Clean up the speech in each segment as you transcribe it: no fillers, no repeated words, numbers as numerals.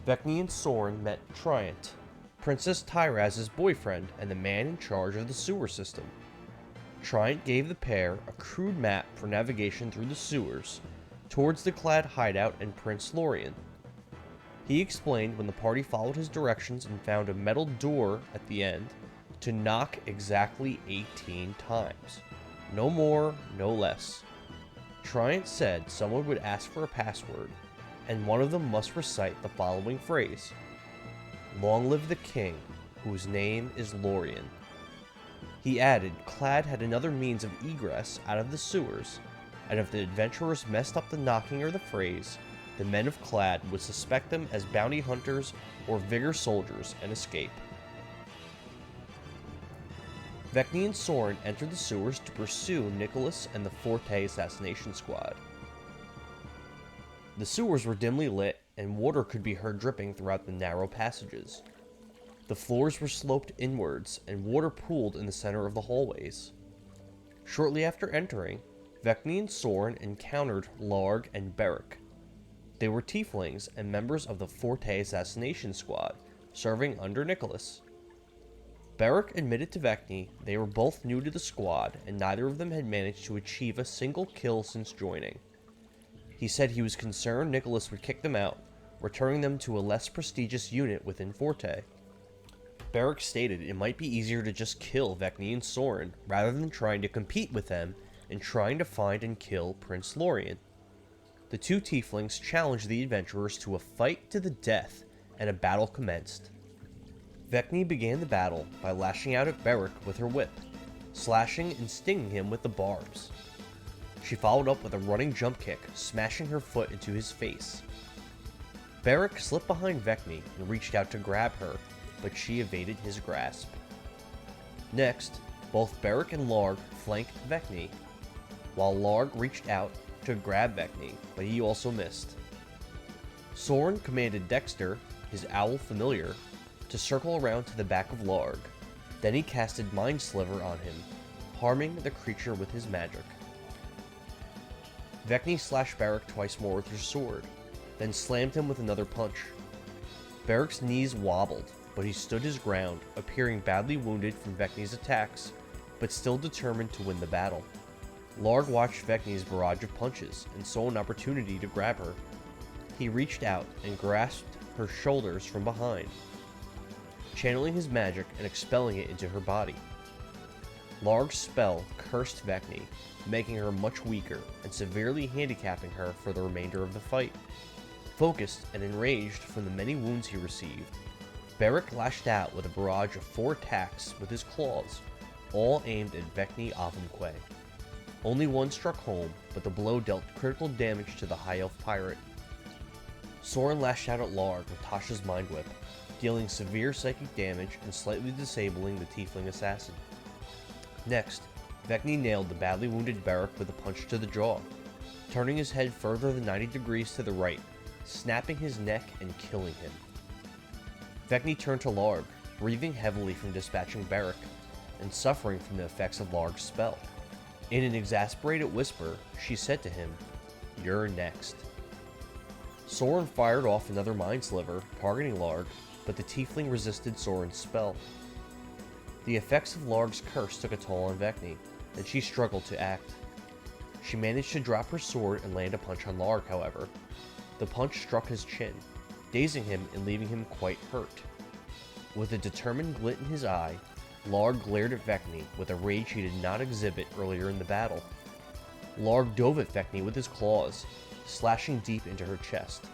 Vekni and Sorin met Triant, Princess Tyraz's boyfriend and the man in charge of the sewer system. Triant gave the pair a crude map for navigation through the sewers towards the Clad hideout and Prince Lorien. He explained when the party followed his directions and found a metal door at the end to knock exactly 18 times. No more, no less. Triant said someone would ask for a password, and one of them must recite the following phrase: "Long live the king, whose name is Lorien." He added Clad had another means of egress out of the sewers, and if the adventurers messed up the knocking or the phrase, the men of Clad would suspect them as bounty hunters or Vigor soldiers and escape. Vekni and Sorin entered the sewers to pursue Nicholas and the FORTE assassination squad. The sewers were dimly lit, and water could be heard dripping throughout the narrow passages. The floors were sloped inwards, and water pooled in the center of the hallways. Shortly after entering, Vekni and Sorin encountered Larg and Beric. They were tieflings and members of the FORTE assassination squad, serving under Nicholas. Beric admitted to Vekni they were both new to the squad, and neither of them had managed to achieve a single kill since joining. He said he was concerned Nicholas would kick them out, returning them to a less prestigious unit within FORTE. Beric stated it might be easier to just kill Vekni and Sorin rather than trying to compete with them and trying to find and kill Prince Lorien. The two tieflings challenged the adventurers to a fight to the death, and a battle commenced. Vekni began the battle by lashing out at Beric with her whip, slashing and stinging him with the barbs. She followed up with a running jump kick, smashing her foot into his face. Beric slipped behind Vekni and reached out to grab her, but she evaded his grasp. Next, both Beric and Larg flanked Vekni, while Larg reached out to grab Vekni, but he also missed. Sorin commanded Dexter, his owl familiar, to circle around to the back of Larg. Then he casted Mind Sliver on him, harming the creature with his magic. Vekni slashed Beric twice more with her sword, then slammed him with another punch. Beric's knees wobbled, but he stood his ground, appearing badly wounded from Vekni's attacks, but still determined to win the battle. Larg watched Vekni's barrage of punches and saw an opportunity to grab her. He reached out and grasped her shoulders from behind, channeling his magic and expelling it into her body. Larg's spell cursed Vekni, making her much weaker and severely handicapping her for the remainder of the fight. Focused and enraged from the many wounds he received, Beric lashed out with a barrage of 4 attacks with his claws, all aimed at Vekni Avumque. Only one struck home, but the blow dealt critical damage to the High Elf pirate. Sorin lashed out at Larg with Tasha's Mind Whip, dealing severe psychic damage and slightly disabling the tiefling assassin. Next, Vekni nailed the badly wounded Beric with a punch to the jaw, turning his head further than 90 degrees to the right, snapping his neck and killing him. Vekni turned to Larg, breathing heavily from dispatching Beric, and suffering from the effects of Larg's spell. In an exasperated whisper, she said to him, "You're next." Sorin fired off another Mind Sliver, targeting Larg, but the tiefling resisted Sorin's spell. The effects of Larg's curse took a toll on Vekni, and she struggled to act. She managed to drop her sword and land a punch on Larg, however. The punch struck his chin, dazing him and leaving him quite hurt. With a determined glint in his eye, Larg glared at Vekni with a rage he did not exhibit earlier in the battle. Larg dove at Vekni with his claws, slashing deep into her chest.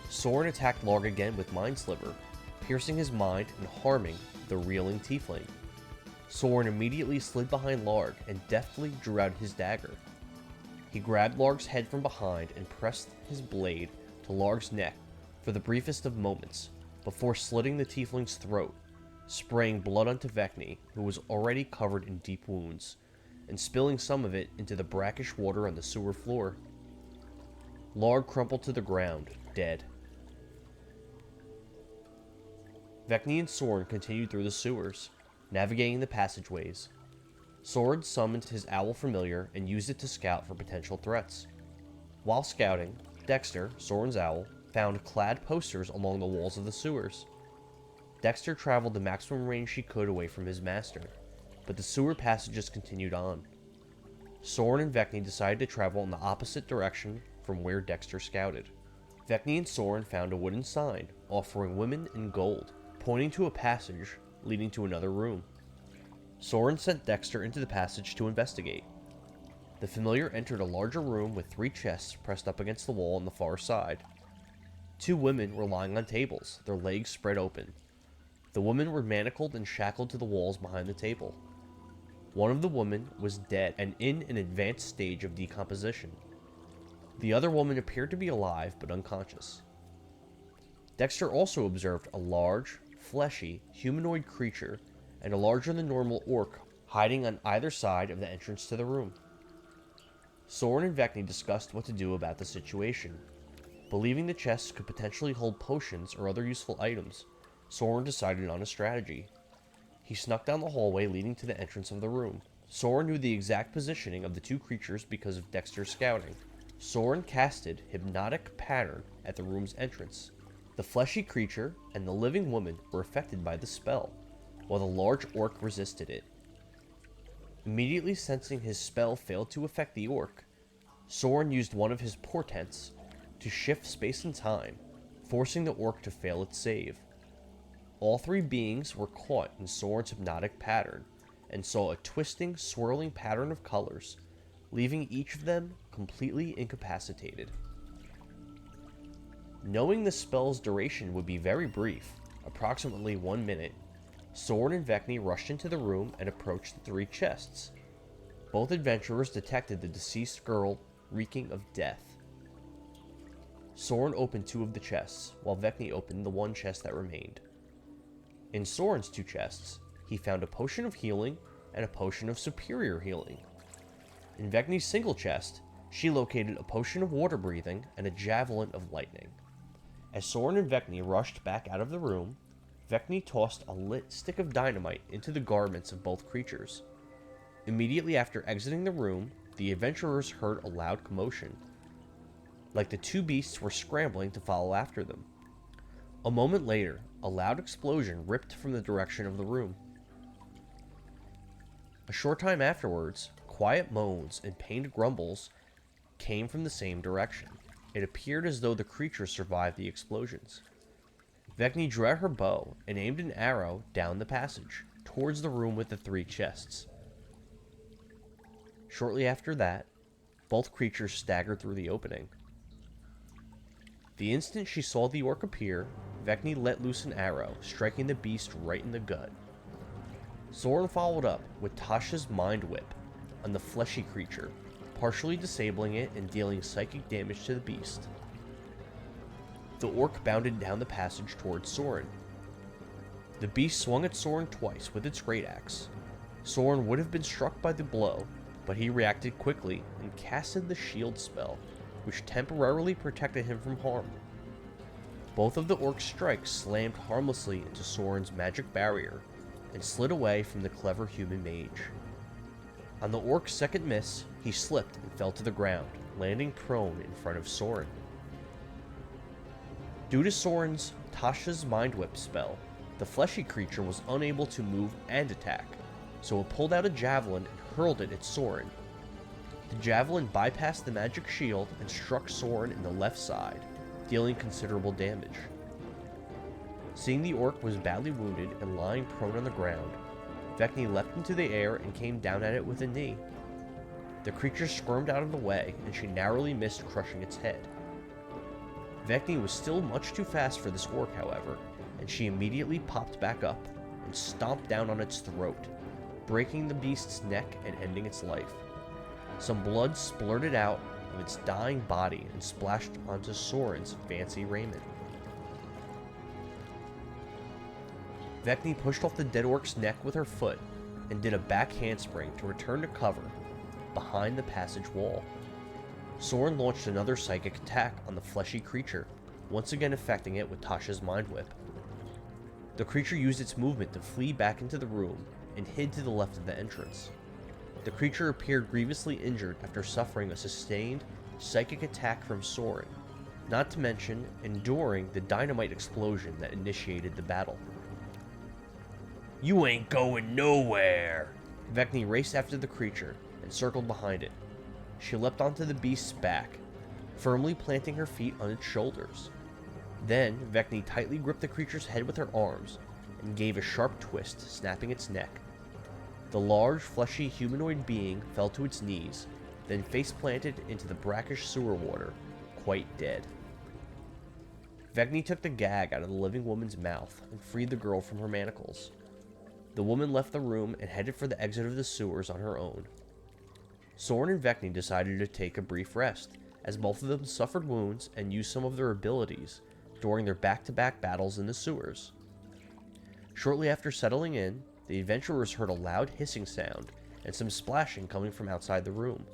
Sorin attacked Larg again with Mind Sliver, piercing his mind and harming the reeling tiefling. Sorin immediately slid behind Larg and deftly drew out his dagger. He grabbed Larg's head from behind and pressed his blade to Larg's neck for the briefest of moments, before slitting the tiefling's throat, spraying blood onto Vekni, who was already covered in deep wounds, and spilling some of it into the brackish water on the sewer floor. Larg crumpled to the ground, dead. Vekni and Sorin continued through the sewers, navigating the passageways. Sorin summoned his owl familiar and used it to scout for potential threats. While scouting, Dexter, Sorin's owl, found clad posters along the walls of the sewers. Dexter traveled the maximum range she could away from his master, but the sewer passages continued on. Sorin and Vekni decided to travel in the opposite direction from where Dexter scouted. Vekni and Sorin found a wooden sign offering women in gold, pointing to a passage leading to another room. Sorin sent Dexter into the passage to investigate. The familiar entered a larger room with 3 chests pressed up against the wall on the far side. 2 women were lying on tables, their legs spread open. The women were manacled and shackled to the walls behind the table. One of the women was dead and in an advanced stage of decomposition. The other woman appeared to be alive but unconscious. Dexter also observed a large, fleshy, humanoid creature and a larger than normal orc hiding on either side of the entrance to the room. Sorin and Vekni discussed what to do about the situation. Believing the chests could potentially hold potions or other useful items, Sorin decided on a strategy. He snuck down the hallway leading to the entrance of the room. Sorin knew the exact positioning of the 2 creatures because of Dexter's scouting. Sorin casted Hypnotic Pattern at the room's entrance. The fleshy creature and the living woman were affected by the spell, while the large orc resisted it. Immediately sensing his spell failed to affect the orc, Sorin used one of his portents to shift space and time, forcing the orc to fail its save. All 3 beings were caught in Sorin's hypnotic pattern and saw a twisting, swirling pattern of colors, leaving each of them completely incapacitated. Knowing the spell's duration would be very brief, approximately 1 minute, Sorin and Vekni rushed into the room and approached the 3 chests. Both adventurers detected the deceased girl reeking of death. Sorin opened 2 of the chests, while Vekni opened the 1 chest that remained. In Sorin's 2 chests, he found a potion of healing and a potion of superior healing. In Vekni's single chest, she located a potion of water breathing and a javelin of lightning. As Sorin and Vekni rushed back out of the room, Vekni tossed a lit stick of dynamite into the garments of both creatures. Immediately after exiting the room, the adventurers heard a loud commotion, like the 2 beasts were scrambling to follow after them. A moment later, a loud explosion ripped from the direction of the room. A short time afterwards, quiet moans and pained grumbles came from the same direction. It appeared as though the creatures survived the explosions. Vekni drew out her bow and aimed an arrow down the passage, towards the room with the 3 chests. Shortly after that, both creatures staggered through the opening. The instant she saw the orc appear, Vekni let loose an arrow, striking the beast right in the gut. Sorin followed up with Tasha's Mind Whip on the fleshy creature, partially disabling it and dealing psychic damage to the beast. The orc bounded down the passage towards Sorin. The beast swung at Sorin twice with its great axe. Sorin would have been struck by the blow, but he reacted quickly and casted the shield spell, which temporarily protected him from harm. Both of the orc's strikes slammed harmlessly into Sorin's magic barrier and slid away from the clever human mage. On the orc's second miss, he slipped and fell to the ground, landing prone in front of Sorin. Due to Sorin's Tasha's Mind Whip spell, the fleshy creature was unable to move and attack, so it pulled out a javelin and hurled it at Sorin. The javelin bypassed the magic shield and struck Sorin in the left side, dealing considerable damage. Seeing the orc was badly wounded and lying prone on the ground, Vekni leapt into the air and came down at it with a knee. The creature squirmed out of the way, and she narrowly missed crushing its head. Vekni was still much too fast for this orc, however, and she immediately popped back up and stomped down on its throat, breaking the beast's neck and ending its life. Some blood splurted out of its dying body and splashed onto Sorin's fancy raiment. Vekni pushed off the dead orc's neck with her foot and did a back handspring to return to cover behind the passage wall. Sorin launched another psychic attack on the fleshy creature, once again affecting it with Tasha's Mind Whip. The creature used its movement to flee back into the room and hid to the left of the entrance. The creature appeared grievously injured after suffering a sustained psychic attack from Sorin, not to mention enduring the dynamite explosion that initiated the battle. "You ain't going nowhere!" Vekni raced after the creature and circled behind it. She leapt onto the beast's back, firmly planting her feet on its shoulders. Then, Vekni tightly gripped the creature's head with her arms and gave a sharp twist, snapping its neck. The large, fleshy humanoid being fell to its knees, then face-planted into the brackish sewer water, quite dead. Vekni took the gag out of the living woman's mouth and freed the girl from her manacles. The woman left the room and headed for the exit of the sewers on her own. Sorin and Vekni decided to take a brief rest, as both of them suffered wounds and used some of their abilities during their back-to-back battles in the sewers. Shortly after settling in, the adventurers heard a loud hissing sound and some splashing coming from outside the room.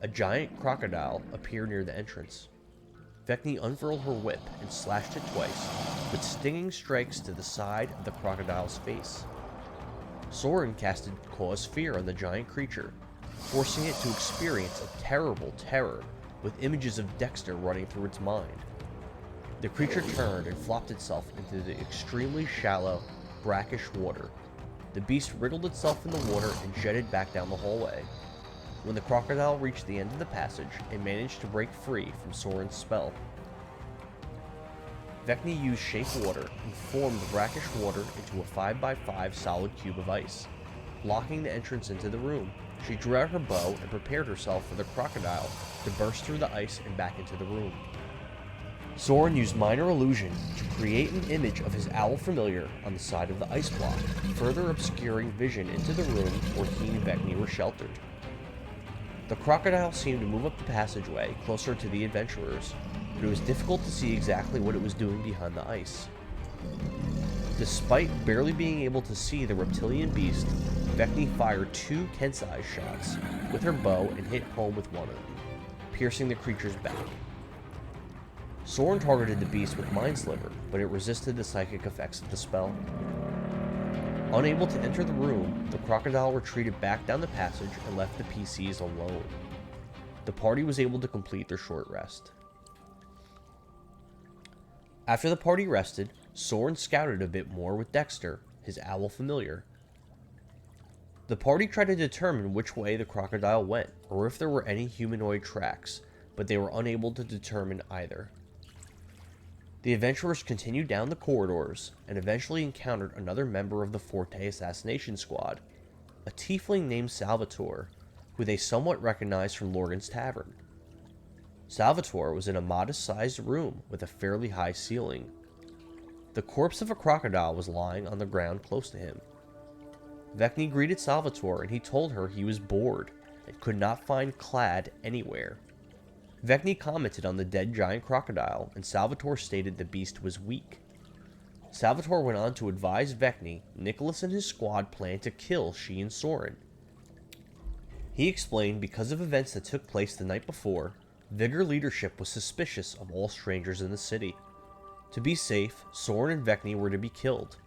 A giant crocodile appeared near the entrance. Vekni unfurled her whip and slashed it twice, with stinging strikes to the side of the crocodile's face. Sorin casted Cause Fear on the giant creature, forcing it to experience a terrible terror with images of Dexter running through its mind. The creature turned and flopped itself into the extremely shallow, brackish water. The beast wriggled itself in the water and jetted back down the hallway. When the crocodile reached the end of the passage, it managed to break free from Sorin's spell. Vekni used Shape Water and formed the brackish water into a 5x5 solid cube of ice, blocking the entrance into the room. She drew out her bow and prepared herself for the crocodile to burst through the ice and back into the room. Sorin used Minor Illusion to create an image of his owl familiar on the side of the ice block, further obscuring vision into the room where he and Vekni were sheltered. The crocodile seemed to move up the passageway closer to the adventurers, but it was difficult to see exactly what it was doing behind the ice. Despite barely being able to see the reptilian beast, Vekni fired 2 Kensai shots with her bow and hit home with one of them, piercing the creature's back. Sorin targeted the beast with Mind Sliver, but it resisted the psychic effects of the spell. Unable to enter the room, the crocodile retreated back down the passage and left the PCs alone. The party was able to complete their short rest. After the party rested, Sorin scouted a bit more with Dexter, his owl familiar. The party tried to determine which way the crocodile went, or if there were any humanoid tracks, but they were unable to determine either. The adventurers continued down the corridors, and eventually encountered another member of the FORTE assassination squad, a tiefling named Salvatore, who they somewhat recognized from Lorgan's Tavern. Salvatore was in a modest-sized room with a fairly high ceiling. The corpse of a crocodile was lying on the ground close to him. Vekni greeted Salvatore, and he told her he was bored and could not find Clad anywhere. Vekni commented on the dead giant crocodile, and Salvatore stated the beast was weak. Salvatore went on to advise Vekni Nicholas and his squad planned to kill she and Sorin. He explained because of events that took place the night before, Vigor leadership was suspicious of all strangers in the city. To be safe, Sorin and Vekni were to be killed.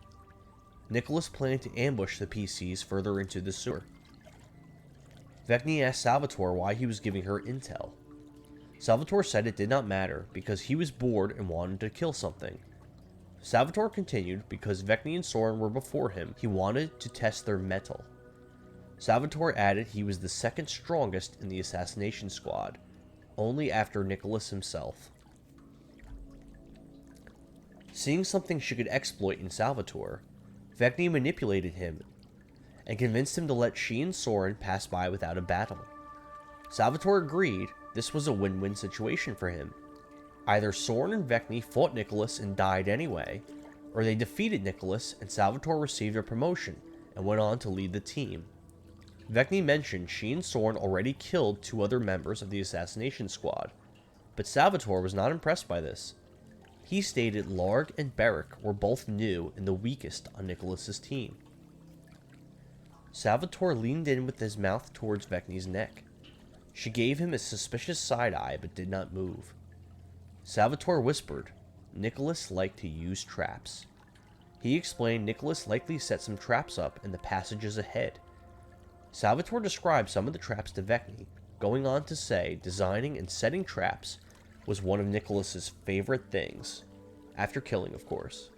Nicholas planned to ambush the PCs further into the sewer. Vekni asked Salvatore why he was giving her intel. Salvatore said it did not matter because he was bored and wanted to kill something. Salvatore continued because Vekni and Sorin were before him, he wanted to test their mettle. Salvatore added he was the second strongest in the assassination squad, only after Nicholas himself. Seeing something she could exploit in Salvatore, Vekni manipulated him and convinced him to let she and Sorin pass by without a battle. Salvatore agreed this was a win-win situation for him. Either Sorin and Vekni fought Nicholas and died anyway, or they defeated Nicholas and Salvatore received a promotion and went on to lead the team. Vekni mentioned she and Sorin already killed 2 other members of the assassination squad, but Salvatore was not impressed by this. He stated Larg and Beric were both new and the weakest on Nicholas's team. Salvatore leaned in with his mouth towards Vekni's neck. She gave him a suspicious side-eye but did not move. Salvatore whispered, Nicholas liked to use traps. He explained Nicholas likely set some traps up in the passages ahead. Salvatore described some of the traps to Vekni, going on to say designing and setting traps was one of Nicholas's favorite things, after killing, of course.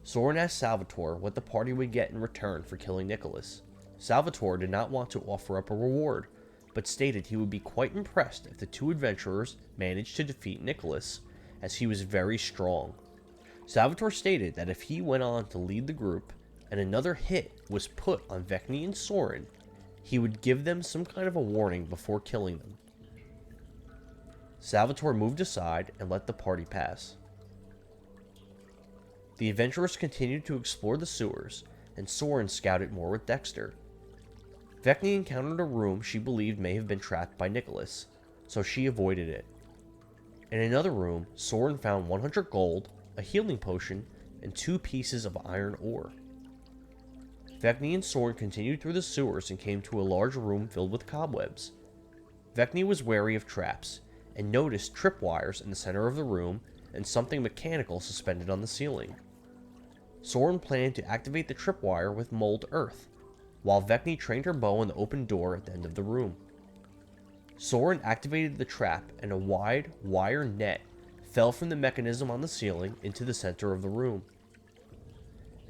Sorin asked Salvatore what the party would get in return for killing Nicholas. Salvatore did not want to offer up a reward, but stated he would be quite impressed if the two adventurers managed to defeat Nicholas, as he was very strong. Salvatore stated that if he went on to lead the group, and another hit was put on Vekni and Sorin, he would give them some kind of a warning before killing them. Salvatore moved aside and let the party pass. The adventurers continued to explore the sewers, and Sorin scouted more with Dexter. Vekni encountered a room she believed may have been trapped by Nicholas, so she avoided it. In another room, Sorin found 100 gold, a healing potion, and 2 pieces of iron ore. Vekni and Sorin continued through the sewers and came to a large room filled with cobwebs. Vekni was wary of traps, and noticed tripwires in the center of the room and something mechanical suspended on the ceiling. Sorin planned to activate the tripwire with mold earth, while Vekni trained her bow on the open door at the end of the room. Sorin activated the trap, and a wide, wire net fell from the mechanism on the ceiling into the center of the room.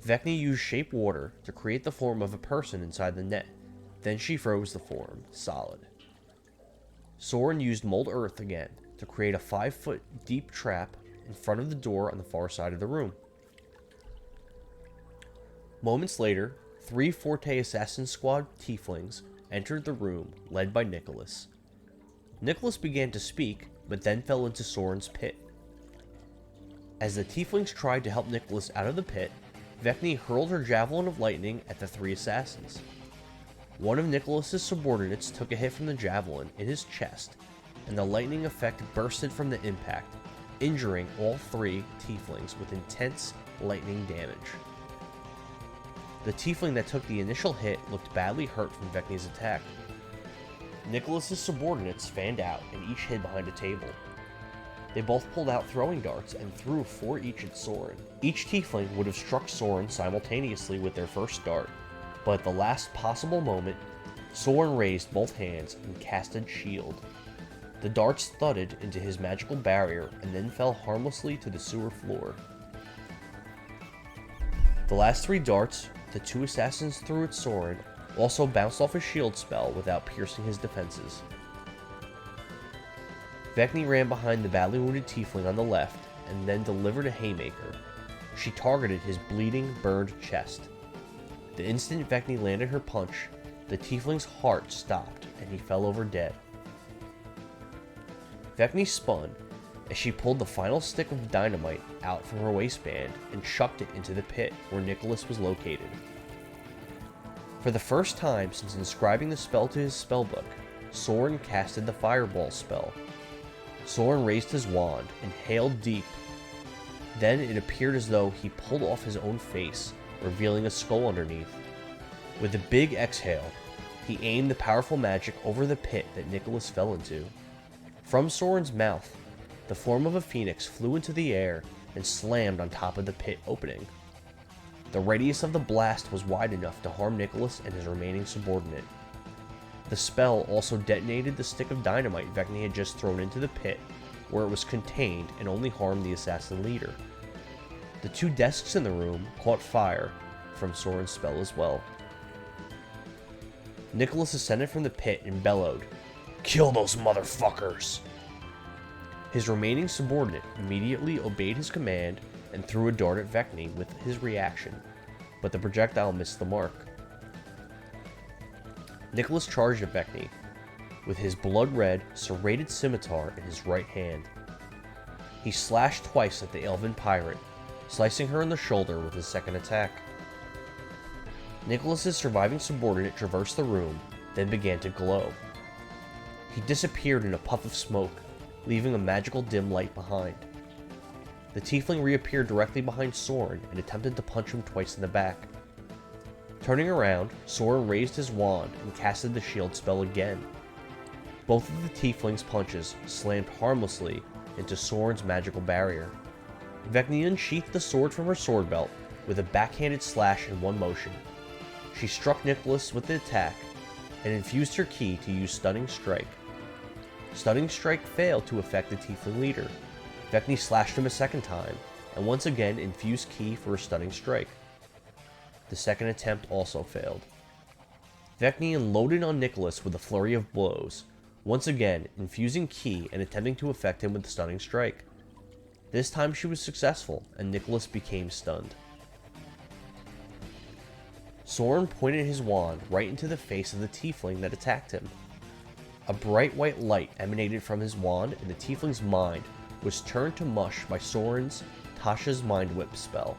Vekni used shape water to create the form of a person inside the net, then she froze the form solid. Sorin used mold earth again to create a 5-foot deep trap in front of the door on the far side of the room. Moments later, 3 FORTE Assassin Squad tieflings entered the room, led by Nicholas. Nicholas began to speak, but then fell into Sorin's pit. As the tieflings tried to help Nicholas out of the pit, Vekni hurled her javelin of lightning at the 3 assassins. One of Nicholas's subordinates took a hit from the javelin in his chest, and the lightning effect bursted from the impact, injuring all 3 tieflings with intense lightning damage. The tiefling that took the initial hit looked badly hurt from Vekni's attack. Nicholas's subordinates fanned out and each hid behind a table. They both pulled out throwing darts and threw 4 each at Sorin. Each tiefling would have struck Sorin simultaneously with their first dart, but at the last possible moment, Sorin raised both hands and casted Shield. The darts thudded into his magical barrier and then fell harmlessly to the sewer floor. The last 3 darts the 2 assassins threw at Sorin also bounced off his shield spell without piercing his defenses. Vekni ran behind the badly wounded tiefling on the left and then delivered a haymaker. She targeted his bleeding, burned chest. The instant Vekni landed her punch, the tiefling's heart stopped and he fell over dead. Vekni spun as she pulled the final stick of dynamite out from her waistband and chucked it into the pit where Nicholas was located. For the first time since inscribing the spell to his spellbook, Sorin casted the fireball spell. Sorin raised his wand and inhaled deep. Then it appeared as though he pulled off his own face, revealing a skull underneath. With a big exhale, he aimed the powerful magic over the pit that Nicholas fell into. From Sorin's mouth, the form of a phoenix flew into the air and slammed on top of the pit opening. The radius of the blast was wide enough to harm Nicholas and his remaining subordinate. The spell also detonated the stick of dynamite Vekni had just thrown into the pit, where it was contained and only harmed the assassin leader. The 2 desks in the room caught fire from Sorin's spell as well. Nicholas ascended from the pit and bellowed, "Kill those motherfuckers!" His remaining subordinate immediately obeyed his command and threw a dart at Vekni with his reaction, but the projectile missed the mark. Nicholas charged at Vekni with his blood-red, serrated scimitar in his right hand. He slashed twice at the elven pirate, slicing her in the shoulder with his second attack. Nicholas's surviving subordinate traversed the room, then began to glow. He disappeared in a puff of smoke, leaving a magical dim light behind. The tiefling reappeared directly behind Sorin and attempted to punch him twice in the back. Turning around, Sorin raised his wand and casted the shield spell again. Both of the tiefling's punches slammed harmlessly into Sorin's magical barrier. Vekni unsheathed the sword from her sword belt with a backhanded slash in one motion. She struck Nicholas with the attack and infused her ki to use Stunning Strike. Stunning Strike failed to affect the Tiefling leader. Vekni slashed him a second time, and once again infused Ki for a Stunning Strike. The second attempt also failed. Vekni unloaded on Nicholas with a flurry of blows, once again infusing Ki and attempting to affect him with the Stunning Strike. This time she was successful, and Nicholas became stunned. Sorin pointed his wand right into the face of the Tiefling that attacked him. A bright white light emanated from his wand, and the Tiefling's mind was turned to mush by Sorin's Tasha's Mind Whip spell.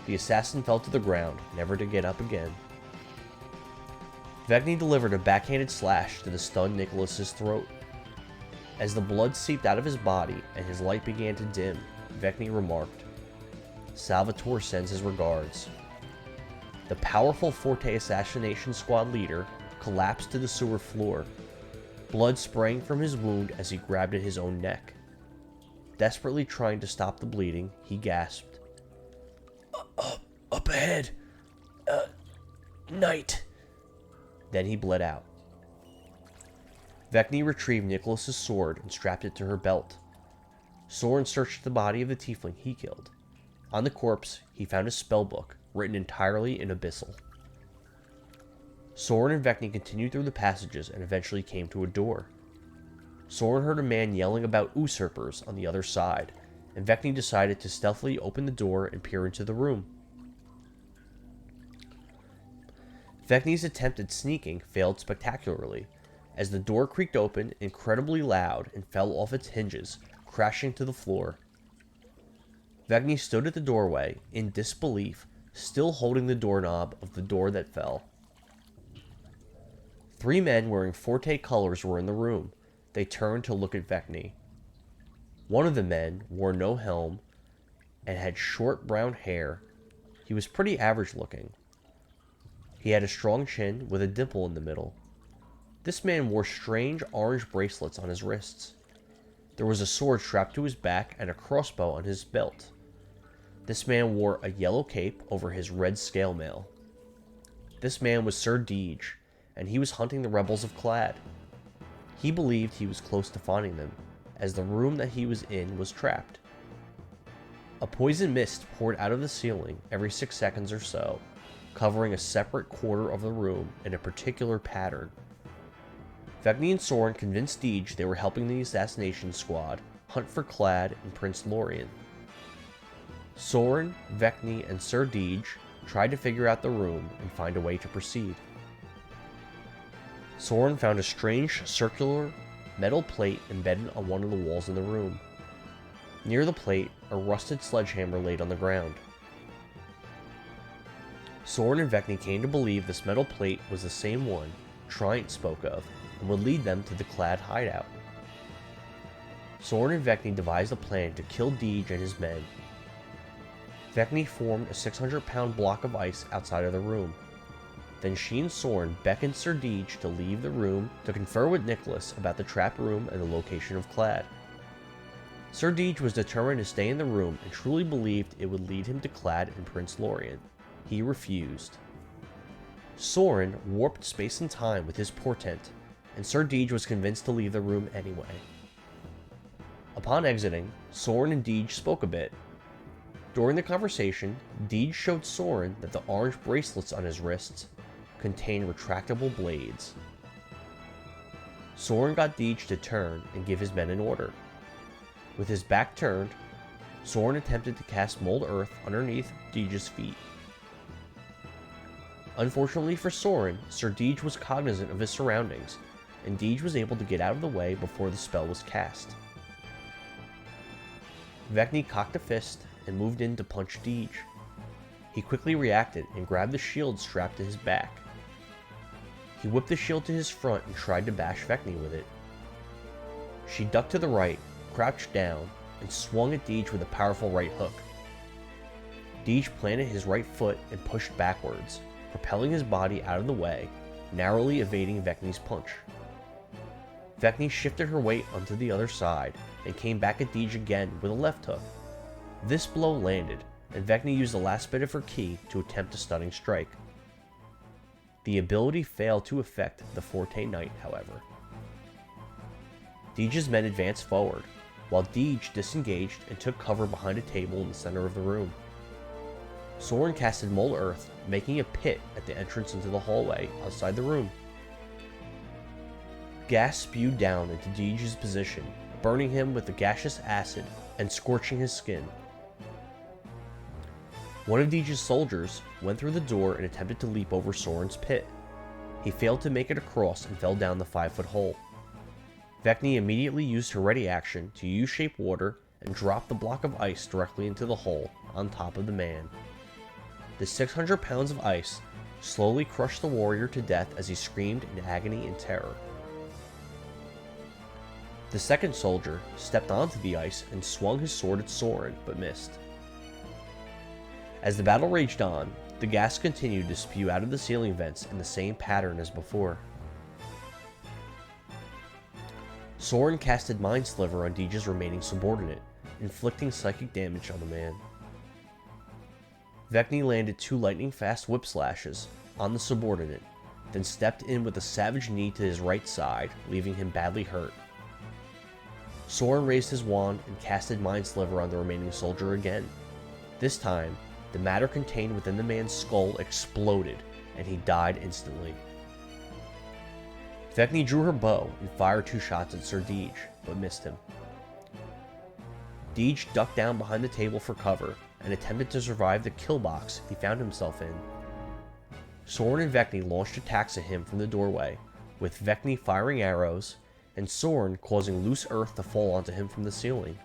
The assassin fell to the ground, never to get up again. Vekni delivered a backhanded slash to the stunned Nicholas's throat. As the blood seeped out of his body and his light began to dim, Vekni remarked, "Salvatore sends his regards." The powerful FORTE assassination squad leader collapsed to the sewer floor, blood spraying from his wound as he grabbed at his own neck. Desperately trying to stop the bleeding, he gasped, Up ahead! Night!" Then he bled out. Vekni retrieved Nicholas's sword and strapped it to her belt. Sorin searched the body of the Tiefling he killed. On the corpse, he found a spellbook, written entirely in Abyssal. Sorin and Vekni continued through the passages and eventually came to a door. Sorin heard a man yelling about usurpers on the other side, and Vekni decided to stealthily open the door and peer into the room. Vekni's attempt at sneaking failed spectacularly, as the door creaked open incredibly loud and fell off its hinges, crashing to the floor. Vekni stood at the doorway, in disbelief, still holding the doorknob of the door that fell. 3 men wearing FORTE colors were in the room. They turned to look at Vekni. One of the men wore no helm and had short brown hair. He was pretty average looking. He had a strong chin with a dimple in the middle. This man wore strange orange bracelets on his wrists. There was a sword strapped to his back and a crossbow on his belt. This man wore a yellow cape over his red scale mail. This man was Sir Deej, and he was hunting the rebels of Clad. He believed he was close to finding them, as the room that he was in was trapped. A poison mist poured out of the ceiling every 6 seconds or so, covering a separate quarter of the room in a particular pattern. Vekni and Sorin convinced Deej they were helping the assassination squad hunt for Clad and Prince Lorien. Sorin, Vekni, and Sir Deej tried to figure out the room and find a way to proceed. Sorin found a strange circular metal plate embedded on one of the walls in the room. Near the plate, a rusted sledgehammer laid on the ground. Sorin and Vekni came to believe this metal plate was the same one Triant spoke of and would lead them to the Clad hideout. Sorin and Vekni devised a plan to kill Deej and his men. Vekni formed a 600-pound block of ice outside of the room. Then she and Sorin beckoned Sir Deej to leave the room to confer with Nicholas about the trap room and the location of Clad. Sir Deej was determined to stay in the room and truly believed it would lead him to Clad and Prince Lorien. He refused. Sorin warped space and time with his portent, and Sir Deej was convinced to leave the room anyway. Upon exiting, Sorin and Deej spoke a bit. During the conversation, Deej showed Sorin that the orange bracelets on his wrists contained retractable blades. Sorin got Deej to turn and give his men an order. With his back turned, Sorin attempted to cast Mold Earth underneath Deej's feet. Unfortunately for Sorin, Sir Deej was cognizant of his surroundings, and Deej was able to get out of the way before the spell was cast. Vekni cocked a fist and moved in to punch Deej. He quickly reacted and grabbed the shield strapped to his back. He whipped the shield to his front and tried to bash Vekni with it. She ducked to the right, crouched down, and swung at Deej with a powerful right hook. Deej planted his right foot and pushed backwards, propelling his body out of the way, narrowly evading Vekni's punch. Vekni shifted her weight onto the other side and came back at Deej again with a left hook. This blow landed, and Vekni used the last bit of her ki to attempt a stunning strike. The ability failed to affect the FORTE Knight, however. Deej's men advanced forward, while Deej disengaged and took cover behind a table in the center of the room. Sorin casted Molten Earth, making a pit at the entrance into the hallway outside the room. Gas spewed down into Deej's position, burning him with the gaseous acid and scorching his skin. One of Deej's soldiers went through the door and attempted to leap over Sorin's pit. He failed to make it across and fell down the 5-foot hole. Vekni immediately used her ready action to U-shape water and drop the block of ice directly into the hole on top of the man. The 600 pounds of ice slowly crushed the warrior to death as he screamed in agony and terror. The second soldier stepped onto the ice and swung his sword at Sorin, but missed. As the battle raged on, the gas continued to spew out of the ceiling vents in the same pattern as before. Sorin casted Mind Sliver on Deej's remaining subordinate, inflicting psychic damage on the man. Vekni landed 2 lightning-fast whip slashes on the subordinate, then stepped in with a savage knee to his right side, leaving him badly hurt. Sorin raised his wand and casted Mind Sliver on the remaining soldier again. This time, the matter contained within the man's skull exploded, and he died instantly. Vekni drew her bow and fired 2 shots at Sir Deej, but missed him. Deej ducked down behind the table for cover and attempted to survive the kill box he found himself in. Sorin and Vekni launched attacks at him from the doorway, with Vekni firing arrows and Sorin causing loose earth to fall onto him from the ceiling.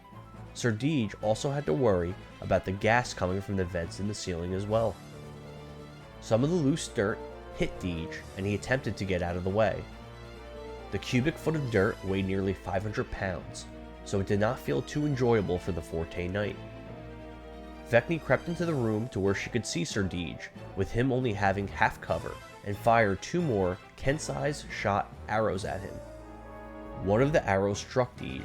Sir Deej also had to worry about the gas coming from the vents in the ceiling as well. Some of the loose dirt hit Deej, and he attempted to get out of the way. The cubic foot of dirt weighed nearly 500 pounds, so it did not feel too enjoyable for the FORTE knight. Vekni crept into the room to where she could see Sir Deej, with him only having half cover, and fired 2 more Kensai's shot arrows at him. One of the arrows struck Deej.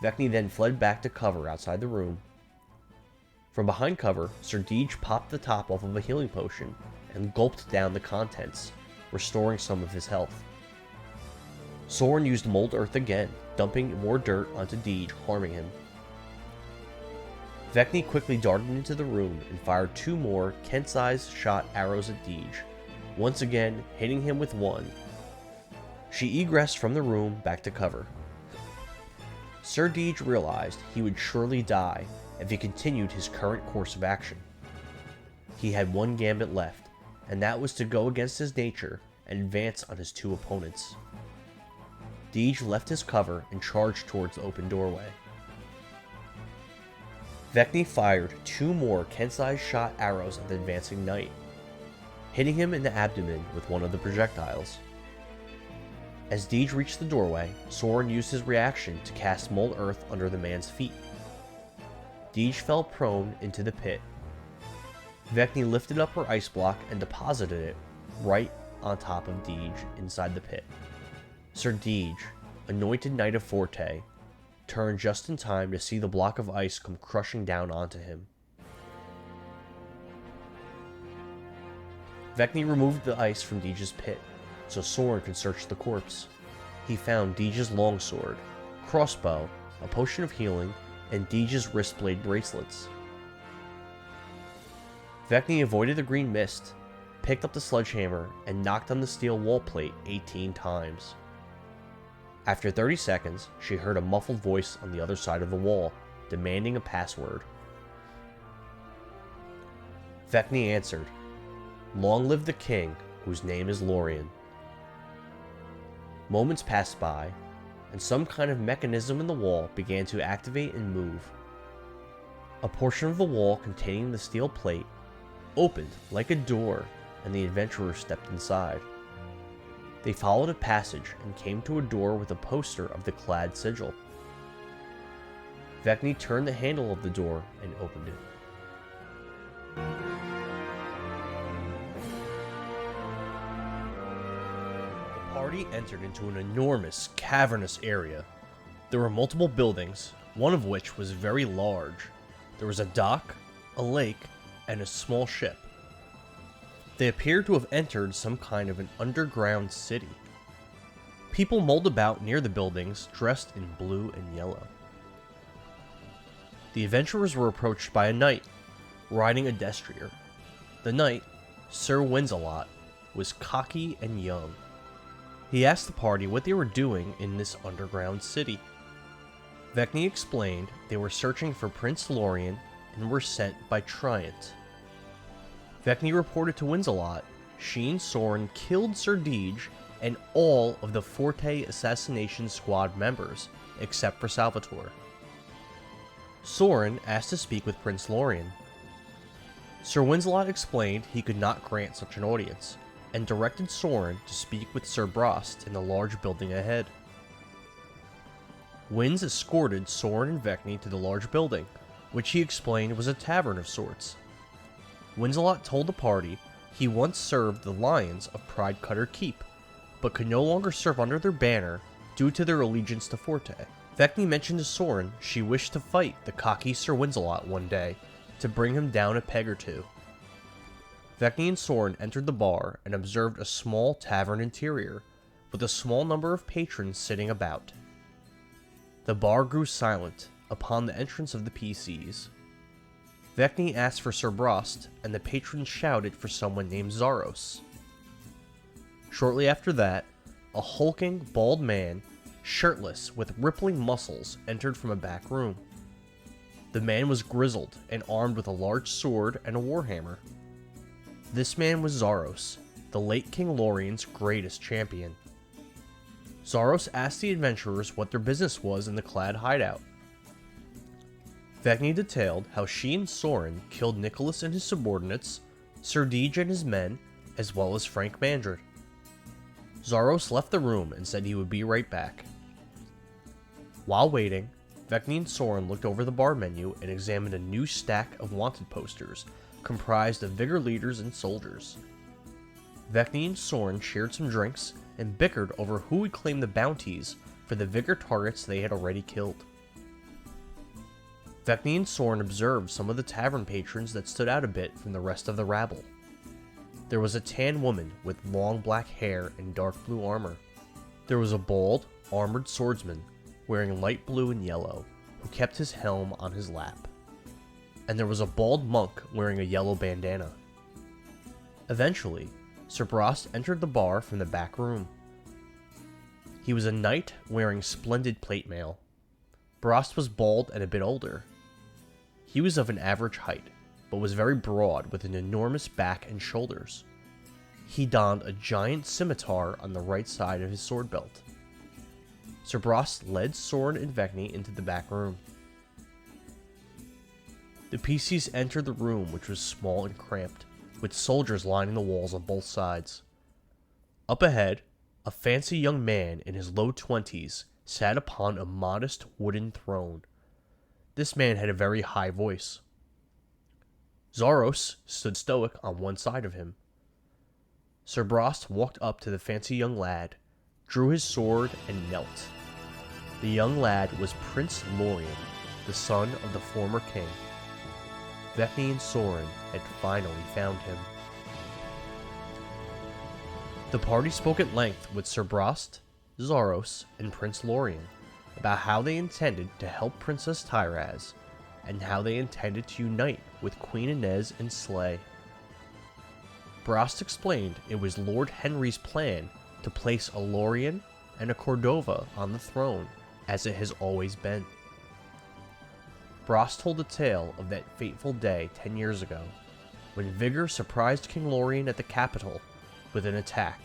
Vekni then fled back to cover outside the room. From behind cover, Sir Deej popped the top off of a healing potion and gulped down the contents, restoring some of his health. Sorin used Mold Earth again, dumping more dirt onto Deej, harming him. Vekni quickly darted into the room and fired 2 more Kensai's shot arrows at Deej, once again hitting him with 1. She egressed from the room back to cover. Sir Deej realized he would surely die if he continued his current course of action. He had 1 gambit left, and that was to go against his nature and advance on his 2 opponents. Deej left his cover and charged towards the open doorway. Vekni fired 2 more Kensai shot arrows at the advancing knight, hitting him in the abdomen with one of the projectiles. As Deej reached the doorway, Sorin used his reaction to cast Mold Earth under the man's feet. Deej fell prone into the pit. Vekni lifted up her ice block and deposited it right on top of Deej inside the pit. Sir Deej, anointed Knight of FORTE, turned just in time to see the block of ice come crushing down onto him. Vekni removed the ice from Deej's pit, so Sorin could search the corpse. He found Deej's longsword, crossbow, a potion of healing, and Deej's wristblade bracelets. Vekni avoided the green mist, picked up the sledgehammer, and knocked on the steel wall plate 18 times. After 30 seconds, she heard a muffled voice on the other side of the wall, demanding a password. Vekni answered, "Long live the king, whose name is Lorien." Moments passed by, and some kind of mechanism in the wall began to activate and move. A portion of the wall containing the steel plate opened like a door, and the adventurers stepped inside. They followed a passage and came to a door with a poster of the clad sigil. Vekni turned the handle of the door and opened it. The party entered into an enormous, cavernous area. There were multiple buildings, one of which was very large. There was a dock, a lake, and a small ship. They appeared to have entered some kind of an underground city. People mulled about near the buildings, dressed in blue and yellow. The adventurers were approached by a knight, riding a destrier. The knight, Sir Winsalot, was cocky and young. He asked the party what they were doing in this underground city. Vekni explained they were searching for Prince Lorien and were sent by Triant. Vekni reported to Winsalot she and Sorin killed Sir Deej and all of the FORTE assassination squad members, except for Salvatore. Sorin asked to speak with Prince Lorien. Sir Winsalot explained he could not grant such an audience, and directed Sorin to speak with Sir Brost in the large building ahead. Wins escorted Sorin and Vekni to the large building, which he explained was a tavern of sorts. Winsalot told the party he once served the Lions of Pride Cutter Keep, but could no longer serve under their banner due to their allegiance to FORTE. Vekni mentioned to Sorin she wished to fight the cocky Sir Winsalot one day to bring him down a peg or two. Vekni and Sorin entered the bar and observed a small tavern interior, with a small number of patrons sitting about. The bar grew silent upon the entrance of the PCs. Vekni asked for Sir Brost, and the patrons shouted for someone named Zaros. Shortly after that, a hulking, bald man, shirtless with rippling muscles, entered from a back room. The man was grizzled and armed with a large sword and a warhammer. This man was Zaros, the late King Lorien's greatest champion. Zaros asked the adventurers what their business was in the clad hideout. Vekni detailed how she and Sorin killed Nicholas and his subordinates, Sir Deej and his men, as well as Frank Mandred. Zaros left the room and said he would be right back. While waiting, Vekni and Sorin looked over the bar menu and examined a new stack of wanted posters comprised of Vigor leaders and soldiers. Vekni and Sorin shared some drinks and bickered over who would claim the bounties for the Vigor targets they had already killed. Vekni and Sorin observed some of the tavern patrons that stood out a bit from the rest of the rabble. There was a tan woman with long black hair and dark blue armor. There was a bald, armored swordsman wearing light blue and yellow who kept his helm on his lap. And there was a bald monk wearing a yellow bandana. Eventually, Sir Brost entered the bar from the back room. He was a knight wearing splendid plate mail. Brost was bald and a bit older. He was of an average height, but was very broad with an enormous back and shoulders. He donned a giant scimitar on the right side of his sword belt. Sir Brost led Sorin and Vekni into the back room. The PCs entered the room, which was small and cramped, with soldiers lining the walls on both sides. Up ahead, a fancy young man in his low 20s sat upon a modest wooden throne. This man had a very high voice. Zaros stood stoic on one side of him. Sir Brost walked up to the fancy young lad, drew his sword, and knelt. The young lad was Prince Lorien, the son of the former king. Vekni and Sorin had finally found him. The party spoke at length with Sir Brost, Zaros, and Prince Lorien about how they intended to help Princess Tyraz, and how they intended to unite with Queen Inez and slay. Brost explained it was Lord Henry's plan to place a Lorien and a Cordova on the throne, as it has always been. Brost told the tale of that fateful day 10 years ago, when Vigor surprised King Lorien at the capital with an attack.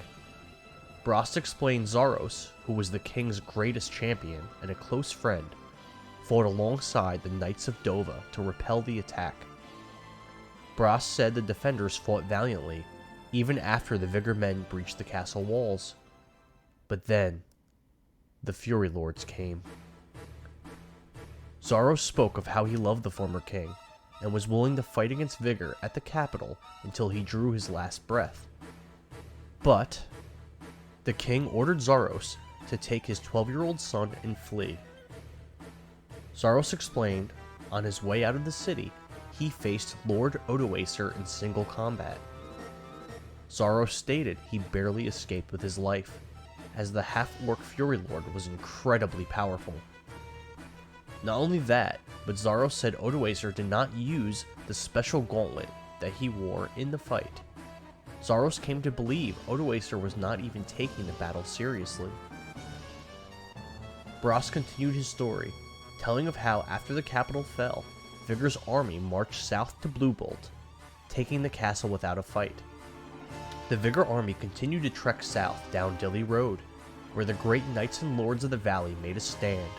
Brost explained Zaros, who was the king's greatest champion and a close friend, fought alongside the Knights of Dovah to repel the attack. Brost said the defenders fought valiantly, even after the Vigor men breached the castle walls. But then, the Fury Lords came. Zaros spoke of how he loved the former king, and was willing to fight against Vigor at the capital until he drew his last breath. But the king ordered Zaros to take his 12-year-old son and flee. Zaros explained, on his way out of the city, he faced Lord Odoacer in single combat. Zaros stated he barely escaped with his life, as the half-orc Fury Lord was incredibly powerful. Not only that, but Zaros said Odoacer did not use the special gauntlet that he wore in the fight. Zaros came to believe Odoacer was not even taking the battle seriously. Bros continued his story, telling of how after the capital fell, Vigor's army marched south to Blue Bolt, taking the castle without a fight. The Vigor army continued to trek south down Dilly Road, where the great knights and lords of the valley made a stand,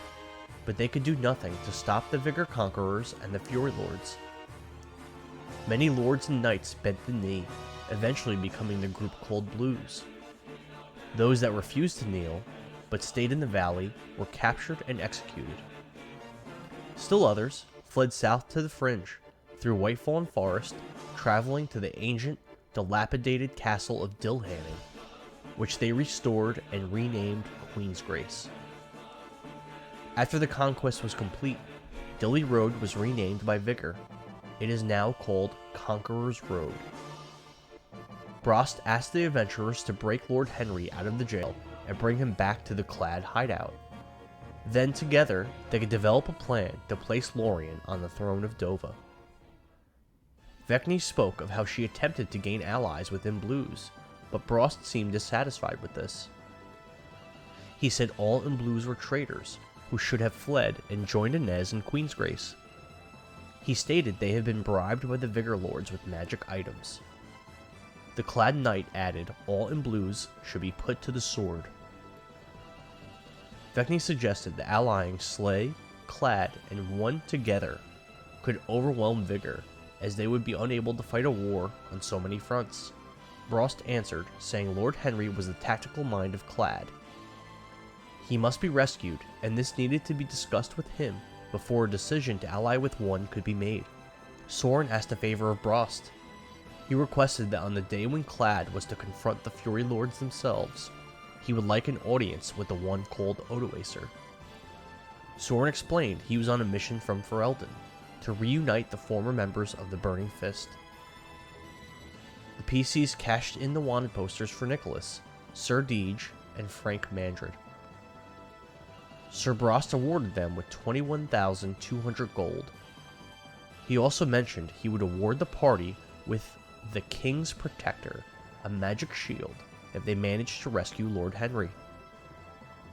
but they could do nothing to stop the Vigor conquerors and the Fury Lords. Many lords and knights bent the knee, eventually becoming the group called Blues. Those that refused to kneel, but stayed in the valley, were captured and executed. Still others fled south to the fringe, through Whitefawn Forest, traveling to the ancient, dilapidated castle of Dilhanning, which they restored and renamed Queen's Grace. After the conquest was complete, Dilly Road was renamed by Vigor. It is now called Conqueror's Road. Brost asked the adventurers to break Lord Henry out of the jail and bring him back to the Clad hideout. Then together, they could develop a plan to place Lorien on the throne of Dovah. Vekni spoke of how she attempted to gain allies within Blues, but Brost seemed dissatisfied with this. He said all in Blues were traitors, who should have fled and joined Inez in Queen's Grace. He stated they had been bribed by the Vigor Lords with magic items. The Clad Knight added all in Blues should be put to the sword. Vekni suggested that allying Slay, Clad, and One together could overwhelm Vigor, as they would be unable to fight a war on so many fronts. Brost answered, saying Lord Henry was the tactical mind of Clad. He must be rescued, and this needed to be discussed with him before a decision to ally with One could be made. Sorin asked a favor of Brost. He requested that on the day when Clad was to confront the Fury Lords themselves, he would like an audience with the one called Odoacer. Sorin explained he was on a mission from Ferelden to reunite the former members of the Burning Fist. The PCs cashed in the wanted posters for Nicholas, Sir Deej, and Frank Mandred. Sir Brost awarded them with 21,200 gold. He also mentioned he would award the party with the King's Protector, a magic shield, if they managed to rescue Lord Henry.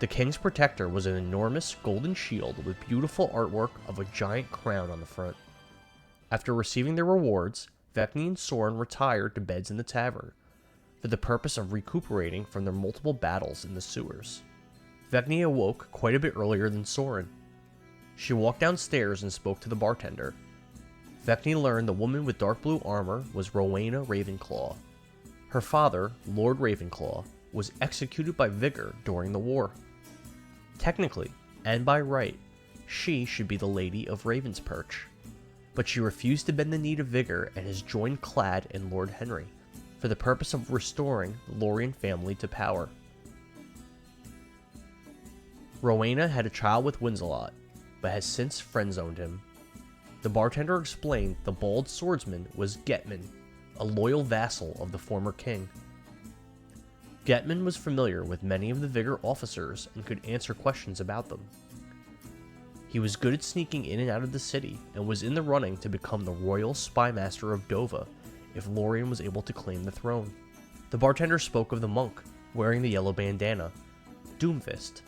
The King's Protector was an enormous golden shield with beautiful artwork of a giant crown on the front. After receiving their rewards, Vekni and Sorin retired to beds in the tavern, for the purpose of recuperating from their multiple battles in the sewers. Vekni awoke quite a bit earlier than Sorin. She walked downstairs and spoke to the bartender. Vekni learned the woman with dark blue armor was Rowena Ravenclaw. Her father, Lord Ravenclaw, was executed by Vigor during the war. Technically, and by right, she should be the Lady of Ravensperch, but she refused to bend the knee to Vigor and has joined Clad and Lord Henry, for the purpose of restoring the Lorien family to power. Rowena had a child with Winzelot, but has since friend-zoned him. The bartender explained the bald swordsman was Getman, a loyal vassal of the former king. Getman was familiar with many of the Vigor officers and could answer questions about them. He was good at sneaking in and out of the city, and was in the running to become the royal spymaster of Dovah if Lorien was able to claim the throne. The bartender spoke of the monk, wearing the yellow bandana, Doomfist.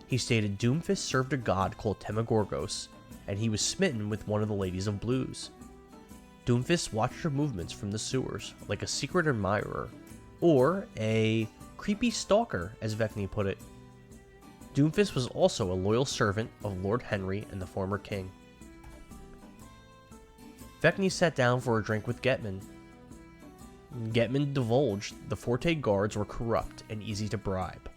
He stated Doomfist served a god called Temagorgos, and he was smitten with one of the ladies of Blues. Doomfist watched her movements from the sewers like a secret admirer, or a creepy stalker, as Vekni put it. Doomfist was also a loyal servant of Lord Henry and the former king. Vekni sat down for a drink with Getman. Getman divulged the FORTE guards were corrupt and easy to bribe.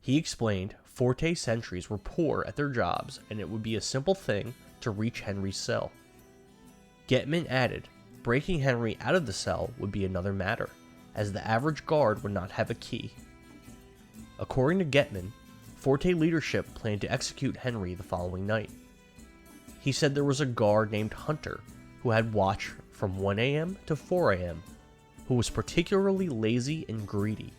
He explained FORTE sentries were poor at their jobs and it would be a simple thing to reach Henry's cell. Getman added, breaking Henry out of the cell would be another matter, as the average guard would not have a key. According to Getman, FORTE leadership planned to execute Henry the following night. He said there was a guard named Hunter who had watch from 1 a.m. to 4 a.m., who was particularly lazy and greedy.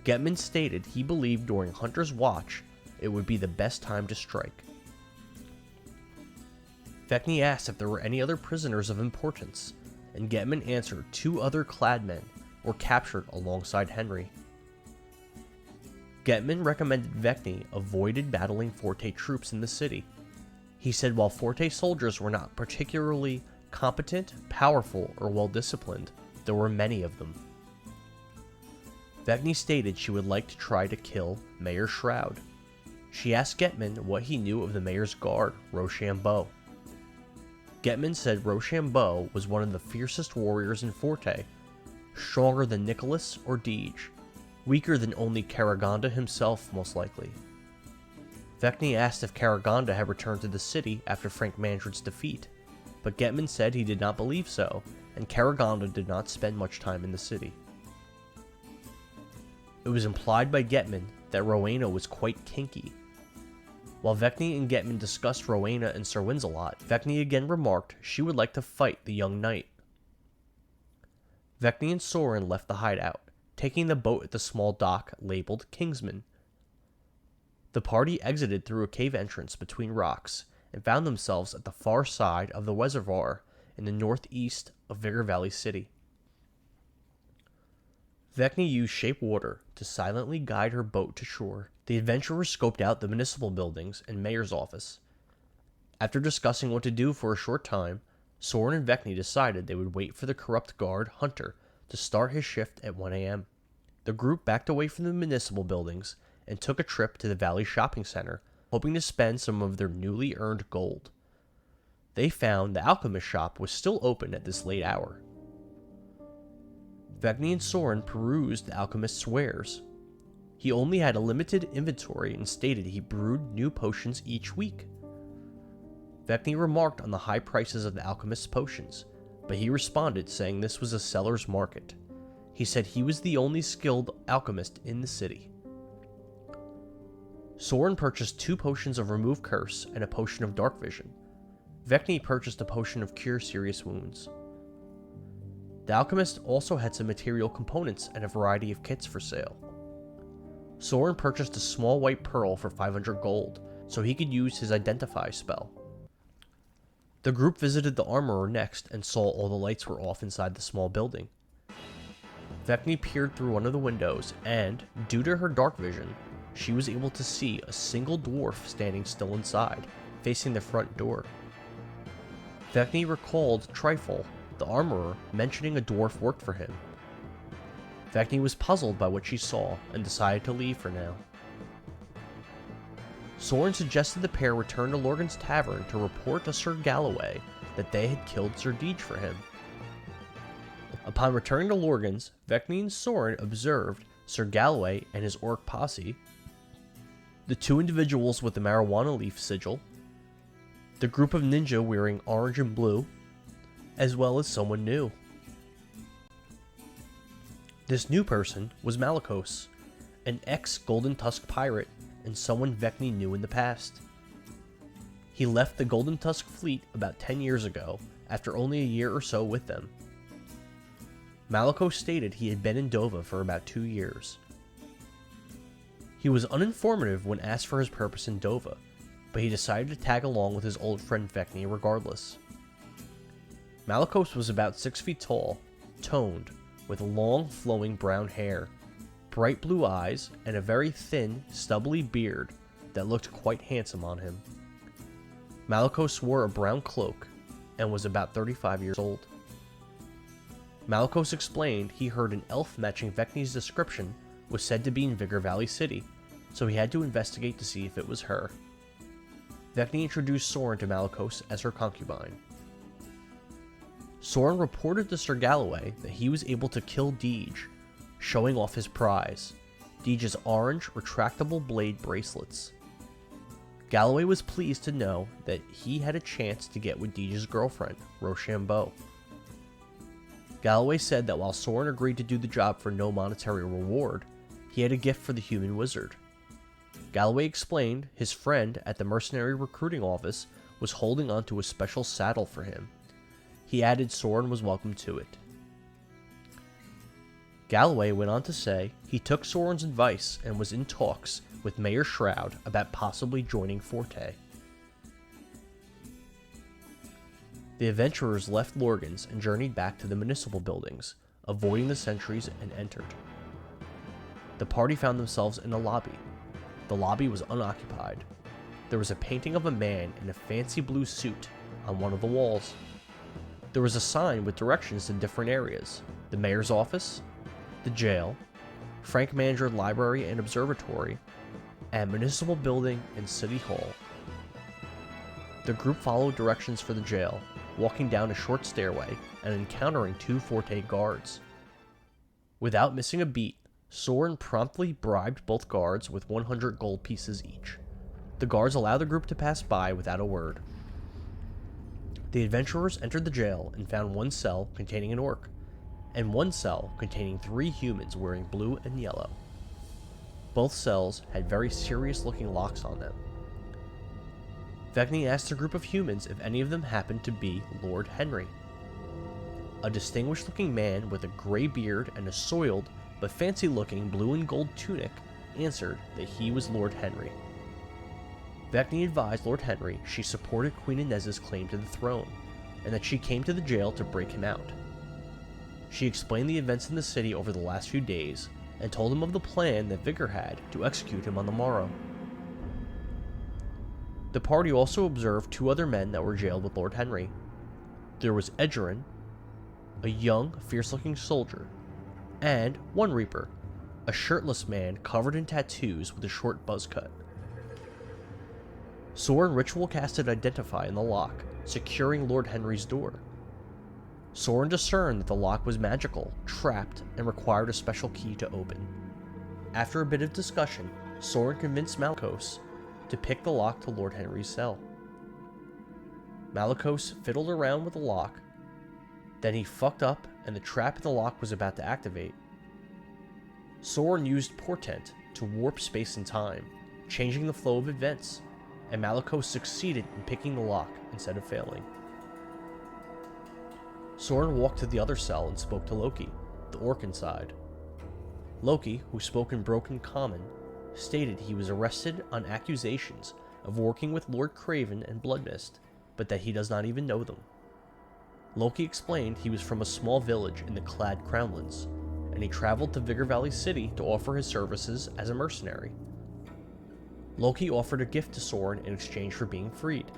Getman stated he believed during Hunter's watch it would be the best time to strike. Vekni asked if there were any other prisoners of importance, and Getman answered 2 other clad men were captured alongside Henry. Getman recommended Vekni avoided battling FORTE troops in the city. He said while FORTE soldiers were not particularly competent, powerful, or well-disciplined, there were many of them. Vekni stated she would like to try to kill Mayor Shroud. She asked Getman what he knew of the mayor's guard, Rochambeau. Getman said Rochambeau was one of the fiercest warriors in FORTE, stronger than Nicholas or Deege, weaker than only Karaganda himself most likely. Vekni asked if Karaganda had returned to the city after Frank Mandred's defeat, but Getman said he did not believe so, and Karaganda did not spend much time in the city. It was implied by Getman that Rowena was quite kinky. While Vekni and Getman discussed Rowena and Sir Wins-a-Lot, Vekni again remarked she would like to fight the young knight. Vekni and Sorin left the hideout, taking the boat at the small dock labeled Kingsman. The party exited through a cave entrance between rocks and found themselves at the far side of the reservoir in the northeast of Vigor Valley City. Vekni used shape water to silently guide her boat to shore. The adventurers scoped out the municipal buildings and mayor's office. After discussing what to do for a short time, Sorin and Vekni decided they would wait for the corrupt guard, Hunter, to start his shift at 1 a.m. The group backed away from the municipal buildings and took a trip to the Valley Shopping Center, hoping to spend some of their newly earned gold. They found the alchemist shop was still open at this late hour. Vekni and Sorin perused the alchemist's wares. He only had a limited inventory and stated he brewed new potions each week. Vekni remarked on the high prices of the alchemist's potions, but he responded saying this was a seller's market. He said he was the only skilled alchemist in the city. Sorin purchased 2 potions of Remove Curse and a potion of Dark Vision. Vekni purchased a potion of Cure Serious Wounds. The alchemist also had some material components and a variety of kits for sale. Sorin purchased a small white pearl for 500 gold, so he could use his Identify spell. The group visited the armorer next and saw all the lights were off inside the small building. Vekni peered through one of the windows and, due to her dark vision, she was able to see a single dwarf standing still inside, facing the front door. Vekni recalled Trifle, the armorer, mentioning a dwarf worked for him. Vekni was puzzled by what she saw and decided to leave for now. Sorin suggested the pair return to Lorgan's tavern to report to Sir Galloway that they had killed Sir Deege for him. Upon returning to Lorgan's, Vekni and Sorin observed Sir Galloway and his orc posse, the 2 individuals with the marijuana leaf sigil, the group of ninja wearing orange and blue, as well as someone new. This new person was Malicos, an ex-Golden Tusk pirate and someone Vekni knew in the past. He left the Golden Tusk fleet about 10 years ago, after only a year or so with them. Malicos stated he had been in Dovah for about 2 years. He was uninformative when asked for his purpose in Dovah, but he decided to tag along with his old friend Vekni regardless. Malicos was about 6 feet tall, toned, with long flowing brown hair, bright blue eyes, and a very thin, stubbly beard that looked quite handsome on him. Malicos wore a brown cloak and was about 35 years old. Malicos explained he heard an elf matching Vekni's description was said to be in Vigor Valley City, so he had to investigate to see if it was her. Vekni introduced Sorin to Malicos as her concubine. Sorin reported to Sir Galloway that he was able to kill Deege, showing off his prize, Deege's orange retractable blade bracelets. Galloway was pleased to know that he had a chance to get with Deege's girlfriend, Rochambeau. Galloway said that while Sorin agreed to do the job for no monetary reward, he had a gift for the human wizard. Galloway explained his friend at the mercenary recruiting office was holding onto a special saddle for him. He added Sorin was welcome to it. Galloway went on to say he took Sorin's advice and was in talks with Mayor Shroud about possibly joining FORTE. The adventurers left Lorgan's and journeyed back to the municipal buildings, avoiding the sentries, and entered. The party found themselves in a lobby. The lobby was unoccupied. There was a painting of a man in a fancy blue suit on one of the walls. There was a sign with directions to different areas: the mayor's office, the jail, Frank Manager Library and Observatory, and Municipal Building and City Hall. The group followed directions for the jail, walking down a short stairway and encountering 2 FORTE guards. Without missing a beat, Sorin promptly bribed both guards with 100 gold pieces each. The guards allowed the group to pass by without a word. The adventurers entered the jail and found one cell containing an orc, and one cell containing 3 humans wearing blue and yellow. Both cells had very serious-looking locks on them. Vekni asked a group of humans if any of them happened to be Lord Henry. A distinguished-looking man with a gray beard and a soiled but fancy-looking blue and gold tunic answered that he was Lord Henry. Vekni advised Lord Henry she supported Queen Inez's claim to the throne, and that she came to the jail to break him out. She explained the events in the city over the last few days, and told him of the plan that Vigor had to execute him on the morrow. The party also observed 2 other men that were jailed with Lord Henry. There was Edgerin, a young, fierce-looking soldier, and one Reaper, a shirtless man covered in tattoos with a short buzz cut. Sorin ritual casted Identify in the lock, securing Lord Henry's door. Sorin discerned that the lock was magical, trapped, and required a special key to open. After a bit of discussion, Sorin convinced Malicos to pick the lock to Lord Henry's cell. Malicos fiddled around with the lock, then he fucked up and the trap in the lock was about to activate. Sorin used Portent to warp space and time, changing the flow of events, and Malicos succeeded in picking the lock instead of failing. Sorin walked to the other cell and spoke to Loki, the orc inside. Loki, who spoke in broken common, stated he was arrested on accusations of working with Lord Craven and Bloodmist, but that he does not even know them. Loki explained he was from a small village in the Clad Crownlands, and he traveled to Vigor Valley City to offer his services as a mercenary. Loki offered a gift to Sorin in exchange for being freed.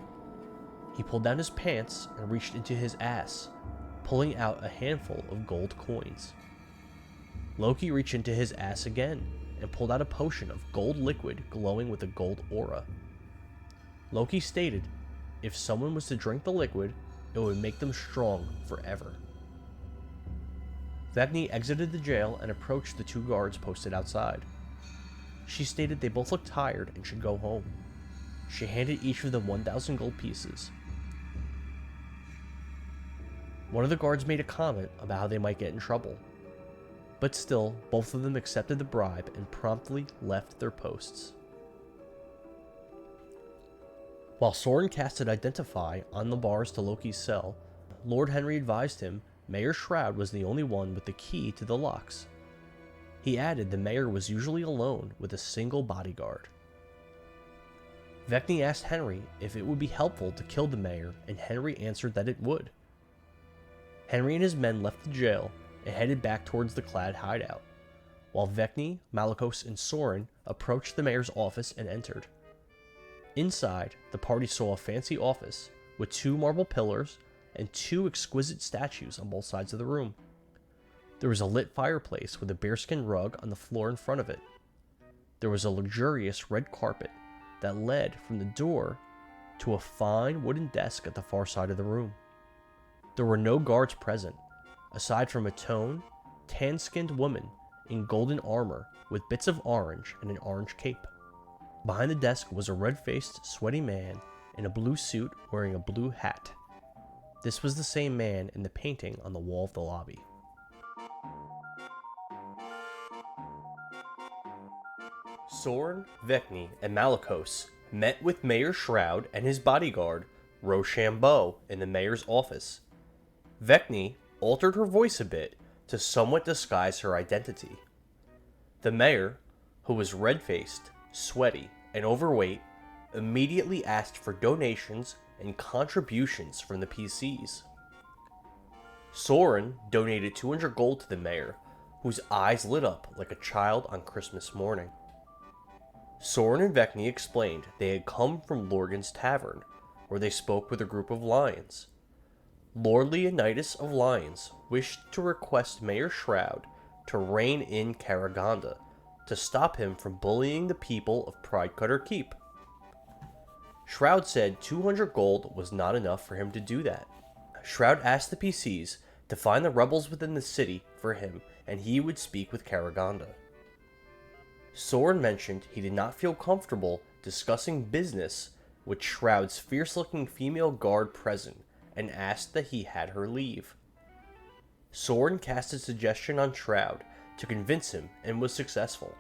He pulled down his pants and reached into his ass, pulling out a handful of gold coins. Loki reached into his ass again and pulled out a potion of gold liquid glowing with a gold aura. Loki stated if someone was to drink the liquid, it would make them strong forever. Vekni exited the jail and approached the 2 guards posted outside. She stated they both looked tired and should go home. She handed each of them 1,000 gold pieces. One of the guards made a comment about how they might get in trouble, but still, both of them accepted the bribe and promptly left their posts. While Sorin casted Identify on the bars to Loki's cell, Lord Henry advised him Mayor Shroud was the only one with the key to the locks. He added the mayor was usually alone with a single bodyguard. Vekni asked Henry if it would be helpful to kill the mayor, and Henry answered that it would. Henry and his men left the jail and headed back towards the Clad hideout, while Vekni, Malicos, and Sorin approached the mayor's office and entered. Inside, the party saw a fancy office with 2 marble pillars and 2 exquisite statues on both sides of the room. There was a lit fireplace with a bearskin rug on the floor in front of it. There was a luxurious red carpet that led from the door to a fine wooden desk at the far side of the room. There were no guards present, aside from a tan-skinned woman in golden armor with bits of orange and an orange cape. Behind the desk was a red-faced, sweaty man in a blue suit wearing a blue hat. This was the same man in the painting on the wall of the lobby. Sorin, Vekni, and Malicos met with Mayor Shroud and his bodyguard, Rochambeau, in the mayor's office. Vekni altered her voice a bit to somewhat disguise her identity. The mayor, who was red-faced, sweaty, and overweight, immediately asked for donations and contributions from the PCs. Sorin donated 200 gold to the mayor, whose eyes lit up like a child on Christmas morning. Sorin and Vekni explained they had come from Lorgan's tavern, where they spoke with a group of lions. Lord Leonidas of Lions wished to request Mayor Shroud to rein in Karaganda to stop him from bullying the people of Pridecutter Keep. Shroud said 200 gold was not enough for him to do that. Shroud asked the PCs to find the rebels within the city for him, and he would speak with Karaganda. Sorin mentioned he did not feel comfortable discussing business with Shroud's fierce-looking female guard present, and asked that he had her leave. Sorin cast a suggestion on Shroud to convince him and was successful.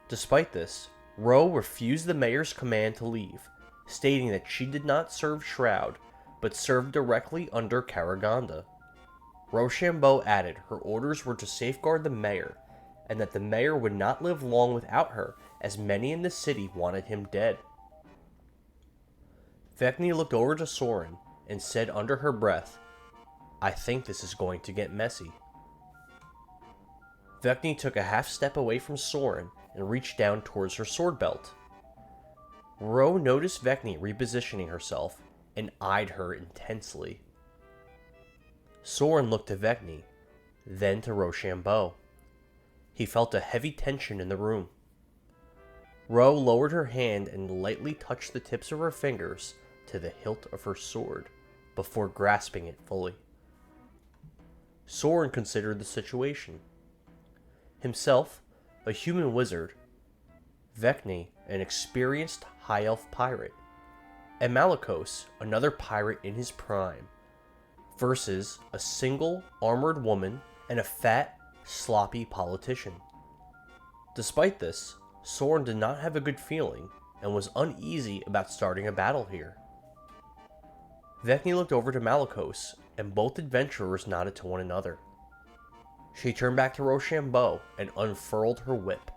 Despite this, Ro refused the mayor's command to leave, stating that she did not serve Shroud, but served directly under Karaganda. Rochambeau added her orders were to safeguard the mayor, and that the mayor would not live long without her, as many in the city wanted him dead. Vekni looked over to Sorin and said under her breath, "I think this is going to get messy." Vekni took a half step away from Sorin and reached down towards her sword belt. Ro noticed Vekni repositioning herself and eyed her intensely. Sorin looked to Vekni, then to Rochambeau. He felt a heavy tension in the room. Ro lowered her hand and lightly touched the tips of her fingers to the hilt of her sword before grasping it fully. Sorin considered the situation. Himself, a human wizard, Vekni, an experienced high elf pirate, and Malicos, another pirate in his prime, versus a single armored woman and a fat, sloppy politician. Despite this, Sorin did not have a good feeling and was uneasy about starting a battle here. Vekni looked over to Malicos, and both adventurers nodded to one another. She turned back to Rochambeau and unfurled her whip.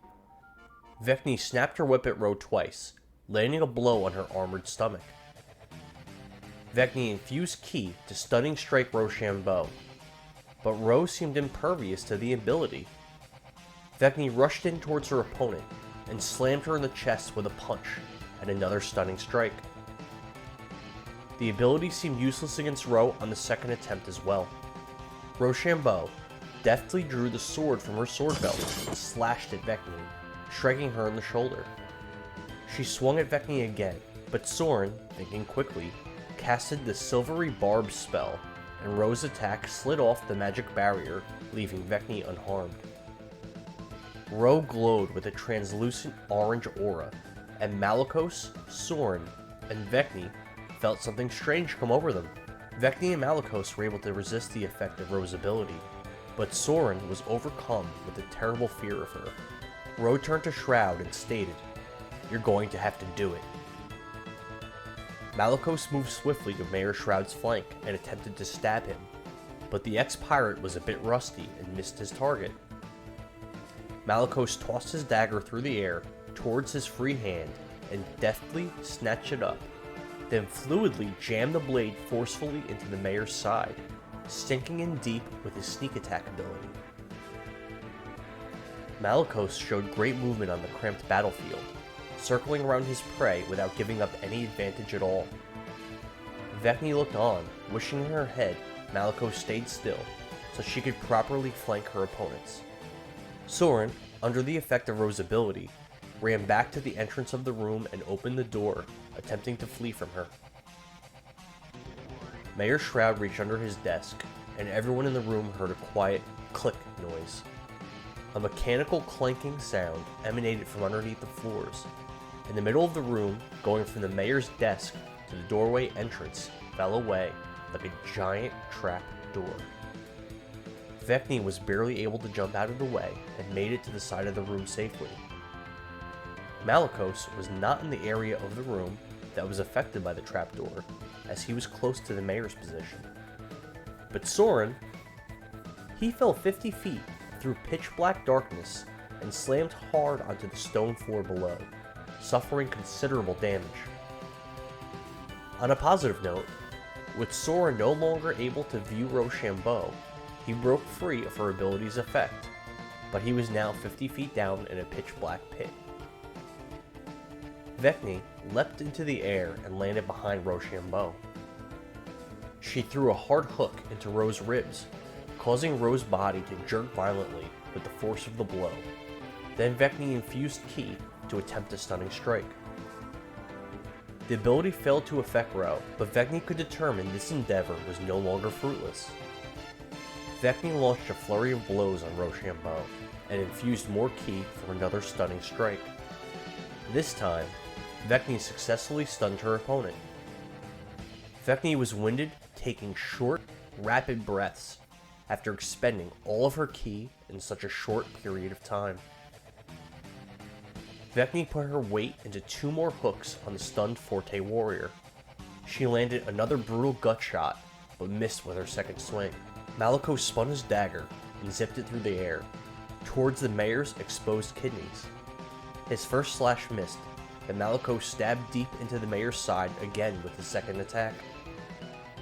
Vekni snapped her whip at Ro twice, landing a blow on her armored stomach. Vekni infused ki to stunning strike Rochambeau, but Ro seemed impervious to the ability. Vekni rushed in towards her opponent and slammed her in the chest with a punch and another stunning strike. The ability seemed useless against Ro on the second attempt as well. Rochambeau deftly drew the sword from her sword belt and slashed at Vekni, striking her in the shoulder. She swung at Vekni again, but Sorin, thinking quickly, casted the silvery barb spell, and Ro's attack slid off the magic barrier, leaving Vekni unharmed. Ro glowed with a translucent orange aura, and Malicos, Sorin, and Vekni felt something strange come over them. Vekni and Malicos were able to resist the effect of Ro's ability, but Sorin was overcome with a terrible fear of her. Ro turned to Shroud and stated, "You're going to have to do it." Malicos moved swiftly to Mayor Shroud's flank and attempted to stab him, but the ex-pirate was a bit rusty and missed his target. Malicos tossed his dagger through the air towards his free hand and deftly snatched it up, then fluidly jammed the blade forcefully into the mayor's side, sinking in deep with his sneak attack ability. Malicos showed great movement on the cramped battlefield, circling around his prey without giving up any advantage at all. Vekni looked on, wishing in her head Malicos stayed still, so she could properly flank her opponents. Sorin, under the effect of Ro's ability, ran back to the entrance of the room and opened the door, attempting to flee from her. Mayor Shroud reached under his desk, and everyone in the room heard a quiet click noise. A mechanical clanking sound emanated from underneath the floors. In the middle of the room, going from the mayor's desk to the doorway entrance, fell away like a giant trap door. Vekni was barely able to jump out of the way and made it to the side of the room safely. Malicos was not in the area of the room that was affected by the trapdoor, as he was close to the mayor's position. But Sorin He fell 50 feet through pitch black darkness and slammed hard onto the stone floor below, suffering considerable damage. On a positive note, with Sorin no longer able to view Rochambeau, he broke free of her ability's effect, but he was now 50 feet down in a pitch black pit. Vekni leapt into the air and landed behind Rochambeau. She threw a hard hook into Ro's ribs, causing Ro's body to jerk violently with the force of the blow. Then Vekni infused ki to attempt a stunning strike. The ability failed to affect Ro, but Vekni could determine this endeavor was no longer fruitless. Vekni launched a flurry of blows on Rochambeau and infused more ki for another stunning strike. This time, Vekni successfully stunned her opponent. Vekni was winded, taking short, rapid breaths after expending all of her ki in such a short period of time. Vekni put her weight into 2 more hooks on the stunned FORTE warrior. She landed another brutal gut shot, but missed with her second swing. Malicos spun his dagger and zipped it through the air, towards the mayor's exposed kidneys. His first slash missed, and Malicos stabbed deep into the mayor's side again with his second attack.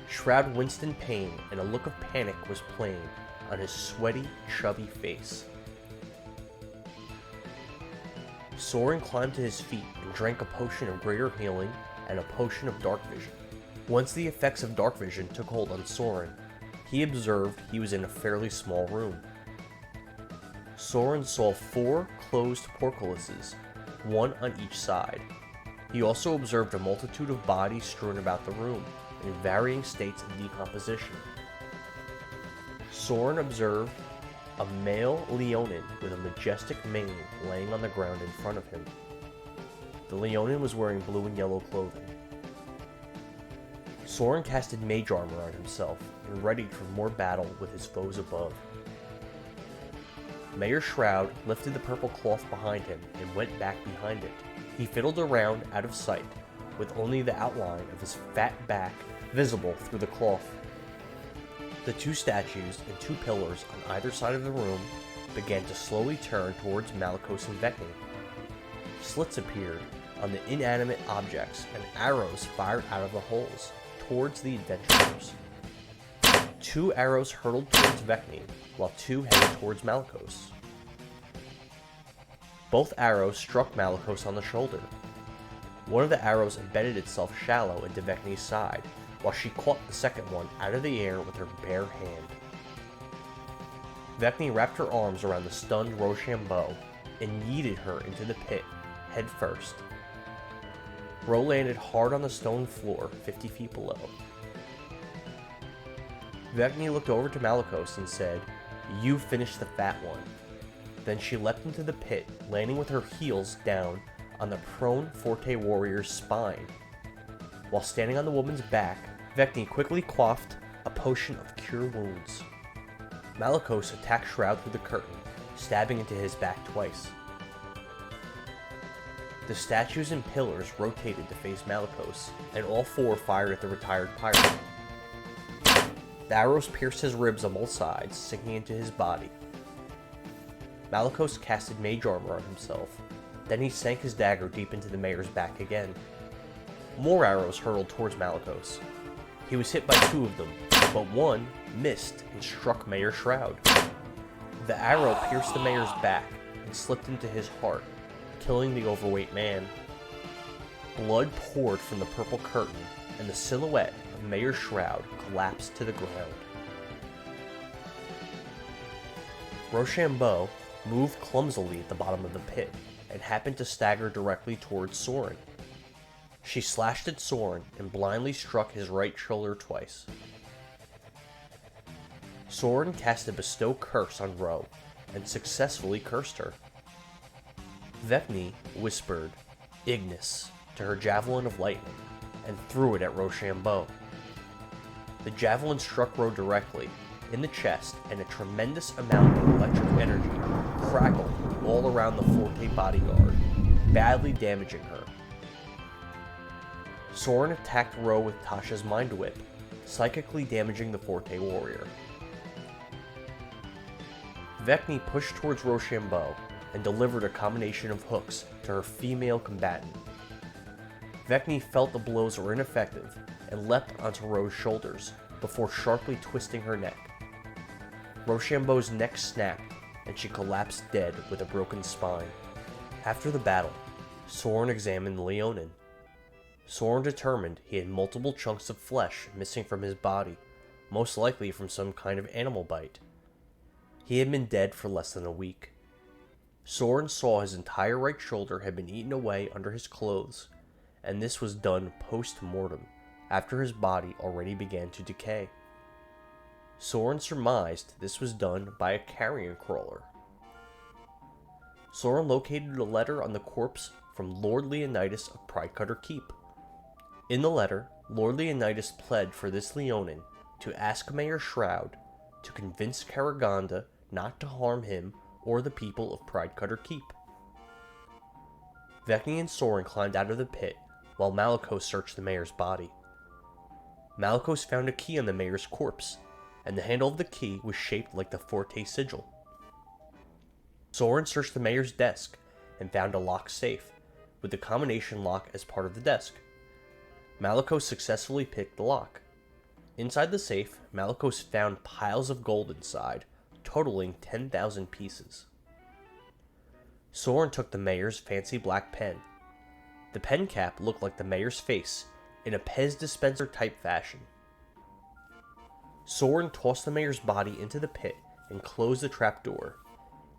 Shroud winced in pain, and a look of panic was plain on his sweaty, chubby face. Sorin climbed to his feet and drank a potion of greater healing and a potion of dark vision. Once the effects of dark vision took hold on Sorin, he observed he was in a fairly small room. Sorin saw 4 closed portcullises, 1 on each side. He also observed a multitude of bodies strewn about the room, in varying states of decomposition. Sorin observed a male Leonin with a majestic mane laying on the ground in front of him. The Leonin was wearing blue and yellow clothing. Sorin casted mage armor on himself and readied for more battle with his foes above. Mayor Shroud lifted the purple cloth behind him and went back behind it. He fiddled around out of sight, with only the outline of his fat back visible through the cloth. The 2 statues and 2 pillars on either side of the room began to slowly turn towards Malicos and Vekni. Slits appeared on the inanimate objects and arrows fired out of the holes towards the adventurers. 2 arrows hurtled towards Vekni, while 2 headed towards Malicos. Both arrows struck Malicos on the shoulder. One of the arrows embedded itself shallow into Vekni's side, while she caught the second one out of the air with her bare hand. Vekni wrapped her arms around the stunned Rochambeau and yeeted her into the pit, head first. Ro landed hard on the stone floor 50 feet below. Vekni looked over to Malicos and said, "You finished the fat one." Then she leapt into the pit, landing with her heels down on the prone FORTE warrior's spine. While standing on the woman's back, Vekni quickly quaffed a potion of cure wounds. Malicos attacked Shroud through the curtain, stabbing into his back twice. The statues and pillars rotated to face Malicos, and all 4 fired at the retired pirate. The arrows pierced his ribs on both sides, sinking into his body. Malicos casted mage armor on himself. Then he sank his dagger deep into the mayor's back again. More arrows hurtled towards Malicos. He was hit by 2 of them, but one missed and struck Mayor Shroud. The arrow pierced the mayor's back and slipped into his heart, killing the overweight man. Blood poured from the purple curtain, and the silhouette of Mayor Shroud collapsed to the ground. Rochambeau moved clumsily at the bottom of the pit and happened to stagger directly towards Sorin. She slashed at Sorin and blindly struck his right shoulder twice. Sorin cast a bestow curse on Ro and successfully cursed her. Vekni whispered Ignis to her javelin of lightning and threw it at Rochambeau. The javelin struck Ro directly in the chest, and a tremendous amount of electric energy crackled all around the FORTE bodyguard, badly damaging her. Sorin attacked Ro with Tasha's Mind Whip, psychically damaging the FORTE warrior. Vekni pushed towards Rochambeau and delivered a combination of hooks to her female combatant. Vekni felt the blows were ineffective and leapt onto Rose's shoulders before sharply twisting her neck. Rochambeau's neck snapped and she collapsed dead with a broken spine. After the battle, Sorin examined the Leonin. Sorin determined he had multiple chunks of flesh missing from his body, most likely from some kind of animal bite. He had been dead for less than a week. Sorin saw his entire right shoulder had been eaten away under his clothes, and this was done post-mortem, after his body already began to decay. Sorin surmised this was done by a carrion crawler. Sorin located a letter on the corpse from Lord Leonidas of Pridecutter Keep. In the letter, Lord Leonidas pled for this Leonin to ask Mayor Shroud to convince Karaganda not to harm him or the people of Pridecutter Keep. Vekni and Sorin climbed out of the pit while Malicos searched the mayor's body. Malicos found a key on the mayor's corpse, and the handle of the key was shaped like the FORTE sigil. Sorin searched the mayor's desk and found a locked safe, with the combination lock as part of the desk. Malicos successfully picked the lock. Inside the safe, Malicos found piles of gold inside, totaling 10,000 pieces. Sorin took the mayor's fancy black pen. The pen cap looked like the mayor's face, in a Pez dispenser type fashion. Sorin tossed the mayor's body into the pit and closed the trapdoor.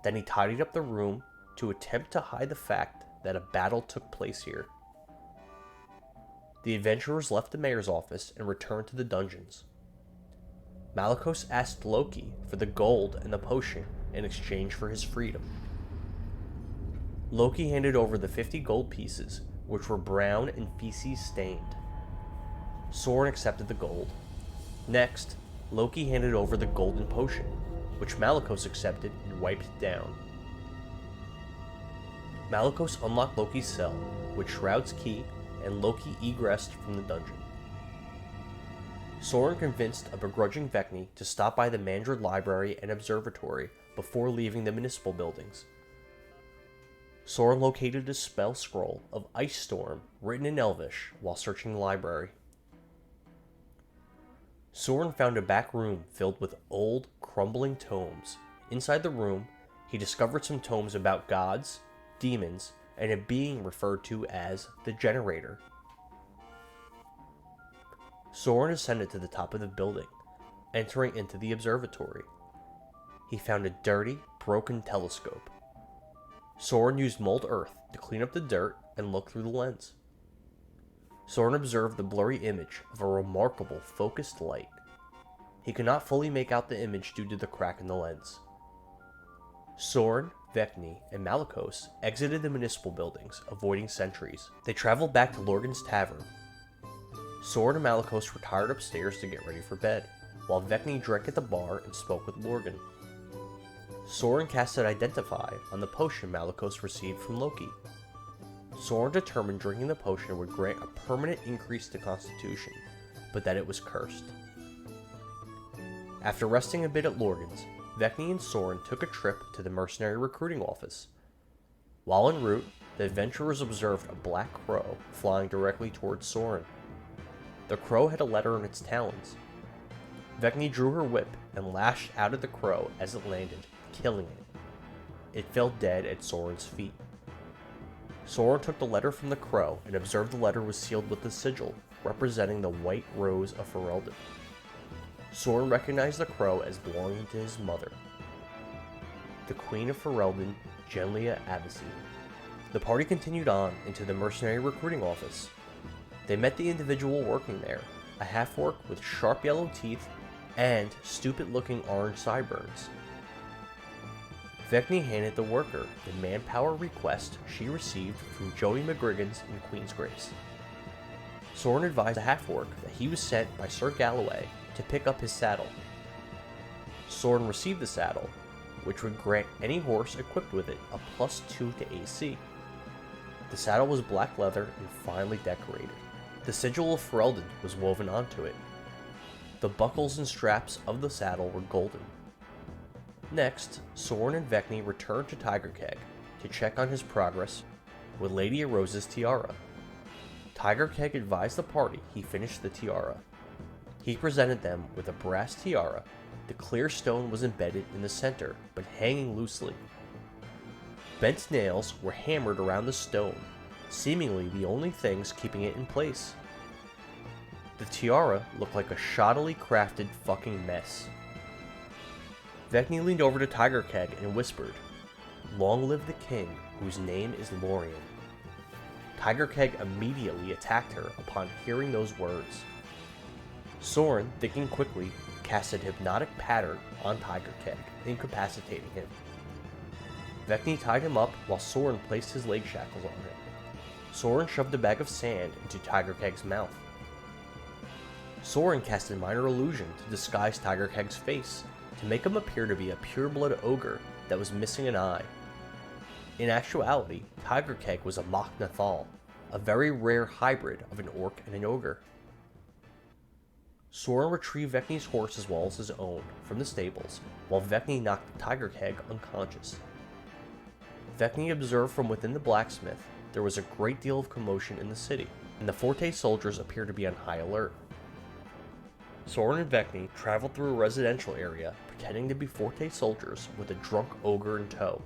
Then he tidied up the room to attempt to hide the fact that a battle took place here. The adventurers left the mayor's office and returned to the dungeons. Malicos asked Loki for the gold and the potion in exchange for his freedom. Loki handed over the 50 gold pieces, which were brown and feces stained. Sorin accepted the gold. Next, Loki handed over the golden potion, which Malicos accepted and wiped down. Malicos unlocked Loki's cell with Shroud's key, and Loki egressed from the dungeon. Sorin convinced a begrudging Vekni to stop by the Mandrid Library and Observatory before leaving the municipal buildings. Sorin located a spell scroll of Ice Storm written in Elvish while searching the library. Sorin found a back room filled with old, crumbling tomes. Inside the room, he discovered some tomes about gods, demons, and a being referred to as the Generator. Sorin ascended to the top of the building, entering into the observatory. He found a dirty, broken telescope. Sorin used mold earth to clean up the dirt and look through the lens. Sorin observed the blurry image of a remarkable focused light. He could not fully make out the image due to the crack in the lens. Sorin, Vekni, and Malicos exited the municipal buildings, avoiding sentries. They traveled back to Lorgan's Tavern. Sorin and Malicos retired upstairs to get ready for bed, while Vekni drank at the bar and spoke with Lorgan. Sorin casted Identify on the potion Malicos received from Loki. Sorin determined drinking the potion would grant a permanent increase to Constitution, but that it was cursed. After resting a bit at Lorgan's, Vekni and Sorin took a trip to the mercenary recruiting office. While en route, the adventurers observed a black crow flying directly towards Sorin. The crow had a letter in its talons. Vekni drew her whip and lashed out at the crow as it landed, killing it. It fell dead at Sorin's feet. Sorin took the letter from the crow and observed the letter was sealed with the sigil, representing the White Rose of Ferelden. Sorin recognized the crow as belonging to his mother, the Queen of Ferelden, Genlia Abbasid. The party continued on into the mercenary recruiting office. They met the individual working there, a half-orc with sharp yellow teeth and stupid-looking orange sideburns. Vekni handed the worker the manpower request she received from Joey McGriggins in Queensgrace. Sorin advised the half-orc that he was sent by Sir Galloway to pick up his saddle. Sorin received the saddle, which would grant any horse equipped with it a +2 to AC. The saddle was black leather and finely decorated. The sigil of Ferelden was woven onto it. The buckles and straps of the saddle were golden. Next, Sorin and Vekni returned to Tiger Keg to check on his progress with Lady Rose's tiara. Tiger Keg advised the party he finished the tiara. He presented them with a brass tiara. The clear stone was embedded in the center, but hanging loosely. Bent nails were hammered around the stone, seemingly the only things keeping it in place. The tiara looked like a shoddily crafted fucking mess. Vekni leaned over to Tiger Keg and whispered, "Long live the king, whose name is Lorien." Tiger Keg immediately attacked her upon hearing those words. Sorin, thinking quickly, casted hypnotic pattern on Tiger Keg, incapacitating him. Vekni tied him up while Sorin placed his leg shackles on him. Sorin shoved a bag of sand into Tiger Keg's mouth. Sorin casted minor illusion to disguise Tiger Keg's face, to make him appear to be a pure-blood ogre that was missing an eye. In actuality, Tiger Keg was a Mach Nathal, a very rare hybrid of an orc and an ogre. Sorin retrieved Vekni's horse as well as his own from the stables, while Vekni knocked Tiger Keg unconscious. Vekni observed from within the blacksmith there was a great deal of commotion in the city, and the FORTE soldiers appeared to be on high alert. Sorin and Vekni traveled through a residential area pretending to be FORTE soldiers with a drunk ogre in tow.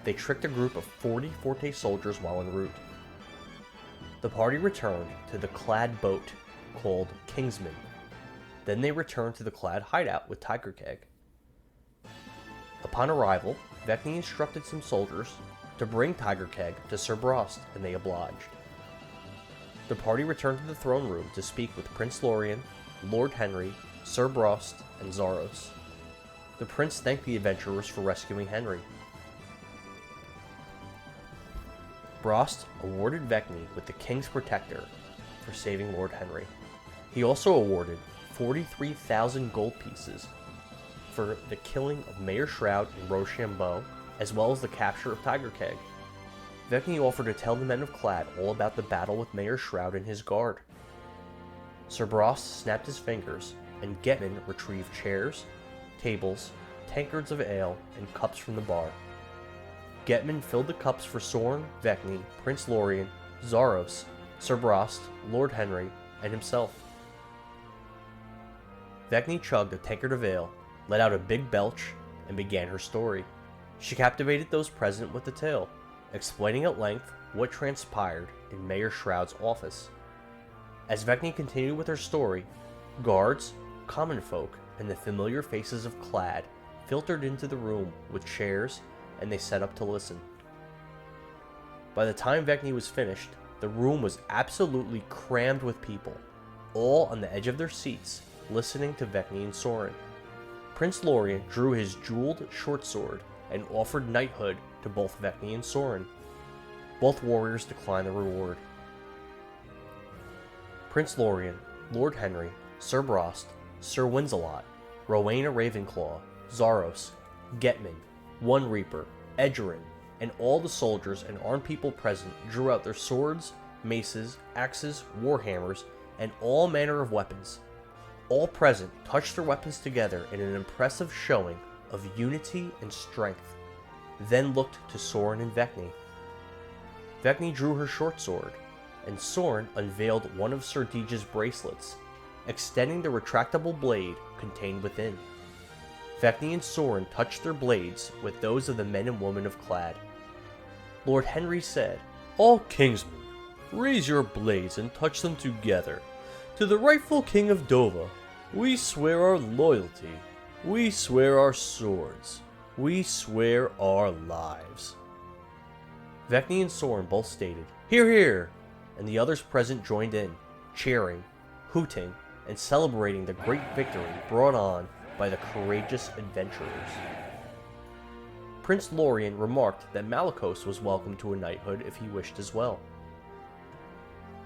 They tricked a group of 40 FORTE soldiers while en route. The party returned to the clad boat called Kingsman. Then they returned to the clad hideout with Tiger Keg. Upon arrival, Vekni instructed some soldiers to bring Tiger Keg to Sir Brost, and they obliged. The party returned to the throne room to speak with Prince Lorien, Lord Henry, Sir Brost, and Zaros. The prince thanked the adventurers for rescuing Henry. Brost awarded Vekni with the King's Protector for saving Lord Henry. He also awarded 43,000 gold pieces for the killing of Mayor Shroud and Rochambeau, as well as the capture of Tiger Keg. Vekni offered to tell the men of Clad all about the battle with Mayor Shroud and his guard. Sir Brost snapped his fingers, and Getman retrieved chairs, tables, tankards of ale, and cups from the bar. Getman filled the cups for Sorin, Vekni, Prince Lorien, Zaros, Sir Brost, Lord Henry, and himself. Vekni chugged a tankard of ale, let out a big belch, and began her story. She captivated those present with the tale, explaining at length what transpired in Mayor Shroud's office. As Vekni continued with her story, guards, common folk, and the familiar faces of Clad filtered into the room with chairs, and they set up to listen. By the time Vekni was finished, the room was absolutely crammed with people, all on the edge of their seats, listening to Vekni and Sorin. Prince Lorien drew his jeweled short sword and offered knighthood to both Vekni and Sorin. Both warriors declined the reward. Prince Lorien, Lord Henry, Sir Brost, Sir Winzelot, Rowena Ravenclaw, Zaros, Getman, One Reaper, Edgerin, and all the soldiers and armed people present drew out their swords, maces, axes, warhammers, and all manner of weapons. All present touched their weapons together in an impressive showing of unity and strength, then looked to Sorin and Vekni. Vekni drew her short sword, and Sorin unveiled one of Sir Deej's bracelets, extending the retractable blade contained within. Vekni and Sorin touched their blades with those of the men and women of Clad. Lord Henry said, "All Kingsmen, raise your blades and touch them together. To the rightful King of Dovah, we swear our loyalty. We swear our swords. We swear our lives." Vekni and Sorin both stated, "Hear, hear!" and the others present joined in, cheering, hooting, and celebrating the great victory brought on by the courageous adventurers. Prince Lorien remarked that Malicos was welcome to a knighthood if he wished as well.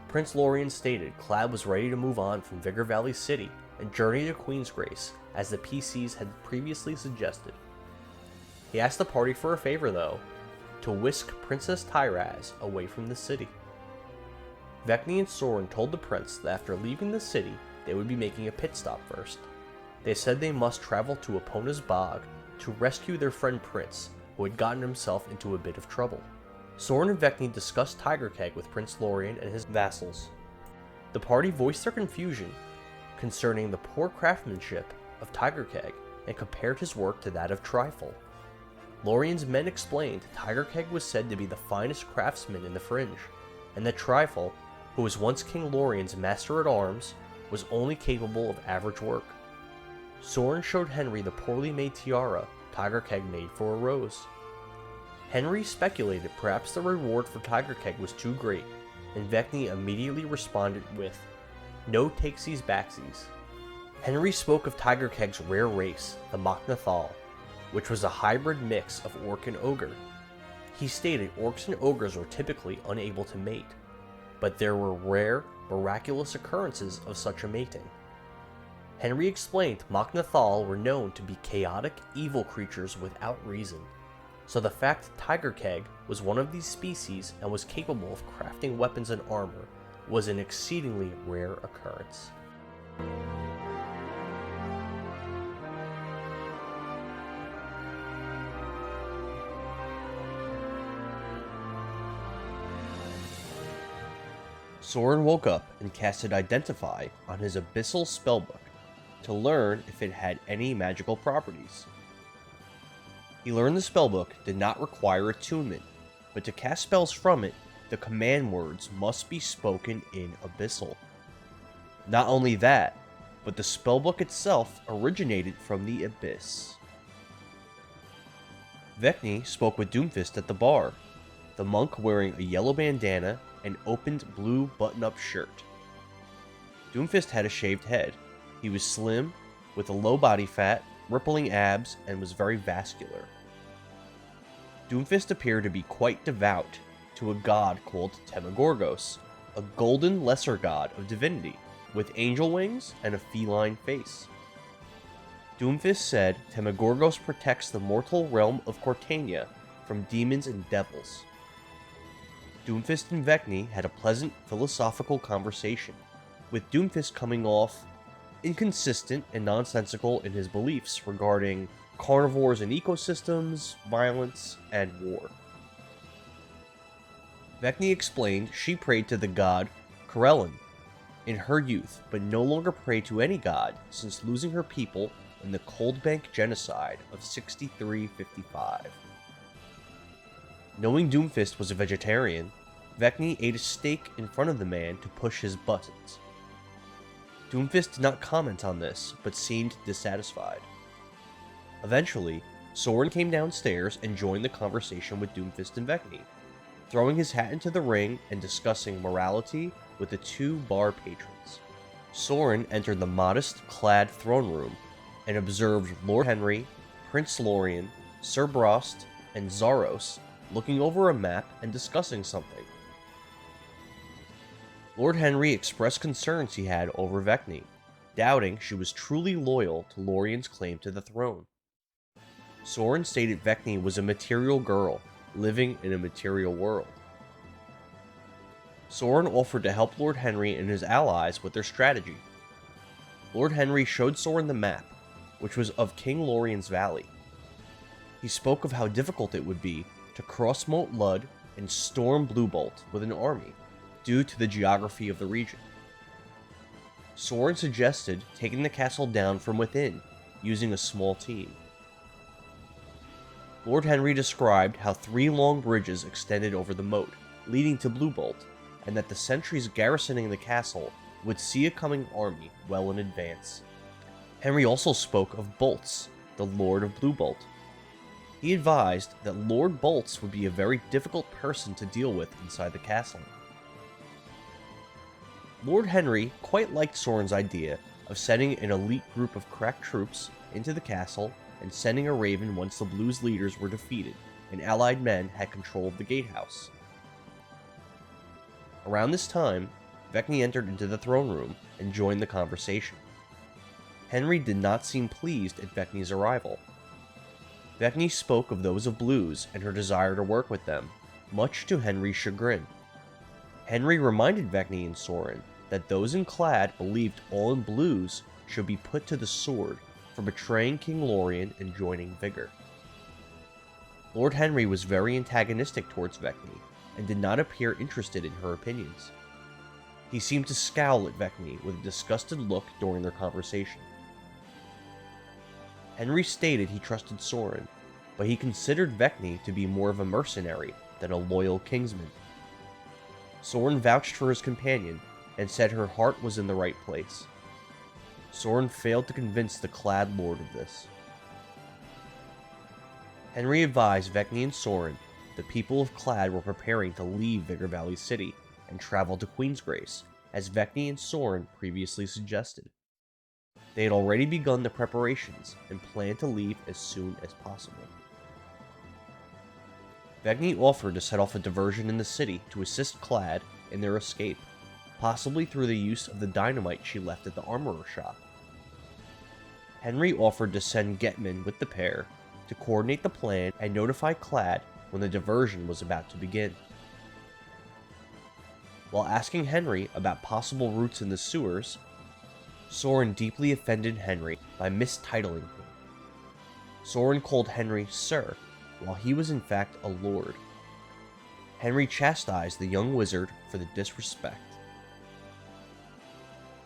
Prince Lorien stated Clad was ready to move on from Vigor Valley City and journey to Queensgrace, as the PCs had previously suggested. He asked the party for a favor, though, to whisk Princess Tyraz away from the city. Vekni and Sorin told the prince that after leaving the city, they would be making a pit stop first. They said they must travel to Epona's Bog to rescue their friend Prince, who had gotten himself into a bit of trouble. Sorin and Vekni discussed Tiger Keg with Prince Lorien and his vassals. The party voiced their confusion concerning the poor craftsmanship of Tiger Keg and compared his work to that of Trifle. Lorien's men explained Tiger Keg was said to be the finest craftsman in the Fringe, and that Trifle, who was once King Lorien's master-at-arms, was only capable of average work. Sorin showed Henry the poorly made tiara Tiger Keg made for a rose. Henry speculated perhaps the reward for Tiger Keg was too great, and Vekni immediately responded with, "No takesies backsies." Henry spoke of Tiger Keg's rare race, the Machnathal, which was a hybrid mix of orc and ogre. He stated orcs and ogres were typically unable to mate, but there were rare, miraculous occurrences of such a mating. Henry explained Machnathal were known to be chaotic, evil creatures without reason, so the fact Tiger Keg was one of these species and was capable of crafting weapons and armor was an exceedingly rare occurrence. Sorin woke up and casted Identify on his abyssal spellbook to learn if it had any magical properties. He learned the spellbook did not require attunement, but to cast spells from it, the command words must be spoken in abyssal. Not only that, but the spellbook itself originated from the abyss. Vekni spoke with Doomfist at the bar, the monk wearing a yellow bandana and opened blue button-up shirt. Doomfist had a shaved head. He was slim, with a low body fat, rippling abs, and was very vascular. Doomfist appeared to be quite devout to a god called Temagorgos, a golden lesser god of divinity, with angel wings and a feline face. Doomfist said Temagorgos protects the mortal realm of Cortania from demons and devils. Doomfist and Vekni had a pleasant philosophical conversation, with Doomfist coming off inconsistent and nonsensical in his beliefs regarding carnivores and ecosystems, violence, and war. Vekni explained she prayed to the god Corellin in her youth, but no longer prayed to any god since losing her people in the Coldbank genocide of 6355. Knowing Doomfist was a vegetarian, Vekni ate a steak in front of the man to push his buttons. Doomfist did not comment on this, but seemed dissatisfied. Eventually, Sorin came downstairs and joined the conversation with Doomfist and Vekni, throwing his hat into the ring and discussing morality with the two bar patrons. Sorin entered the modest-clad throne room and observed Lord Henry, Prince Lorien, Sir Brost, and Zaros looking over a map and discussing something. Lord Henry expressed concerns he had over Vekni, doubting she was truly loyal to Lorien's claim to the throne. Sorin stated Vekni was a material girl, living in a material world. Sorin offered to help Lord Henry and his allies with their strategy. Lord Henry showed Sorin the map, which was of King Lorien's Valley. He spoke of how difficult it would be to cross Moat Lud and storm Bluebolt with an army, due to the geography of the region. Sorin suggested taking the castle down from within, using a small team. Lord Henry described how 3 long bridges extended over the moat, leading to Bluebolt, and that the sentries garrisoning the castle would see a coming army well in advance. Henry also spoke of Bolts, the Lord of Bluebolt. He advised that Lord Bolts would be a very difficult person to deal with inside the castle. Lord Henry quite liked Sorin's idea of sending an elite group of crack troops into the castle and sending a raven once the Blues' leaders were defeated and allied men had control of the gatehouse. Around this time, Vekni entered into the throne room and joined the conversation. Henry did not seem pleased at Vekni's arrival. Vekni spoke of those of Blues and her desire to work with them, much to Henry's chagrin. Henry reminded Vekni and Sorin that those in Clad believed all in Blues should be put to the sword for betraying King Lorien and joining Vigor. Lord Henry was very antagonistic towards Vekni and did not appear interested in her opinions. He seemed to scowl at Vekni with a disgusted look during their conversation. Henry stated he trusted Sorin, but he considered Vekni to be more of a mercenary than a loyal kingsman. Sorin vouched for his companion and said her heart was in the right place. Sorin failed to convince the Clad Lord of this. Henry advised Vekni and Sorin the people of Clad were preparing to leave Vigor Valley City and travel to Queensgrace, as Vekni and Sorin previously suggested. They had already begun the preparations and planned to leave as soon as possible. Vekni offered to set off a diversion in the city to assist Clad in their escape, possibly through the use of the dynamite she left at the armorer's shop. Henry offered to send Getman with the pair to coordinate the plan and notify Clad when the diversion was about to begin. While asking Henry about possible routes in the sewers, Sorin deeply offended Henry by mistitling him. Sorin called Henry Sir, while he was in fact a lord. Henry chastised the young wizard for the disrespect.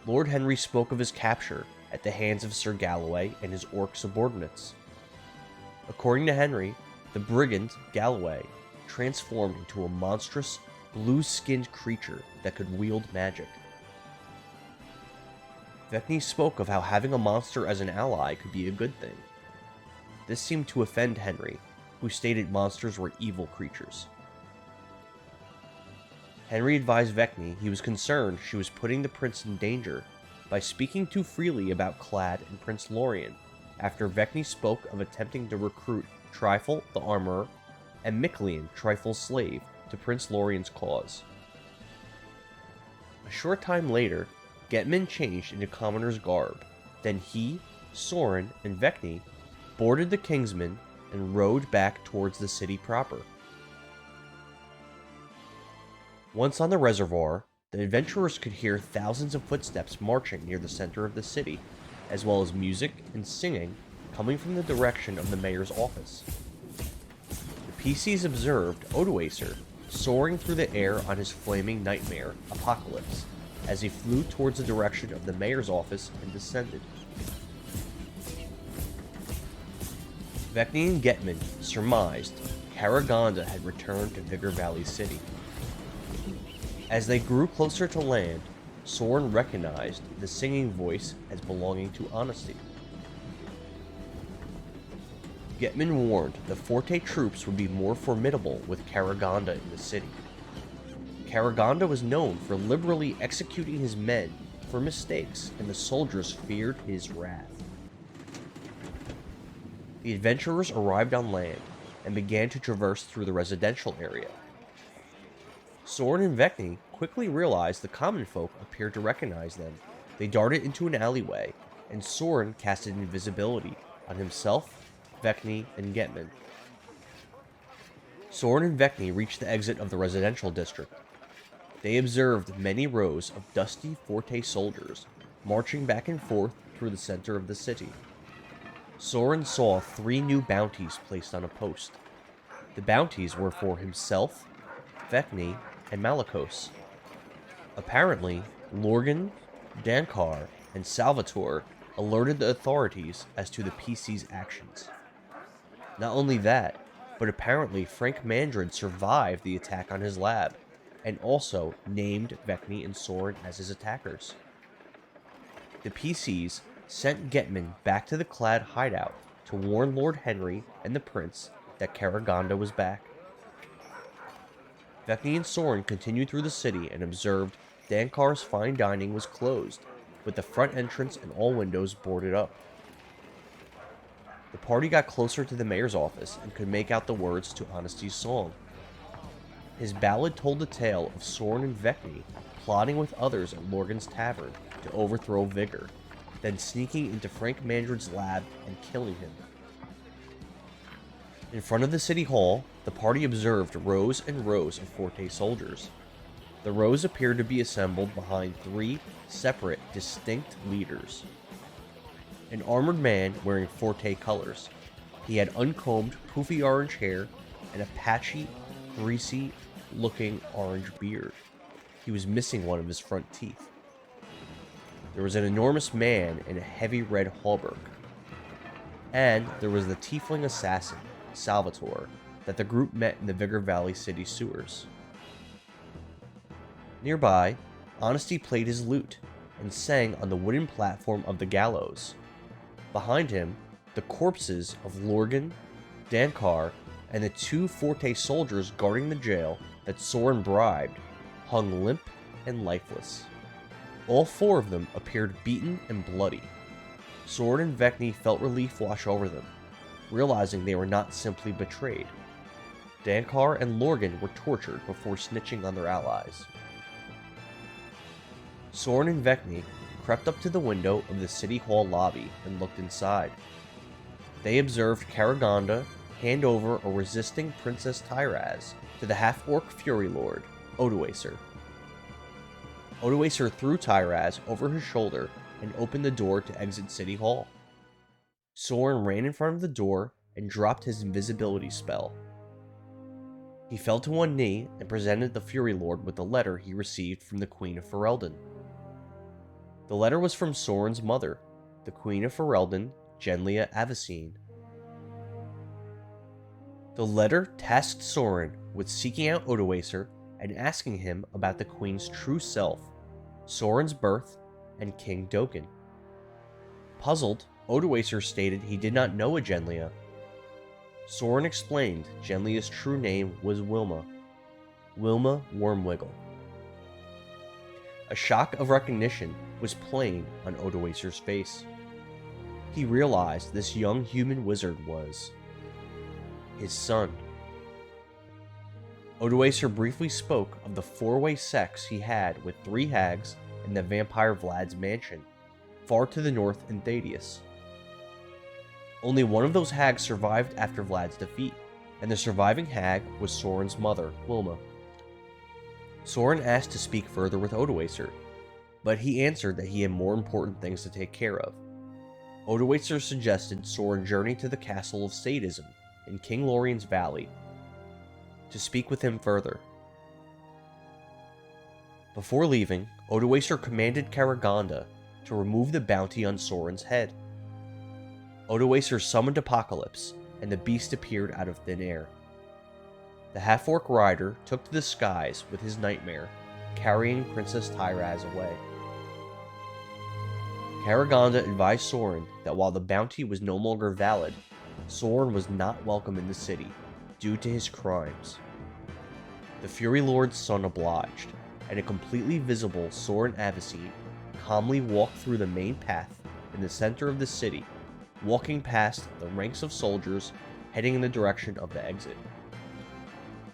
Lord Henry spoke of his capture at the hands of Sir Galloway and his orc subordinates. According to Henry, the brigand, Galloway, transformed into a monstrous, blue-skinned creature that could wield magic. Vekni spoke of how having a monster as an ally could be a good thing. This seemed to offend Henry, who stated monsters were evil creatures. Henry advised Vekni he was concerned she was putting the prince in danger by speaking too freely about Clad and Prince Lorien, after Vekni spoke of attempting to recruit Tryfel the Armorer and Miclean, Tryfel's slave, to Prince Lorien's cause. A short time later, Getman changed into commoner's garb. Then he, Sorin, and Vekni boarded the Kingsman and rode back towards the city proper. Once on the reservoir, the adventurers could hear thousands of footsteps marching near the center of the city, as well as music and singing coming from the direction of the mayor's office. The PCs observed Odoacer soaring through the air on his flaming nightmare, Apocalypse, as he flew towards the direction of the mayor's office and descended. Vekni and Getman surmised Karagonda had returned to Vigor Valley City. As they grew closer to land, Sorin recognized the singing voice as belonging to Honesty. Getman warned the FORTE troops would be more formidable with Karagonda in the city. Karagonda was known for liberally executing his men for mistakes, and the soldiers feared his wrath. The adventurers arrived on land and began to traverse through the residential area. Sorin and Vekni quickly realized the common folk appeared to recognize them. They darted into an alleyway, and Sorin casted invisibility on himself, Vekni, and Getman. Sorin and Vekni reached the exit of the residential district. They observed many rows of dusty FORTE soldiers marching back and forth through the center of the city. Sorin saw 3 new bounties placed on a post. The bounties were for himself, Vekni, and Malicos. Apparently, Lorgan, Dankar, and Salvatore alerted the authorities as to the PC's actions. Not only that, but apparently Frank Mandred survived the attack on his lab, and also named Vekni and Sorin as his attackers. The PCs sent Getman back to the Clad hideout to warn Lord Henry and the prince that Karagonda was back. Vekni and Sorin continued through the city and observed Dankar's fine dining was closed, with the front entrance and all windows boarded up. The party got closer to the mayor's office and could make out the words to Honesty's song. His ballad told the tale of Sorin and Vekni plotting with others at Lorgan's tavern to overthrow Vigor, then sneaking into Frank Mandred's lab and killing him. In front of the city hall, the party observed rows and rows of FORTE soldiers. The rows appeared to be assembled behind 3 separate, distinct leaders. an armored man wearing FORTE colors. He had uncombed, poofy orange hair and a patchy, greasy-looking orange beard. He was missing one of his front teeth. There was an enormous man in a heavy red hauberk. And there was the tiefling assassin, Salvatore, that the group met in the Vigor Valley City sewers. Nearby, Honesty played his lute and sang on the wooden platform of the gallows. Behind him, the corpses of Lorgan, Dankar, and the 2 FORTE soldiers guarding the jail that Sorin bribed hung limp and lifeless. All 4 of them appeared beaten and bloody. Sorin and Vekni felt relief wash over them, realizing they were not simply betrayed. Dankar and Lorgan were tortured before snitching on their allies. Sorin and Vekni crept up to the window of the City Hall lobby and looked inside. They observed Karagonda hand over a resisting Princess Tyraz to the half-orc Fury Lord, Odoacer. Odoacer threw Tyraz over his shoulder and opened the door to exit City Hall. Sorin ran in front of the door and dropped his invisibility spell. He fell to one knee and presented the Fury Lord with a letter he received from the Queen of Ferelden. The letter was from Sorin's mother, the Queen of Ferelden, Genlia Avicine. The letter tasked Sorin with seeking out Odoacer and asking him about the Queen's true self, Sorin's birth, and King Dokkan. Puzzled, Odoacer stated he did not know a Genlia. Sorin explained Genlia's true name was Wilma Wormwiggle. A shock of recognition was plain on Odoacer's face. He realized this young human wizard was his son. Odoacer briefly spoke of the 4-way sex he had with 3 hags in the vampire Vlad's mansion, far to the north in Thaddeus. Only one of those hags survived after Vlad's defeat, and the surviving hag was Sorin's mother, Wilma. Sorin asked to speak further with Odoacer, but he answered that he had more important things to take care of. Odoacer suggested Sorin journey to the castle of Sadism in King Lorien's Valley to speak with him further. Before leaving, Odoacer commanded Karagonda to remove the bounty on Sorin's head. Odoacer summoned Apocalypse, and the beast appeared out of thin air. The half-orc rider took to the skies with his nightmare, carrying Princess Tyraz away. Karagonda advised Sorin that while the bounty was no longer valid, Sorin was not welcome in the city due to his crimes. The Fury Lord's son obliged, and a completely visible Sorin Avicine calmly walked through the main path in the center of the city, walking past the ranks of soldiers heading in the direction of the exit.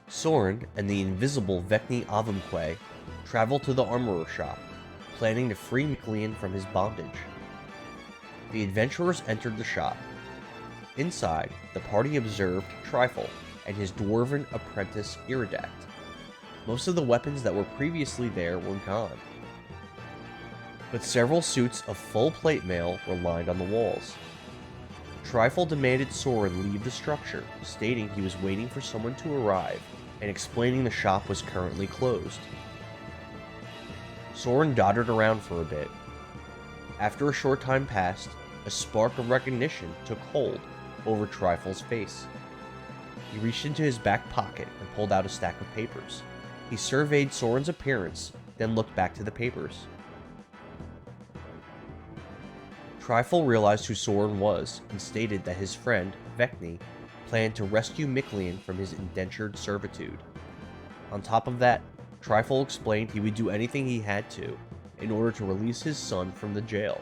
Sorin and the invisible Vekni Avumque traveled to the armorer shop, planning to free Miklian from his bondage. The adventurers entered the shop. Inside, the party observed Trifle and his dwarven apprentice Iridact. Most of the weapons that were previously there were gone, but several suits of full plate mail were lined on the walls. Trifle demanded Sorin leave the structure, stating he was waiting for someone to arrive and explaining the shop was currently closed. Sorin doddered around for a bit. After a short time passed, a spark of recognition took hold over Trifle's face. He reached into his back pocket and pulled out a stack of papers. He surveyed Sorin's appearance, then looked back to the papers. Trifle realized who Sorin was and stated that his friend, Vekni, planned to rescue Miklian from his indentured servitude. On top of that, Trifle explained he would do anything he had to in order to release his son from the jail,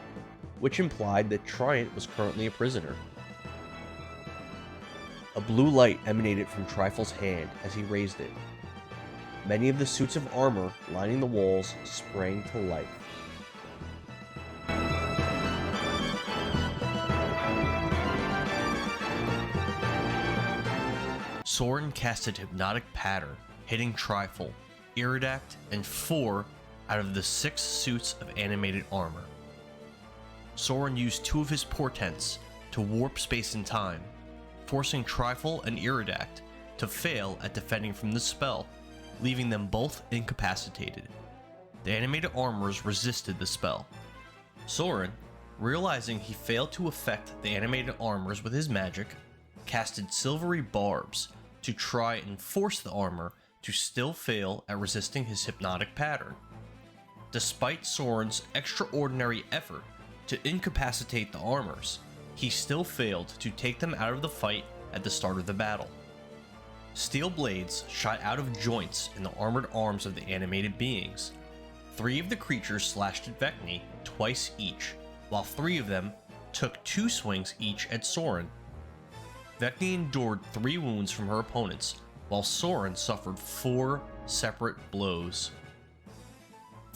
which implied that Triant was currently a prisoner. A blue light emanated from Trifle's hand as he raised it. Many of the suits of armor lining the walls sprang to life. Sorin casted Hypnotic Patter, hitting Trifle, Iridact, and 4 out of the 6 suits of animated armor. Sorin used two of his portents to warp space and time, forcing Trifle and Iridact to fail at defending from the spell, leaving them both incapacitated. The animated armors resisted the spell. Sorin, realizing he failed to affect the animated armors with his magic, casted silvery barbs to try and force the armor to still fail at resisting his hypnotic pattern. Despite Sorin's extraordinary effort to incapacitate the armors, he still failed to take them out of the fight at the start of the battle. Steel blades shot out of joints in the armored arms of the animated beings. 3 of the creatures slashed at Vekni twice each, while 3 of them took 2 swings each at Sorin. Vekni endured 3 wounds from her opponents, while Sorin suffered 4 separate blows.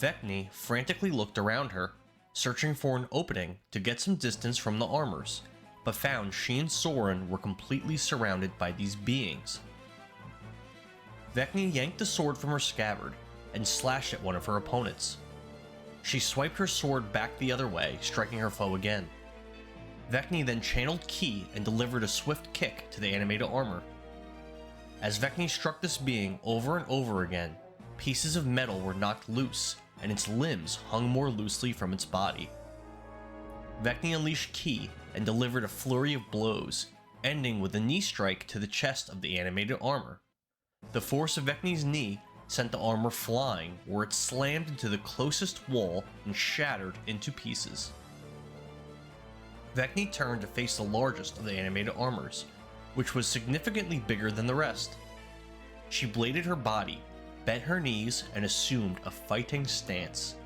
Vekni frantically looked around her, searching for an opening to get some distance from the armors, but found she and Sorin were completely surrounded by these beings. Vekni yanked the sword from her scabbard and slashed at one of her opponents. She swiped her sword back the other way, striking her foe again. Vekni then channeled Ki and delivered a swift kick to the animated armor. As Vekni struck this being over and over again, pieces of metal were knocked loose and its limbs hung more loosely from its body. Vekni unleashed Ki and delivered a flurry of blows, ending with a knee strike to the chest of the animated armor. The force of Vekni's knee sent the armor flying, where it slammed into the closest wall and shattered into pieces. Vekni turned to face the largest of the animated armors, which was significantly bigger than the rest. She bladed her body, bent her knees, and assumed a fighting stance.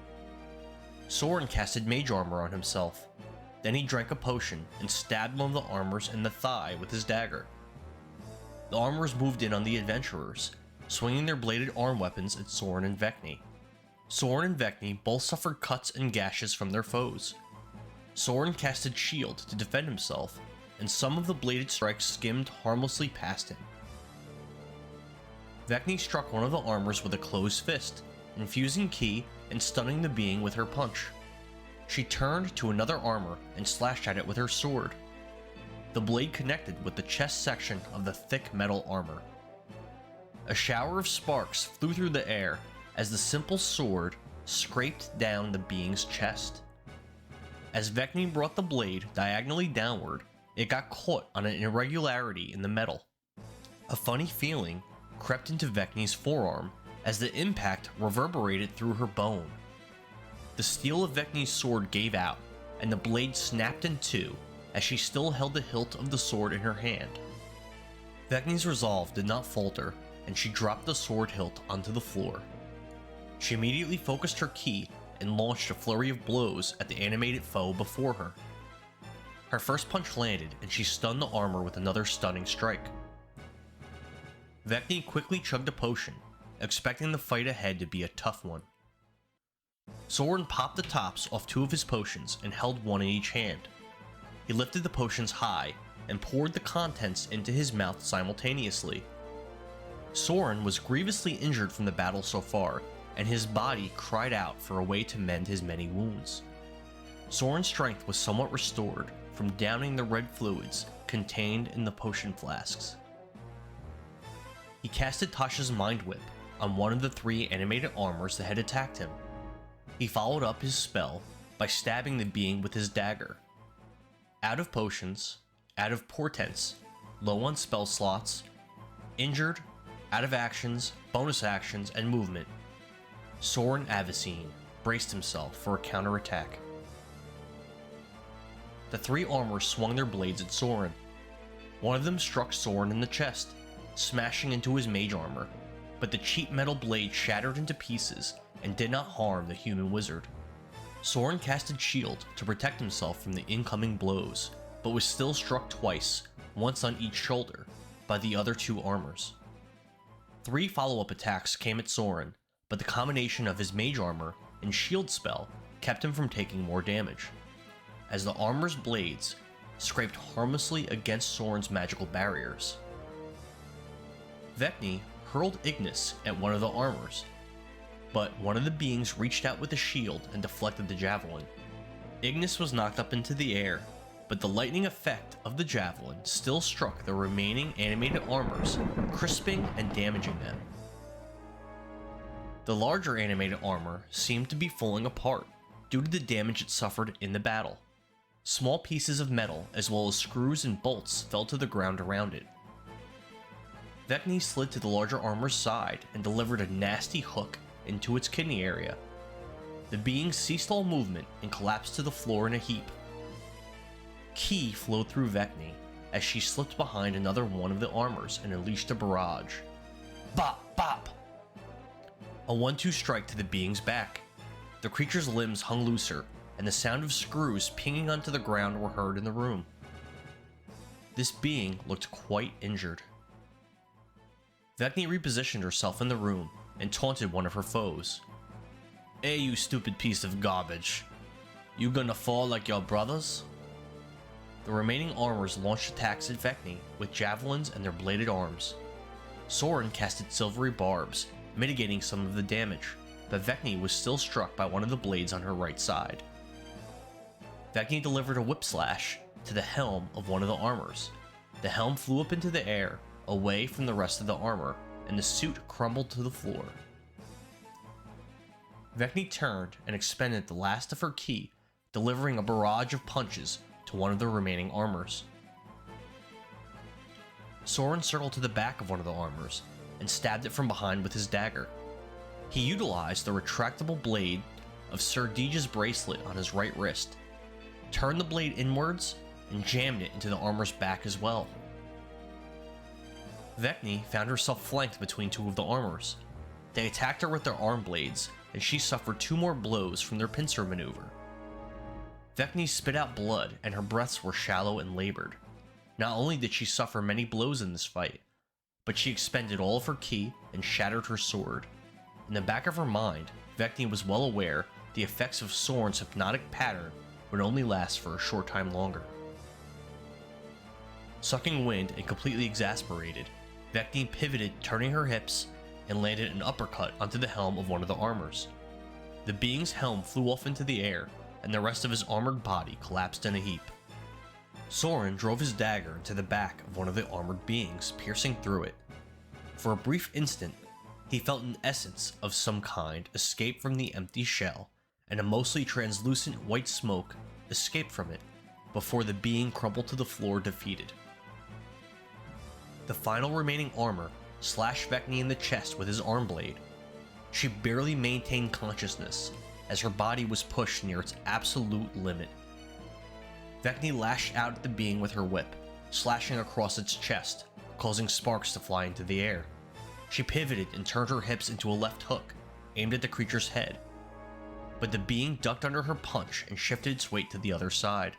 Sorin casted mage armor on himself. Then he drank a potion and stabbed one of the armors in the thigh with his dagger. The armors moved in on the adventurers, swinging their bladed arm weapons at Sorin and Vekni. Sorin and Vekni both suffered cuts and gashes from their foes. Sorin casted shield to defend himself, and some of the bladed strikes skimmed harmlessly past him. Vekni struck one of the armors with a closed fist, infusing Ki and stunning the being with her punch. She turned to another armor and slashed at it with her sword. The blade connected with the chest section of the thick metal armor. A shower of sparks flew through the air as the simple sword scraped down the being's chest. As Vekni brought the blade diagonally downward, it got caught on an irregularity in the metal. A funny feeling crept into Vekni's forearm as the impact reverberated through her bone. The steel of Vekni's sword gave out, and the blade snapped in two as she still held the hilt of the sword in her hand. Vekni's resolve did not falter, and she dropped the sword hilt onto the floor. She immediately focused her ki and launched a flurry of blows at the animated foe before her. Her first punch landed, and she stunned the armor with another stunning strike. Vekni quickly chugged a potion, expecting the fight ahead to be a tough one. Sorin popped the tops off 2 of his potions and held one in each hand. He lifted the potions high and poured the contents into his mouth simultaneously. Sorin was grievously injured from the battle so far, and his body cried out for a way to mend his many wounds. Sorin's strength was somewhat restored from downing the red fluids contained in the potion flasks. He casted Tasha's Mind Whip on one of the 3 animated armors that had attacked him. He followed up his spell by stabbing the being with his dagger. Out of potions, out of portents, low on spell slots, injured, out of actions, bonus actions, and movement, Sorin Avicine braced himself for a counterattack. The 3 armors swung their blades at Sorin. One of them struck Sorin in the chest, smashing into his mage armor, but the cheap metal blade shattered into pieces and did not harm the human wizard. Sorin casted shield to protect himself from the incoming blows, but was still struck twice, once on each shoulder, by the other 2 armors. 3 follow-up attacks came at Sorin, but the combination of his mage armor and shield spell kept him from taking more damage, as the armor's blades scraped harmlessly against Sorin's magical barriers. Vekni hurled Ignis at one of the armors, but one of the beings reached out with a shield and deflected the javelin. Ignis was knocked up into the air, but the lightning effect of the javelin still struck the remaining animated armors, crisping and damaging them. The larger animated armor seemed to be falling apart due to the damage it suffered in the battle. Small pieces of metal as well as screws and bolts fell to the ground around it. Vekni slid to the larger armor's side and delivered a nasty hook into its kidney area. The being ceased all movement and collapsed to the floor in a heap. Ki flowed through Vekni as she slipped behind another one of the armors and unleashed a barrage. Bop! Bop! A 1-2 strike to the being's back. The creature's limbs hung looser, and the sound of screws pinging onto the ground were heard in the room. This being looked quite injured. Vekni repositioned herself in the room and taunted one of her foes. Hey, you stupid piece of garbage. You gonna fall like your brothers? The remaining armors launched attacks at Vekni with javelins and their bladed arms. Sorin casted silvery barbs, mitigating some of the damage, but Vekni was still struck by one of the blades on her right side. Vekni delivered a whip slash to the helm of one of the armors. The helm flew up into the air, away from the rest of the armor, and the suit crumbled to the floor. Vekni turned and expended the last of her ki, delivering a barrage of punches to one of the remaining armors. Sorin circled to the back of one of the armors and stabbed it from behind with his dagger. He utilized the retractable blade of Sir Deej's bracelet on his right wrist, turned the blade inwards, and jammed it into the armor's back as well. Vekni found herself flanked between two of the armors. They attacked her with their arm blades, and she suffered 2 more blows from their pincer maneuver. Vekni spit out blood, and her breaths were shallow and labored. Not only did she suffer many blows in this fight, but she expended all of her ki and shattered her sword. In the back of her mind, Vekni was well aware the effects of Sorin's hypnotic pattern would only last for a short time longer. Sucking wind and completely exasperated, Vekni pivoted, turning her hips, and landed an uppercut onto the helm of one of the armors. The being's helm flew off into the air, and the rest of his armored body collapsed in a heap. Sorin drove his dagger into the back of one of the armored beings, piercing through it. For a brief instant, he felt an essence of some kind escape from the empty shell, and a mostly translucent white smoke escaped from it, before the being crumbled to the floor defeated. The final remaining armor slashed Vekni in the chest with his arm blade. She barely maintained consciousness, as her body was pushed near its absolute limit. Vekni lashed out at the being with her whip, slashing across its chest, causing sparks to fly into the air. She pivoted and turned her hips into a left hook, aimed at the creature's head. But the being ducked under her punch and shifted its weight to the other side.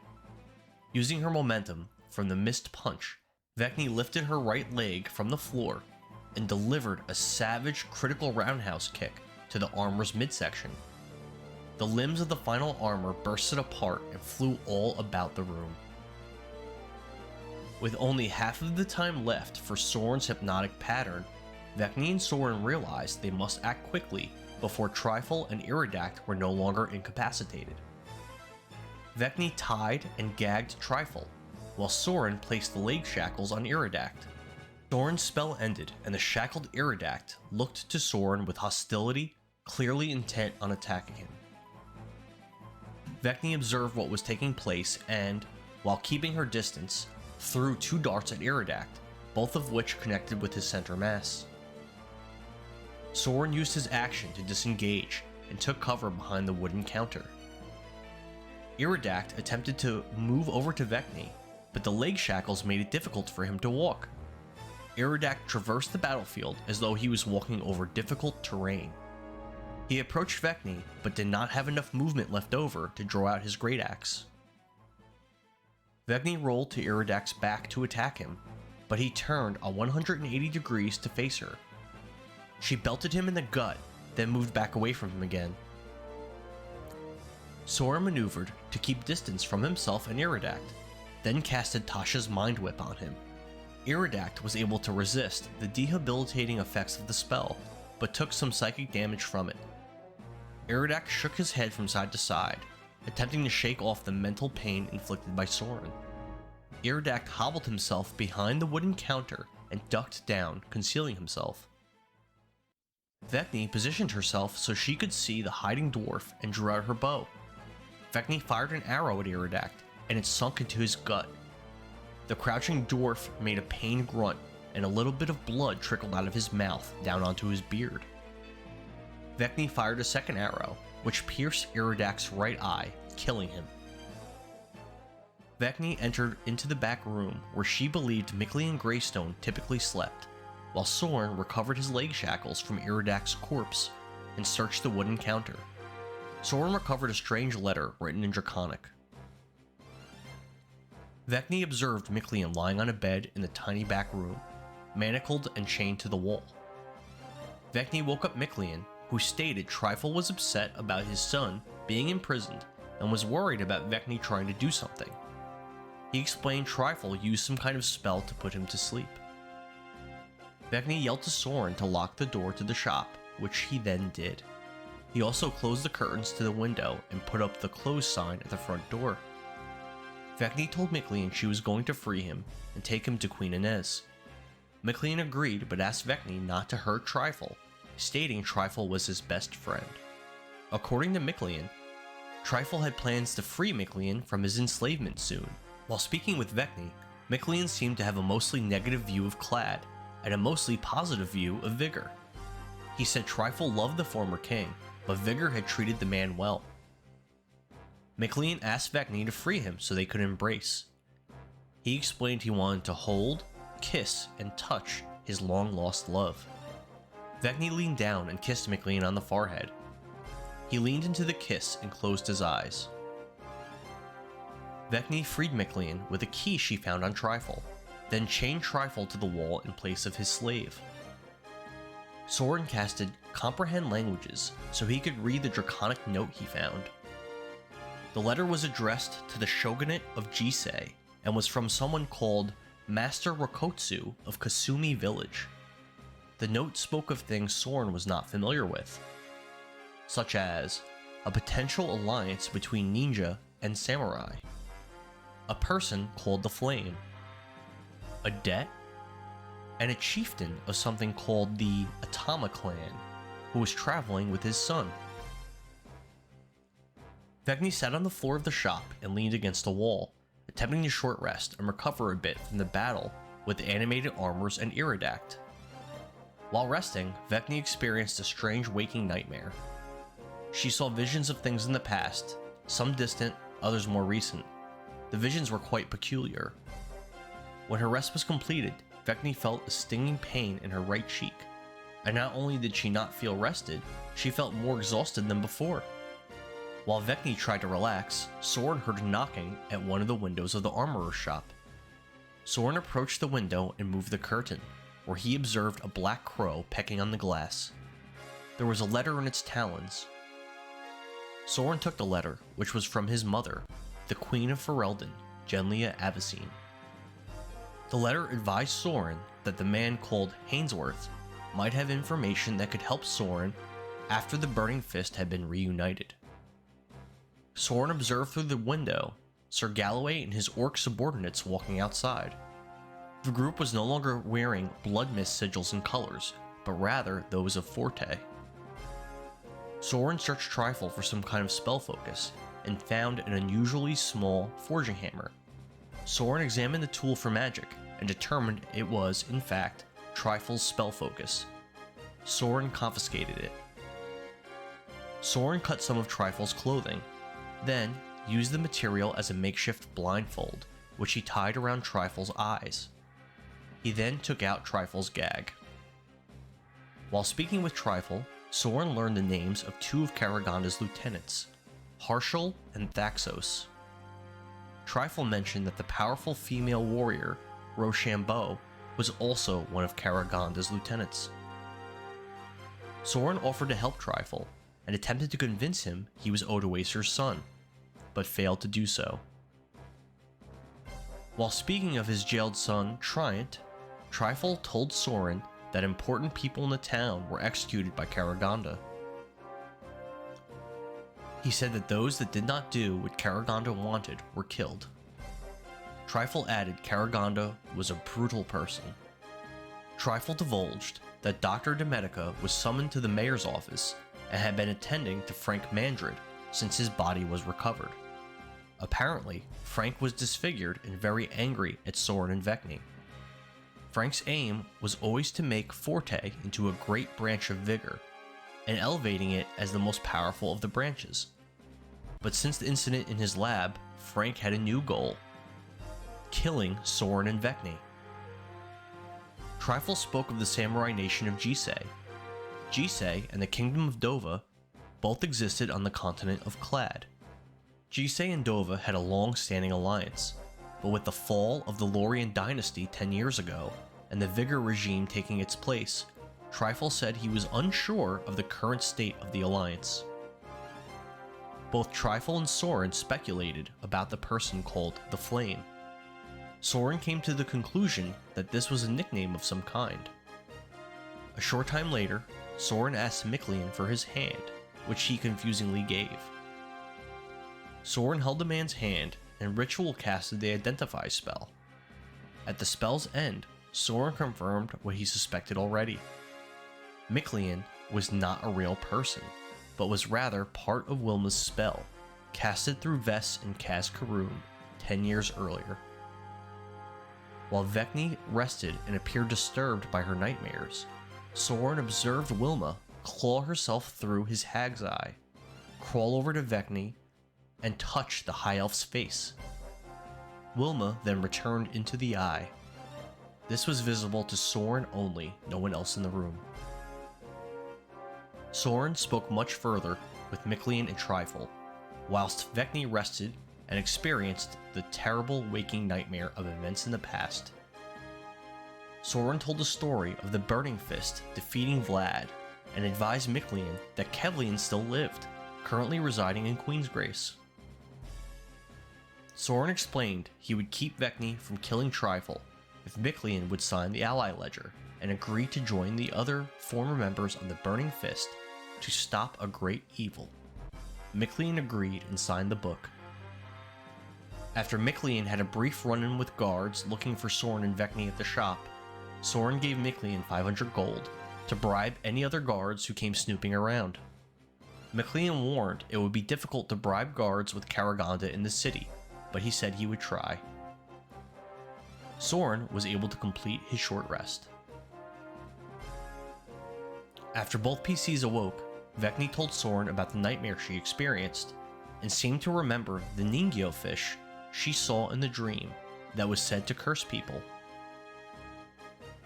Using her momentum from the missed punch, Vekni lifted her right leg from the floor and delivered a savage critical roundhouse kick to the armor's midsection. The limbs of the final armor bursted apart and flew all about the room. With only half of the time left for Sorin's hypnotic pattern, Vekni and Sorin realized they must act quickly before Trifle and Iridact were no longer incapacitated. Vekni tied and gagged Trifle, while Sorin placed the leg shackles on Iridact. Sorin's spell ended, and the shackled Iridact looked to Sorin with hostility, clearly intent on attacking him. Vekni observed what was taking place and, while keeping her distance, threw 2 darts at Iridact, both of which connected with his center mass. Sorin used his action to disengage and took cover behind the wooden counter. Iridact attempted to move over to Vekni, but the leg shackles made it difficult for him to walk. Iridact traversed the battlefield as though he was walking over difficult terrain. He approached Vekni, but did not have enough movement left over to draw out his great axe. Vekni rolled to Iridact's back to attack him, but he turned a 180 degrees to face her. She belted him in the gut, then moved back away from him again. Sorin maneuvered to keep distance from himself and Iridact, then casted Tasha's Mind Whip on him. Iridact was able to resist the debilitating effects of the spell, but took some psychic damage from it. Iridact shook his head from side to side, attempting to shake off the mental pain inflicted by Sorin. Iridact hobbled himself behind the wooden counter and ducked down, concealing himself. Vekni positioned herself so she could see the hiding dwarf and drew out her bow. Vekni fired an arrow at Iridact, and it sunk into his gut. The crouching dwarf made a pained grunt, and a little bit of blood trickled out of his mouth down onto his beard. Vekni fired a second arrow, which pierced Iridact's right eye, killing him. Vekni entered into the back room where she believed Mickley and Greystone typically slept, while Sorin recovered his leg shackles from Iridact's corpse and searched the wooden counter. Sorin recovered a strange letter written in Draconic. Vekni observed Mickley lying on a bed in the tiny back room, manacled and chained to the wall. Vekni woke up Mickley, who stated Trifle was upset about his son being imprisoned and was worried about Vekni trying to do something. He explained Trifle used some kind of spell to put him to sleep. Vekni yelled to Sorin to lock the door to the shop, which he then did. He also closed the curtains to the window and put up the close sign at the front door. Vekni told Mickley she was going to free him and take him to Queen Inez. Mickley agreed but asked Vekni not to hurt Trifle, stating Trifle was his best friend. According to Mickley, Trifle had plans to free Mickley from his enslavement soon. While speaking with Vekni, Mickley seemed to have a mostly negative view of Clad and a mostly positive view of Vigor. He said Trifle loved the former king, but Vigor had treated the man well. Mickley asked Vekni to free him so they could embrace. He explained he wanted to hold, kiss, and touch his long-lost love. Vekni leaned down and kissed Mickley on the forehead. He leaned into the kiss and closed his eyes. Vekni freed Mickley with a key she found on Trifle, then chained Trifle to the wall in place of his slave. Sorin casted Comprehend Languages so he could read the draconic note he found. The letter was addressed to the shogunate of Jisei and was from someone called Master Rokotsu of Kasumi Village. The note spoke of things Sorin was not familiar with, such as a potential alliance between ninja and samurai, a person called the Flame, a debt, and a chieftain of something called the Atama clan, who was traveling with his son. Vekni sat on the floor of the shop and leaned against a wall, attempting to short rest and recover a bit from the battle with the animated armors and Iridact. While resting, Vekni experienced a strange waking nightmare. She saw visions of things in the past, some distant, others more recent. The visions were quite peculiar. When her rest was completed, Vekni felt a stinging pain in her right cheek, and not only did she not feel rested, she felt more exhausted than before. While Vekni tried to relax, Sorin heard knocking at one of the windows of the armorer's shop. Sorin approached the window and moved the curtain, where he observed a black crow pecking on the glass. There was a letter in its talons. Sorin took the letter, which was from his mother, the Queen of Ferelden, Genlia Avicine. The letter advised Sorin that the man called Hainsworth might have information that could help Sorin after the Burning Fist had been reunited. Sorin observed through the window Sir Galloway and his orc subordinates walking outside. The group was no longer wearing blood mist sigils and colors, but rather those of FORTE. Sorin searched Trifle for some kind of spell focus and found an unusually small forging hammer. Sorin examined the tool for magic and determined it was, in fact, Trifle's spell focus. Sorin confiscated it. Sorin cut some of Trifle's clothing, then used the material as a makeshift blindfold, which he tied around Trifle's eyes. He then took out Trifle's gag. While speaking with Trifle, Sorin learned the names of two of Karaganda's lieutenants, Harshal and Thaxos. Trifle mentioned that the powerful female warrior, Rochambeau, was also one of Karaganda's lieutenants. Sorin offered to help Trifle, and attempted to convince him he was Odoacer's son, but failed to do so. While speaking of his jailed son, Triant, Trifle told Sorin that important people in the town were executed by Karaganda. He said that those that did not do what Karagonda wanted were killed. Trifle added Karagonda was a brutal person. Trifle divulged that Dr. Domenica was summoned to the mayor's office and had been attending to Frank Mandrid since his body was recovered. Apparently, Frank was disfigured and very angry at Sorin and Vekni. Frank's aim was always to make FORTE into a great branch of Vigor, and elevating it as the most powerful of the branches. But since the incident in his lab, Frank had a new goal: killing Sorin and Vekni. Trifle spoke of the samurai nation of Jisei. Jisei and the kingdom of Dovah both existed on the continent of Clad. Jisei and Dovah had a long-standing alliance, but with the fall of the Lorian dynasty 10 years ago, and the Vigor regime taking its place, Trifle said he was unsure of the current state of the alliance. Both Trifle and Sorin speculated about the person called the Flame. Sorin came to the conclusion that this was a nickname of some kind. A short time later, Sorin asked Mictlian for his hand, which he confusingly gave. Sorin held the man's hand and ritual casted the Identify spell. At the spell's end, Sorin confirmed what he suspected already. Mictlian was not a real person, but was rather part of Wilma's spell, casted through Vess and Kaz Karoom 10 years earlier. While Vekni rested and appeared disturbed by her nightmares, Sorin observed Wilma claw herself through his hag's eye, crawl over to Vekni, and touch the High Elf's face. Wilma then returned into the eye. This was visible to Sorin only, no one else in the room. Sorin spoke much further with Mictlian and Trifle, whilst Vekni rested and experienced the terrible waking nightmare of events in the past. Sorin told the story of the Burning Fist defeating Vlad and advised Mictlian that Kevlian still lived, currently residing in Queensgrace. Sorin explained he would keep Vekni from killing Trifle if Mictlian would sign the ally ledger and agree to join the other former members of the Burning Fist to stop a great evil. Mictlian agreed and signed the book. After Mictlian had a brief run-in with guards looking for Sorin and Vekni at the shop, Sorin gave Mictlian 500 gold to bribe any other guards who came snooping around. Mictlian warned it would be difficult to bribe guards with Karagonda in the city, but he said he would try. Sorin was able to complete his short rest. After both PCs awoke, Vekni told Sorin about the nightmare she experienced, and seemed to remember the Ningyo fish she saw in the dream that was said to curse people.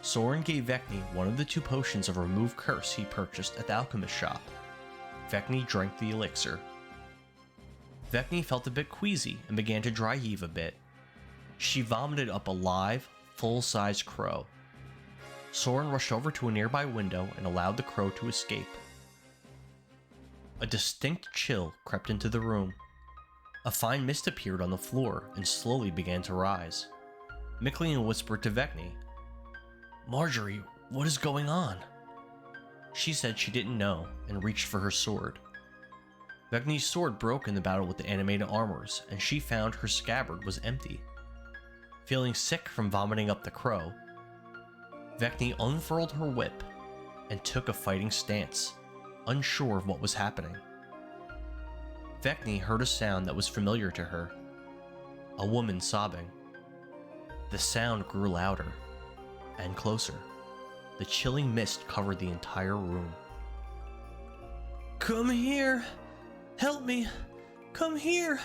Sorin gave Vekni one of the 2 potions of remove curse he purchased at the alchemist shop. Vekni drank the elixir. Vekni felt a bit queasy and began to dry heave a bit. She vomited up a live, full-sized crow. Sorin rushed over to a nearby window and allowed the crow to escape. A distinct chill crept into the room. A fine mist appeared on the floor and slowly began to rise. Mictlian whispered to Vekni, "Marjorie, what is going on?" She said she didn't know and reached for her sword. Vekni's sword broke in the battle with the animated armors, and she found her scabbard was empty. Feeling sick from vomiting up the crow, Vekni unfurled her whip and took a fighting stance, unsure of what was happening. Vekni heard a sound that was familiar to her, a woman sobbing. The sound grew louder and closer. The chilling mist covered the entire room. "Come here! Help me! Come here!"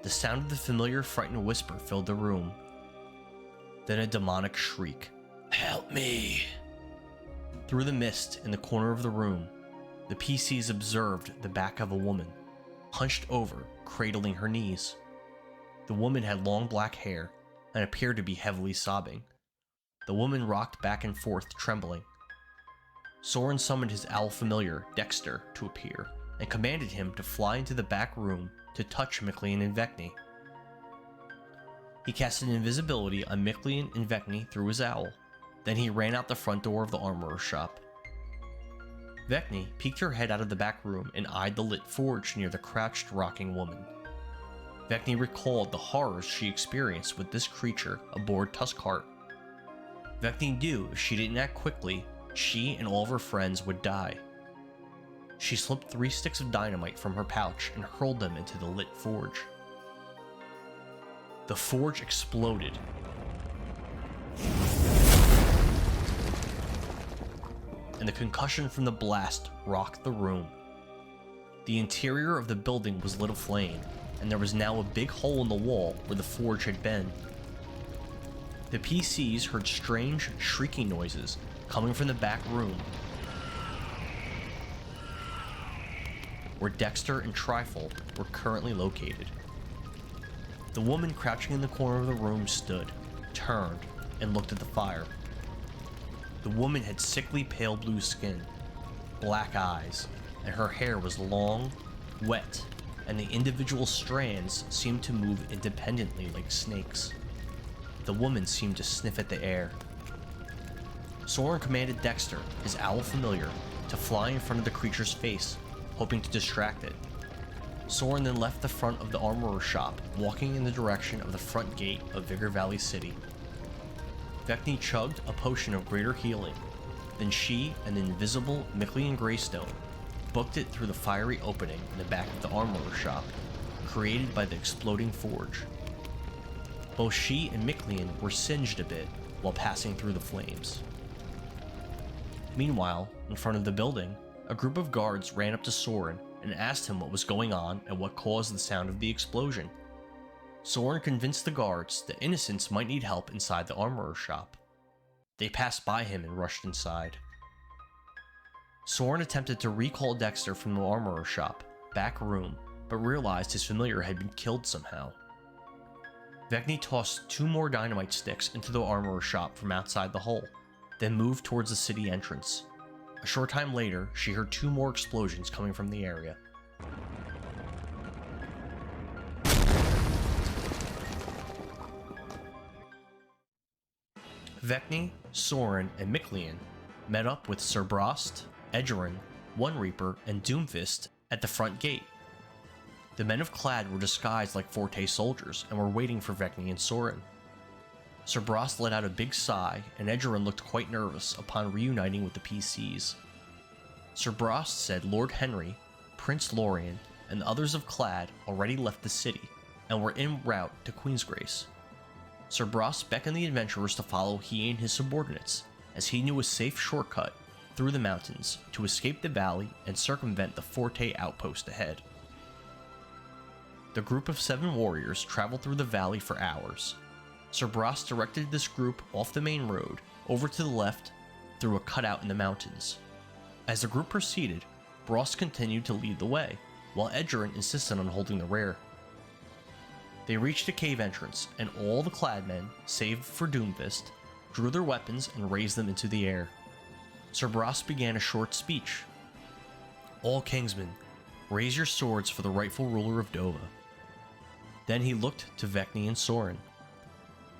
The sound of the familiar frightened whisper filled the room. Then a demonic shriek. "Help me!" Through the mist in the corner of the room, the PCs observed the back of a woman, hunched over, cradling her knees. The woman had long black hair and appeared to be heavily sobbing. The woman rocked back and forth, trembling. Sorin summoned his owl familiar, Dexter, to appear, and commanded him to fly into the back room to touch Mictlian and Vekni. He casted invisibility on Mictlian and Vekni through his owl. Then he ran out the front door of the armorer's shop. Vekni peeked her head out of the back room and eyed the lit forge near the crouched, rocking woman. Vekni recalled the horrors she experienced with this creature aboard Tuskheart. Vekni knew if she didn't act quickly, she and all of her friends would die. She slipped 3 sticks of dynamite from her pouch and hurled them into the lit forge. The forge exploded. And the concussion from the blast rocked the room. The interior of the building was lit aflame, and there was now a big hole in the wall where the forge had been. The PCs heard strange, shrieking noises coming from the back room, where Dexter and Trifle were currently located. The woman crouching in the corner of the room stood, turned, and looked at the fire. The woman had sickly pale blue skin, black eyes, and her hair was long, wet, and the individual strands seemed to move independently like snakes. The woman seemed to sniff at the air. Sorin commanded Dexter, his owl familiar, to fly in front of the creature's face, hoping to distract it. Sorin then left the front of the armorer's shop, walking in the direction of the front gate of Vigor Valley City. Vekni chugged a potion of greater healing, then she and the invisible Miclean Greystone booked it through the fiery opening in the back of the armorer's shop, created by the exploding forge. Both she and Miclean were singed a bit while passing through the flames. Meanwhile, in front of the building, a group of guards ran up to Sorin and asked him what was going on and what caused the sound of the explosion. Sorin convinced the guards that innocents might need help inside the armorer's shop. They passed by him and rushed inside. Sorin attempted to recall Dexter from the armorer's shop, back room, but realized his familiar had been killed somehow. Vekni tossed 2 more dynamite sticks into the armorer's shop from outside the hole, then moved towards the city entrance. A short time later, she heard 2 more explosions coming from the area. Vekni, Sorin, and Miclean met up with Sir Brost, Edgerin, One Reaper, and Doomfist at the front gate. The men of Clad were disguised like FORTE soldiers and were waiting for Vekni and Sorin. Sir Brost let out a big sigh, and Edgerin looked quite nervous upon reuniting with the PCs. Sir Brost said Lord Henry, Prince Lorien, and the others of Clad already left the city and were en route to Queensgrace. Sir Brost beckoned the adventurers to follow he and his subordinates, as he knew a safe shortcut through the mountains to escape the valley and circumvent the FORTE outpost ahead. The group of 7 warriors traveled through the valley for hours. Sir Brost directed this group off the main road, over to the left, through a cutout in the mountains. As the group proceeded, Brost continued to lead the way, while Edgerin insisted on holding the rear. They reached a cave entrance, and all the Cladmen, save for Doomfist, drew their weapons and raised them into the air. Sir Brost began a short speech. "All Kingsmen, raise your swords for the rightful ruler of Dovah." Then he looked to Vekni and Sorin.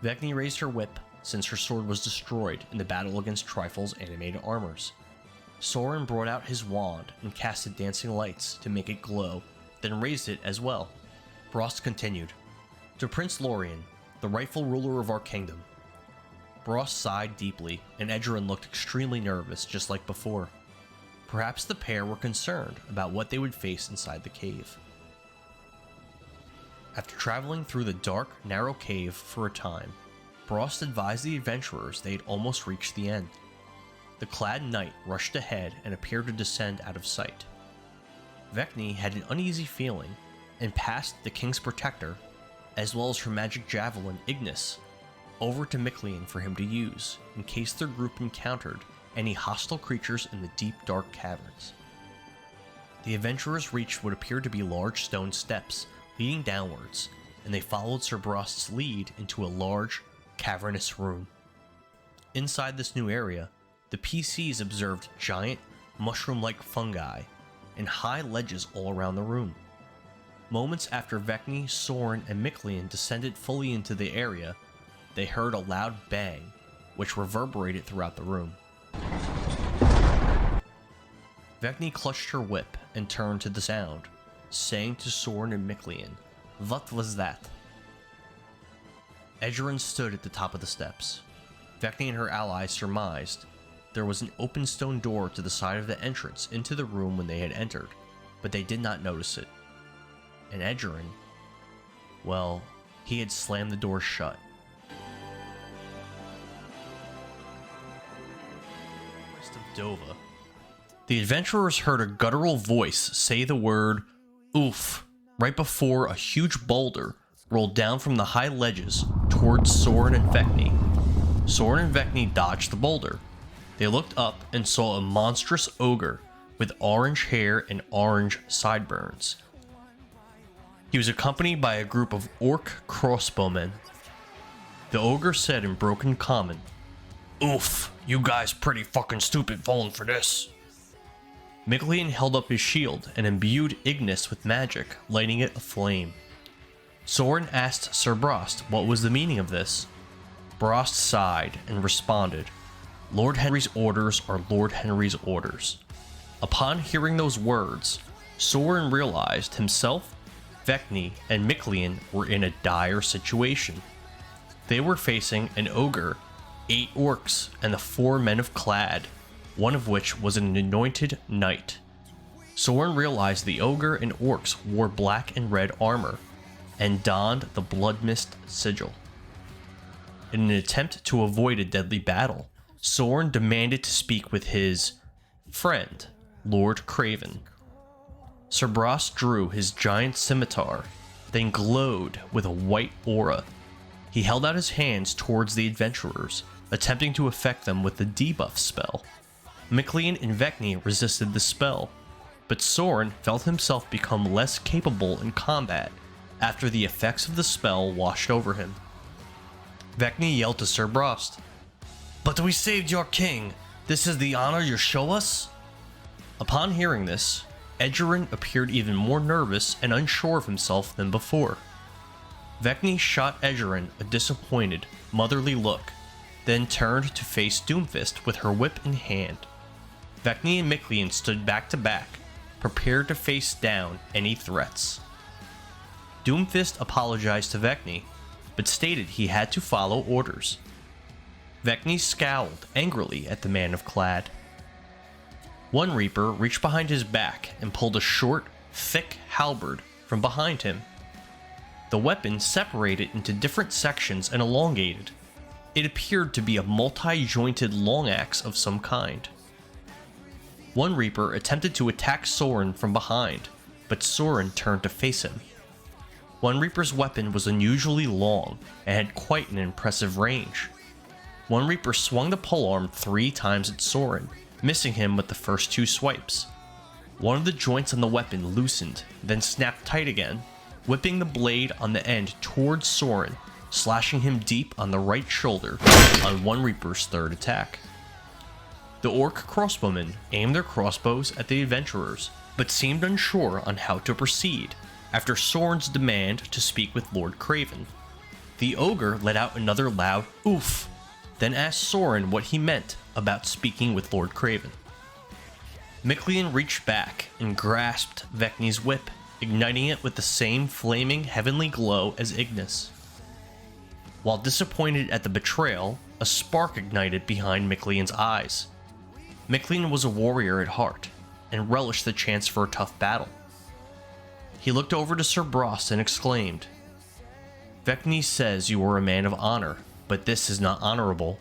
Vekni raised her whip, since her sword was destroyed in the battle against Trifle's animated armors. Sorin brought out his wand and casted dancing lights to make it glow, then raised it as well. Brost continued, "To Prince Lorien, the rightful ruler of our kingdom." Brost sighed deeply, and Edgerin looked extremely nervous, just like before. Perhaps the pair were concerned about what they would face inside the cave. After traveling through the dark, narrow cave for a time, Brost advised the adventurers they had almost reached the end. The clad knight rushed ahead and appeared to descend out of sight. Vekni had an uneasy feeling and passed the king's protector, as well as her magic javelin Ignis, over to Miclean for him to use in case their group encountered any hostile creatures in the deep dark caverns. The adventurers reached what appeared to be large stone steps leading downwards, and they followed Sir Brost's lead into a large, cavernous room. Inside this new area, the PCs observed giant, mushroom-like fungi and high ledges all around the room. Moments after Vekni, Sorin, and Miclean descended fully into the area, they heard a loud bang, which reverberated throughout the room. Vekni clutched her whip and turned to the sound, saying to Sorin and Miklian, "What was that?" Edgerin stood at the top of the steps. Vekni and her allies surmised there was an open stone door to the side of the entrance into the room when they had entered, but they did not notice it. And Edgerin, well, he had slammed the door shut. Conquest of Dovah. The adventurers heard a guttural voice say the word "oof" right before a huge boulder rolled down from the high ledges towards Sorin and Vekni. Sorin and Vekni dodged the boulder. They looked up and saw a monstrous ogre with orange hair and orange sideburns. He was accompanied by a group of orc crossbowmen. The ogre said in broken common, "Oof, you guys pretty fucking stupid falling for this." Miklian held up his shield and imbued Ignis with magic, lighting it aflame. Sorin asked Sir Brost what was the meaning of this. Brost sighed and responded, "Lord Henry's orders are Lord Henry's orders." Upon hearing those words, Sorin realized himself, Vekni, and Miklian were in a dire situation. They were facing an ogre, 8 orcs, and the 4 men of Clad, one of which was an anointed knight. Sorin realized the ogre and orcs wore black and red armor, and donned the blood mist sigil. In an attempt to avoid a deadly battle, Sorin demanded to speak with his friend, Lord Craven. Sir Brost drew his giant scimitar, then glowed with a white aura. He held out his hands towards the adventurers, attempting to affect them with the debuff spell. Miklian and Vekni resisted the spell, but Sorin felt himself become less capable in combat after the effects of the spell washed over him. Vekni yelled to Sir Brost, "But we saved your king! This is the honor you show us?" Upon hearing this, Edgerin appeared even more nervous and unsure of himself than before. Vekni shot Edgerin a disappointed, motherly look, then turned to face Doomfist with her whip in hand. Vekni and Miklian stood back to back, prepared to face down any threats. Doomfist apologized to Vekni, but stated he had to follow orders. Vekni scowled angrily at the man of Clad. One Reaper reached behind his back and pulled a short, thick halberd from behind him. The weapon separated into different sections and elongated. It appeared to be a multi-jointed long axe of some kind. One Reaper attempted to attack Sorin from behind, but Sorin turned to face him. One Reaper's weapon was unusually long and had quite an impressive range. One Reaper swung the polearm 3 times at Sorin, missing him with the first 2 swipes. One of the joints on the weapon loosened, then snapped tight again, whipping the blade on the end towards Sorin, slashing him deep on the right shoulder on One Reaper's 3rd attack. The orc crossbowmen aimed their crossbows at the adventurers, but seemed unsure on how to proceed after Sorin's demand to speak with Lord Craven. The ogre let out another loud "oof," then asked Sorin what he meant about speaking with Lord Craven. Miklian reached back and grasped Vekni's whip, igniting it with the same flaming heavenly glow as Ignis. While disappointed at the betrayal, a spark ignited behind Miklian's eyes. Miklian was a warrior at heart, and relished the chance for a tough battle. He looked over to Sir Brost and exclaimed, "Vekni says you are a man of honor, but this is not honorable."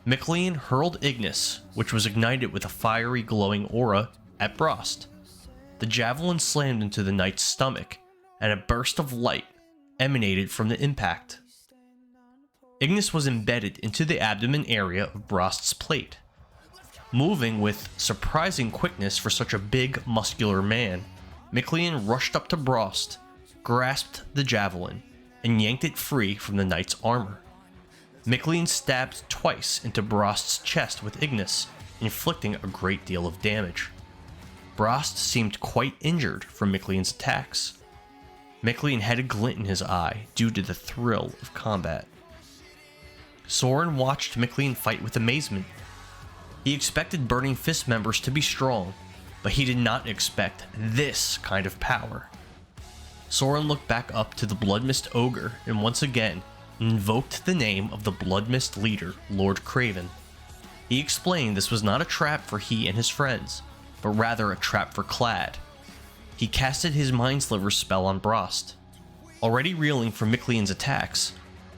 Miklian hurled Ignis, which was ignited with a fiery glowing aura, at Brost. The javelin slammed into the knight's stomach, and a burst of light emanated from the impact. Ignis was embedded into the abdomen area of Brost's plate. Moving with surprising quickness for such a big, muscular man, Miklian rushed up to Brost, grasped the javelin, and yanked it free from the knight's armor. Miklian stabbed twice into Brost's chest with Ignis, inflicting a great deal of damage. Brost seemed quite injured from Miklian's attacks. Miklian had a glint in his eye due to the thrill of combat. Sorin watched Miklian fight with amazement. He expected Burning Fist members to be strong, but he did not expect this kind of power. Sorin looked back up to the Bloodmist Ogre and once again invoked the name of the Bloodmist leader, Lord Craven. He explained this was not a trap for he and his friends, but rather a trap for Clad. He casted his Mindsliver spell on Brost. Already reeling from Mictlean's attacks,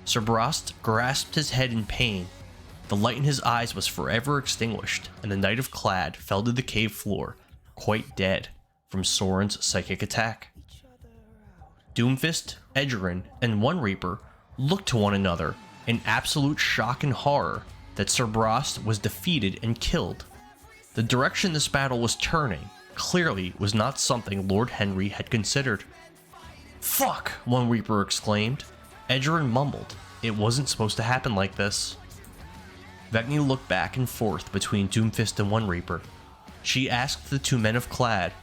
Sir Brost grasped his head in pain. The light in his eyes was forever extinguished, and the Knight of Clad fell to the cave floor, quite dead, from Sorin's psychic attack. Doomfist, Edgerin, and One Reaper looked to one another in absolute shock and horror that Sir Brost was defeated and killed. The direction this battle was turning clearly was not something Lord Henry had considered. "Fuck!" One Reaper exclaimed. Edgerin mumbled, "It wasn't supposed to happen like this." Vekni looked back and forth between Doomfist and One Reaper. She asked the two men of Clad,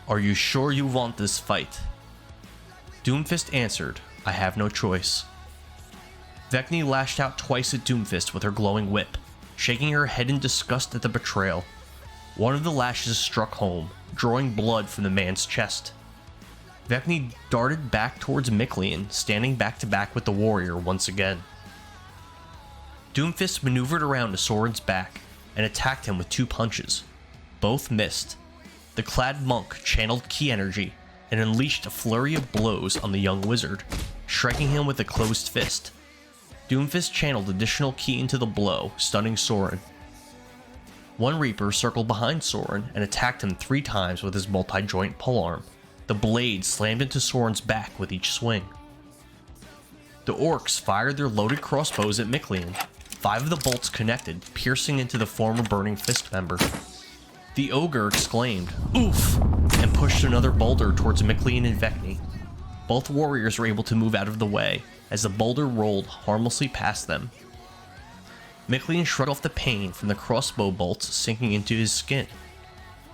"Are you sure you want this fight?" Doomfist answered, "I have no choice." Vekni lashed out twice at Doomfist with her glowing whip, shaking her head in disgust at the betrayal. One of the lashes struck home, drawing blood from the man's chest. Vekni darted back towards Mictlean, standing back to back with the warrior once again. Doomfist maneuvered around to Sorin's back and attacked him with two punches. Both missed. The Clad monk channeled ki energy and unleashed a flurry of blows on the young wizard, striking him with a closed fist. Doomfist channeled additional ki into the blow, stunning Sorin. One Reaper circled behind Sorin and attacked him 3 times with his multi-joint polearm. The blade slammed into Sorin's back with each swing. The orcs fired their loaded crossbows at Mictlean. 5 of the bolts connected, piercing into the former Burning Fist member. The ogre exclaimed, "Oof!" and pushed another boulder towards Mictlean and Vekni. Both warriors were able to move out of the way as the boulder rolled harmlessly past them. Mictlean shrugged off the pain from the crossbow bolts sinking into his skin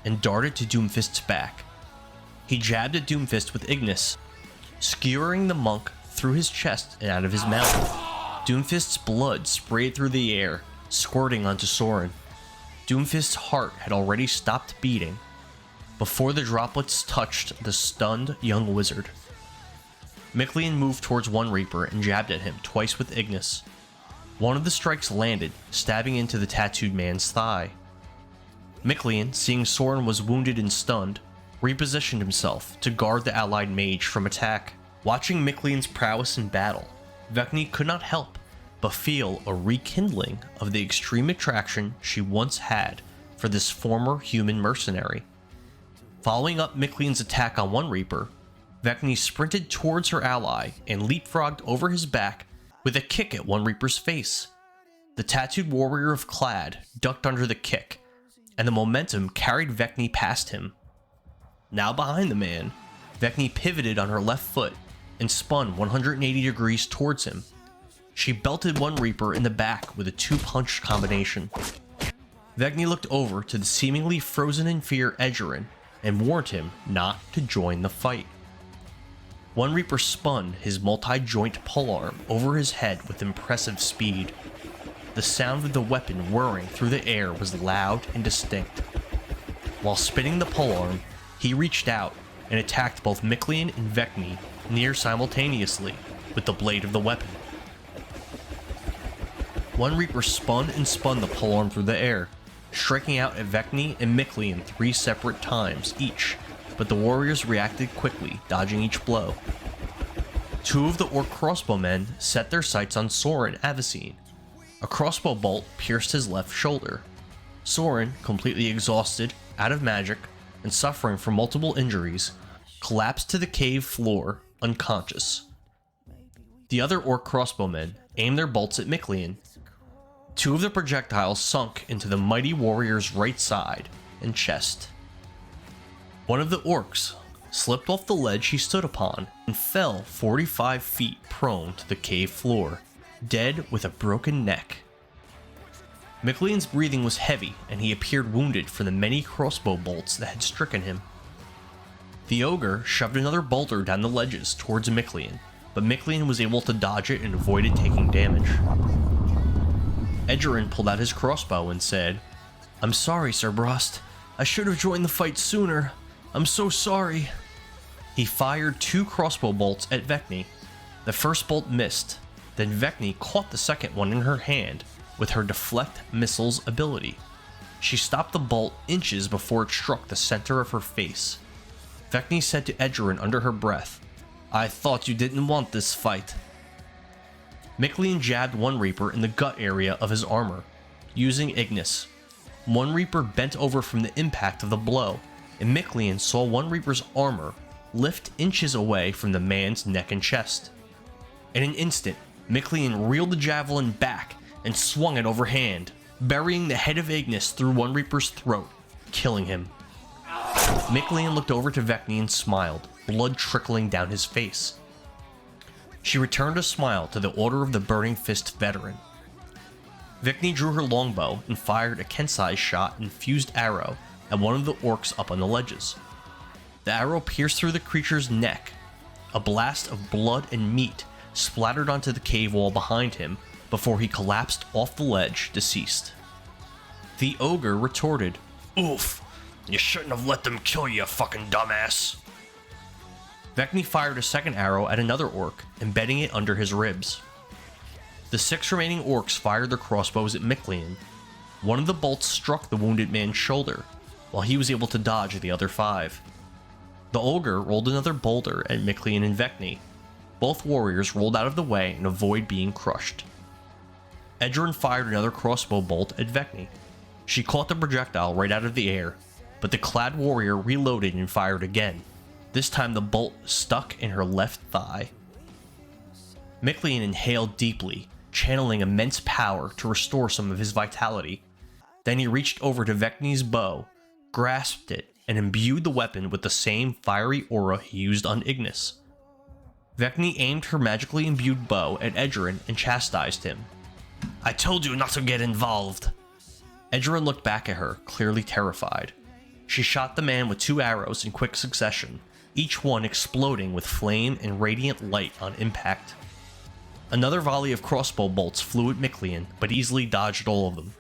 and darted to Doomfist's back. He jabbed at Doomfist with Ignis, skewering the monk through his chest and out of his mouth. Doomfist's blood sprayed through the air, squirting onto Sorin. Doomfist's heart had already stopped beating before the droplets touched the stunned young wizard. Mictlean moved towards One Reaper and jabbed at him twice with Ignis. One of the strikes landed, stabbing into the tattooed man's thigh. Mictlean, seeing Sorin was wounded and stunned, repositioned himself to guard the allied mage from attack. Watching Mictlean's prowess in battle, Vekni could not help but feel a rekindling of the extreme attraction she once had for this former human mercenary. Following up Mictlean's attack on One Reaper, Vekni sprinted towards her ally and leapfrogged over his back with a kick at One Reaper's face. The tattooed warrior of Clad ducked under the kick, and the momentum carried Vekni past him. Now behind the man, Vekni pivoted on her left foot and spun 180 degrees towards him. She belted One Reaper in the back with a 2-punch combination. Vekni looked over to the seemingly frozen in fear Edgerin and warned him not to join the fight. One Reaper spun his multi-joint polearm over his head with impressive speed. The sound of the weapon whirring through the air was loud and distinct. While spinning the polearm, he reached out and attacked both Mictlean and Vekni near simultaneously with the blade of the weapon. One Reaper spun and spun the polearm through the air, striking out at Vekni and Mictlean 3 separate times each, but the warriors reacted quickly, dodging each blow. 2 of the orc crossbowmen set their sights on Sorin Avicine. A crossbow bolt pierced his left shoulder. Sorin, completely exhausted, out of magic, and suffering from multiple injuries, collapsed to the cave floor, unconscious. The other orc crossbowmen aimed their bolts at Mictlean. 2 of the projectiles sunk into the mighty warrior's right side and chest. One of the orcs slipped off the ledge he stood upon and fell 45 feet prone to the cave floor, dead with a broken neck. Mictlean's breathing was heavy, and he appeared wounded from the many crossbow bolts that had stricken him. The ogre shoved another boulder down the ledges towards Mictlean, but Mictlean was able to dodge it and avoided taking damage. Edgerin pulled out his crossbow and said, "I'm sorry, Sir Brost. I should have joined the fight sooner. I'm so sorry. He fired 2 crossbow bolts at Vekni. The first bolt missed, then Vekni caught the second one in her hand with her deflect missiles ability. She stopped the bolt inches before it struck the center of her face. Vekni said to Edgerin under her breath, I thought you didn't want this fight. Mictlian jabbed one Reaper in the gut area of his armor, using Ignis. One Reaper bent over from the impact of the blow, and Mictlian saw one Reaper's armor lift inches away from the man's neck and chest. In an instant, Mictlian reeled the javelin back and swung it overhand, burying the head of Ignis through one Reaper's throat, killing him. Mictlian looked over to Vekni and smiled, blood trickling down his face. She returned a smile to the Order of the Burning Fist veteran. Vekni drew her longbow and fired a Kensai shot and fused arrow at one of the orcs up on the ledges. The arrow pierced through the creature's neck. A blast of blood and meat splattered onto the cave wall behind him before he collapsed off the ledge, deceased. The ogre retorted, Oof, you shouldn't have let them kill you, fucking dumbass. Vekni fired a second arrow at another orc, embedding it under his ribs. The 6 remaining orcs fired their crossbows at Mictlian. One of the bolts struck the wounded man's shoulder, while he was able to dodge the other 5. The ogre rolled another boulder at Mictlian and Vekni. Both warriors rolled out of the way and avoid being crushed. Edgerin fired another crossbow bolt at Vekni. She caught the projectile right out of the air, but the clad warrior reloaded and fired again. This time the bolt stuck in her left thigh. Mictlian inhaled deeply, channeling immense power to restore some of his vitality. Then he reached over to Vekni's bow, grasped it, and imbued the weapon with the same fiery aura he used on Ignis. Vekni aimed her magically imbued bow at Edgerin and chastised him. I told you not to get involved. Edgerin looked back at her, clearly terrified. She shot the man with 2 arrows in quick succession, each one exploding with flame and radiant light on impact. Another volley of crossbow bolts flew at Mictlian, but easily dodged all of them.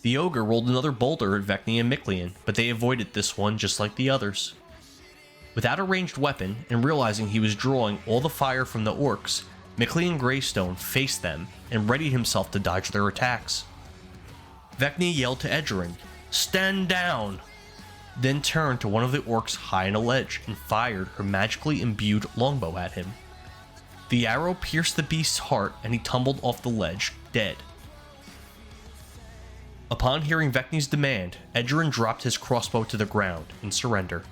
The ogre rolled another boulder at Vekni and Mictlian, but they avoided this one just like the others. Without a ranged weapon, and realizing he was drawing all the fire from the orcs, Mictlian Greystone faced them and readied himself to dodge their attacks. Vekni yelled to Edgerin, Stand down! Then turned to one of the orcs high on a ledge and fired her magically imbued longbow at him. The arrow pierced the beast's heart and he tumbled off the ledge, dead. Upon hearing Vekni's demand, Edgerin dropped his crossbow to the ground in surrender.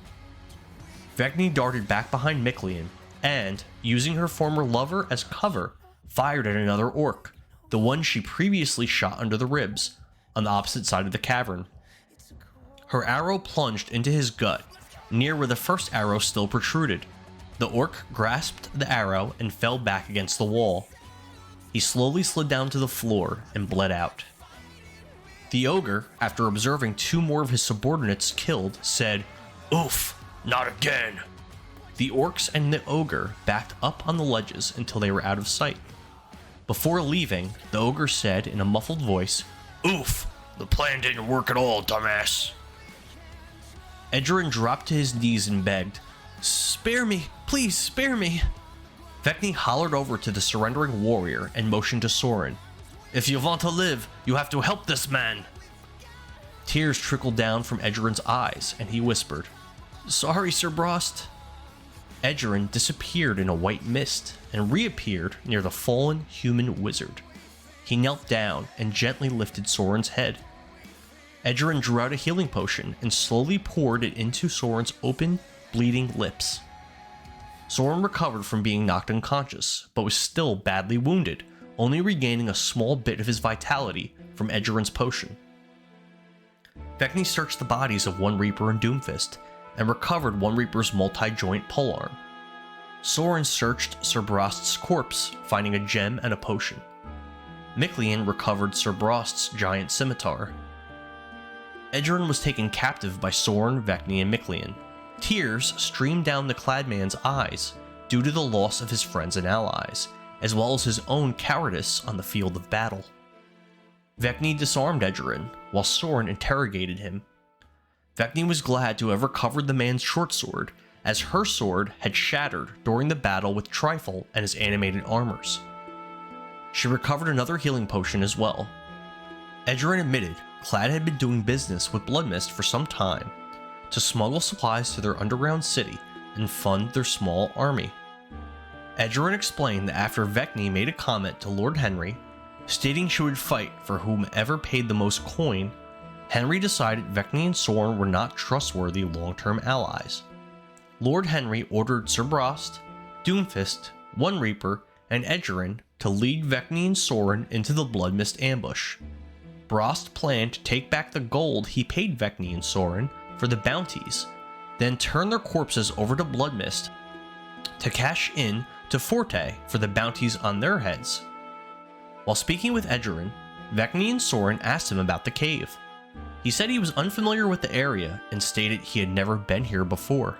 Vekni darted back behind Mictlian and, using her former lover as cover, fired at another orc, the one she previously shot under the ribs, on the opposite side of the cavern. Her arrow plunged into his gut, near where the first arrow still protruded. The orc grasped the arrow and fell back against the wall. He slowly slid down to the floor and bled out. The ogre, after observing 2 more of his subordinates killed, said, Oof, not again. The orcs and the ogre backed up on the ledges until they were out of sight. Before leaving, the ogre said in a muffled voice, Oof, the plan didn't work at all, dumbass. Edgerin dropped to his knees and begged, Spare me, please spare me. Vekni hollered over to the surrendering warrior and motioned to Sorin. If you want to live, you have to help this man. Tears trickled down from Edgerin's eyes, and he whispered, Sorry, Sir Brost. Edgerin disappeared in a white mist and reappeared near the fallen human wizard. He knelt down and gently lifted Sorin's head. Edgerin drew out a healing potion and slowly poured it into Sorin's open, bleeding lips. Sorin recovered from being knocked unconscious, but was still badly wounded, only regaining a small bit of his vitality from Edgerin's potion. Vekni searched the bodies of one Reaper and Doomfist, and recovered one Reaper's multi-joint polearm. Sorin searched Sir Brost's corpse, finding a gem and a potion. Mictlian recovered Sir Brost's giant scimitar. Edgerin was taken captive by Sorin, Vekni, and Mictlian. Tears streamed down the clad man's eyes due to the loss of his friends and allies, as well as his own cowardice on the field of battle. Vekni disarmed Edgerin, while Sorin interrogated him. Vekni was glad to have recovered the man's short sword, as her sword had shattered during the battle with Trifle and his animated armors. She recovered another healing potion as well. Edgerin admitted Clad had been doing business with Bloodmist for some time to smuggle supplies to their underground city and fund their small army. Edgerin explained that after Vekni made a comment to Lord Henry, stating she would fight for whomever paid the most coin, Henry decided Vekni and Sorin were not trustworthy long-term allies. Lord Henry ordered Sir Brost, Doomfist, One Reaper, and Edgerin to lead Vekni and Sorin into the Bloodmist ambush. Brost planned to take back the gold he paid Vekni and Sorin for the bounties, then turn their corpses over to Bloodmist to cash in to FORTE for the bounties on their heads. While speaking with Edgerin, Vekni and Sorin asked him about the cave. He said he was unfamiliar with the area and stated he had never been here before.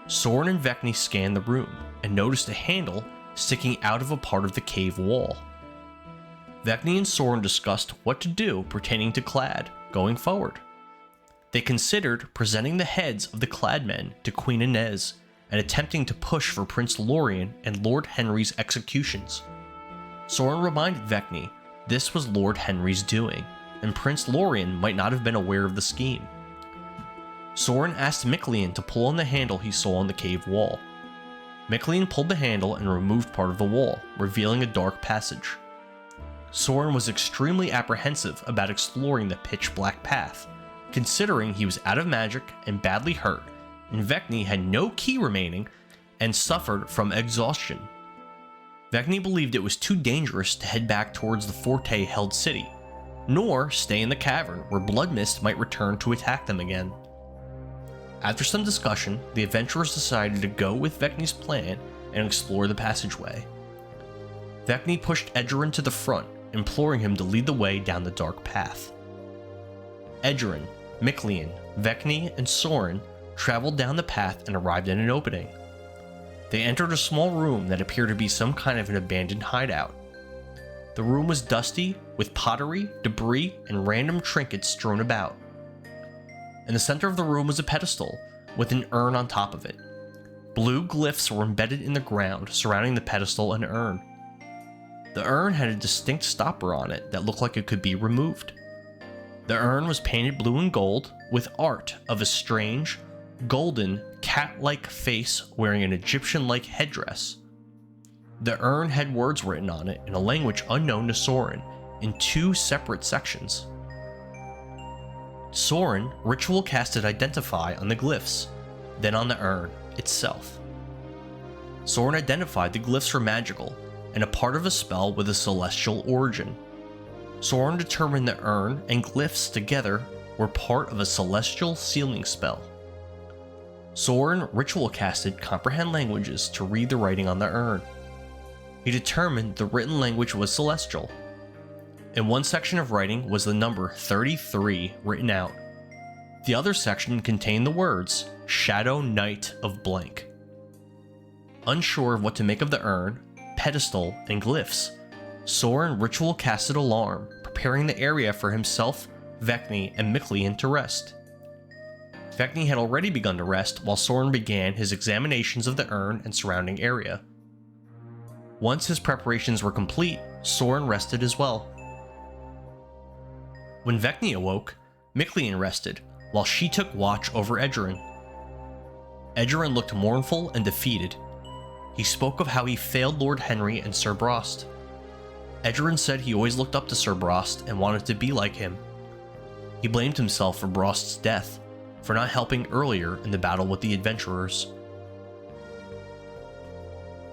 Sorin and Vekni scanned the room and noticed a handle sticking out of a part of the cave wall. Vekni and Sorin discussed what to do pertaining to Clad going forward. They considered presenting the heads of the Clad men to Queen Inez and attempting to push for Prince Lorien and Lord Henry's executions. Sorin reminded Vekni this was Lord Henry's doing, and Prince Lorien might not have been aware of the scheme. Sorin asked Mictlean to pull on the handle he saw on the cave wall. Mictlean pulled the handle and removed part of the wall, revealing a dark passage. Sorin was extremely apprehensive about exploring the pitch-black path, considering he was out of magic and badly hurt, and Vekni had no key remaining and suffered from exhaustion. Vekni believed it was too dangerous to head back towards the FORTE-held city, nor stay in the cavern where Bloodmist might return to attack them again. After some discussion, the adventurers decided to go with Vekni's plan and explore the passageway. Vekni pushed Edgerin to the front, imploring him to lead the way down the dark path. Edgerin, Mictlean, Vekni, and Sorin traveled down the path and arrived at an opening. They entered a small room that appeared to be some kind of an abandoned hideout. The room was dusty, with pottery, debris, and random trinkets strewn about. In the center of the room was a pedestal, with an urn on top of it. Blue glyphs were embedded in the ground surrounding the pedestal and urn. The urn had a distinct stopper on it that looked like it could be removed. The urn was painted blue and gold, with art of a strange, golden, cat-like face wearing an Egyptian-like headdress. The urn had words written on it in a language unknown to Sorin, in 2 separate sections. Sorin ritual casted Identify on the glyphs, then on the urn itself. Sorin identified the glyphs were magical, and a part of a spell with a celestial origin. Sorin determined the urn and glyphs together were part of a celestial sealing spell. Sorin ritual casted Comprehend Languages to read the writing on the urn. He determined the written language was celestial. In one section of writing was the number 33 written out. The other section contained the words, Shadow Knight of Blank. Unsure of what to make of the urn, pedestal, and glyphs, Sorin ritual casted Alarm, preparing the area for himself, Vekni, and Mictlean to rest. Vekni had already begun to rest while Sorin began his examinations of the urn and surrounding area. Once his preparations were complete, Sorin rested as well. When Vekni awoke, Mictlean rested, while she took watch over Edgerin. Edgerin looked mournful and defeated. He spoke of how he failed Lord Henry and Sir Brost. Edgerin said he always looked up to Sir Brost and wanted to be like him. He blamed himself for Brost's death, for not helping earlier in the battle with the adventurers.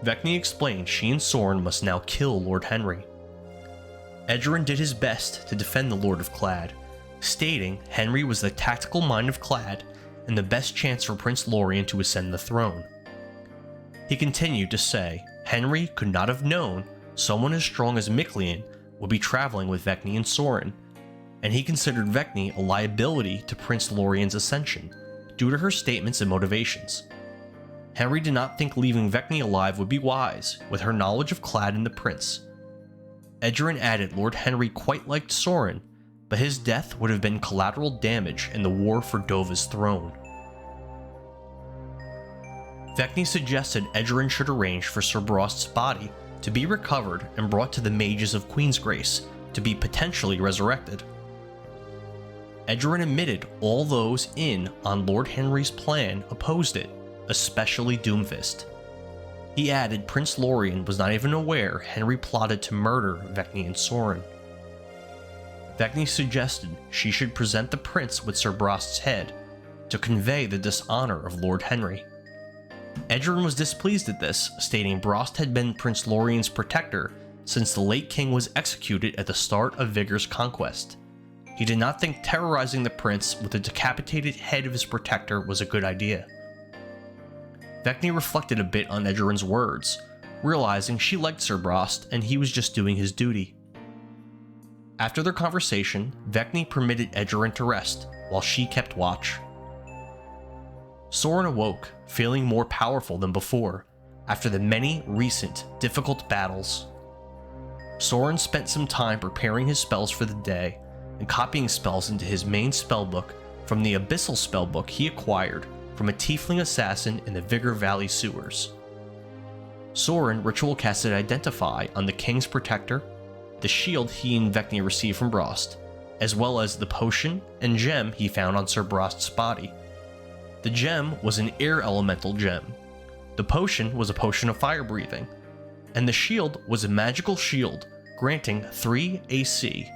Vekni explained she and Sorin must now kill Lord Henry. Edgerin did his best to defend the Lord of Clad, stating Henry was the tactical mind of Clad and the best chance for Prince Lorien to ascend the throne. He continued to say Henry could not have known someone as strong as Mictlean would be traveling with Vekni and Sorin, and he considered Vekni a liability to Prince Lorien's ascension, due to her statements and motivations. Henry did not think leaving Vekni alive would be wise, with her knowledge of Clad and the prince. Edgerin added Lord Henry quite liked Sorin, but his death would have been collateral damage in the war for Dovah's throne. Vekni suggested Egerin should arrange for Sir Brost's body to be recovered and brought to the mages of Queensgrace to be potentially resurrected. Egerin admitted all those in on Lord Henry's plan opposed it, especially Doomfist. He added Prince Lorien was not even aware Henry plotted to murder Vekni and Sorin. Vekni suggested she should present the prince with Sir Brost's head to convey the dishonor of Lord Henry. Egerin was displeased at this, stating Brost had been Prince Lorien's protector since the late king was executed at the start of Vigor's conquest. He did not think terrorizing the prince with the decapitated head of his protector was a good idea. Vekni reflected a bit on Egerin's words, realizing she liked Sir Brost and he was just doing his duty. After their conversation, Vekni permitted Egerin to rest while she kept watch. Sorin awoke, feeling more powerful than before, after the many recent, difficult battles. Sorin spent some time preparing his spells for the day, and copying spells into his main spellbook from the Abyssal spellbook he acquired from a tiefling assassin in the Vigor Valley sewers. Sorin ritual casted Identify on the King's Protector, the shield he and Vekni received from Brost, as well as the potion and gem he found on Sir Brost's body. The gem was an air elemental gem, the potion was a potion of fire breathing, and the shield was a magical shield granting 3 AC,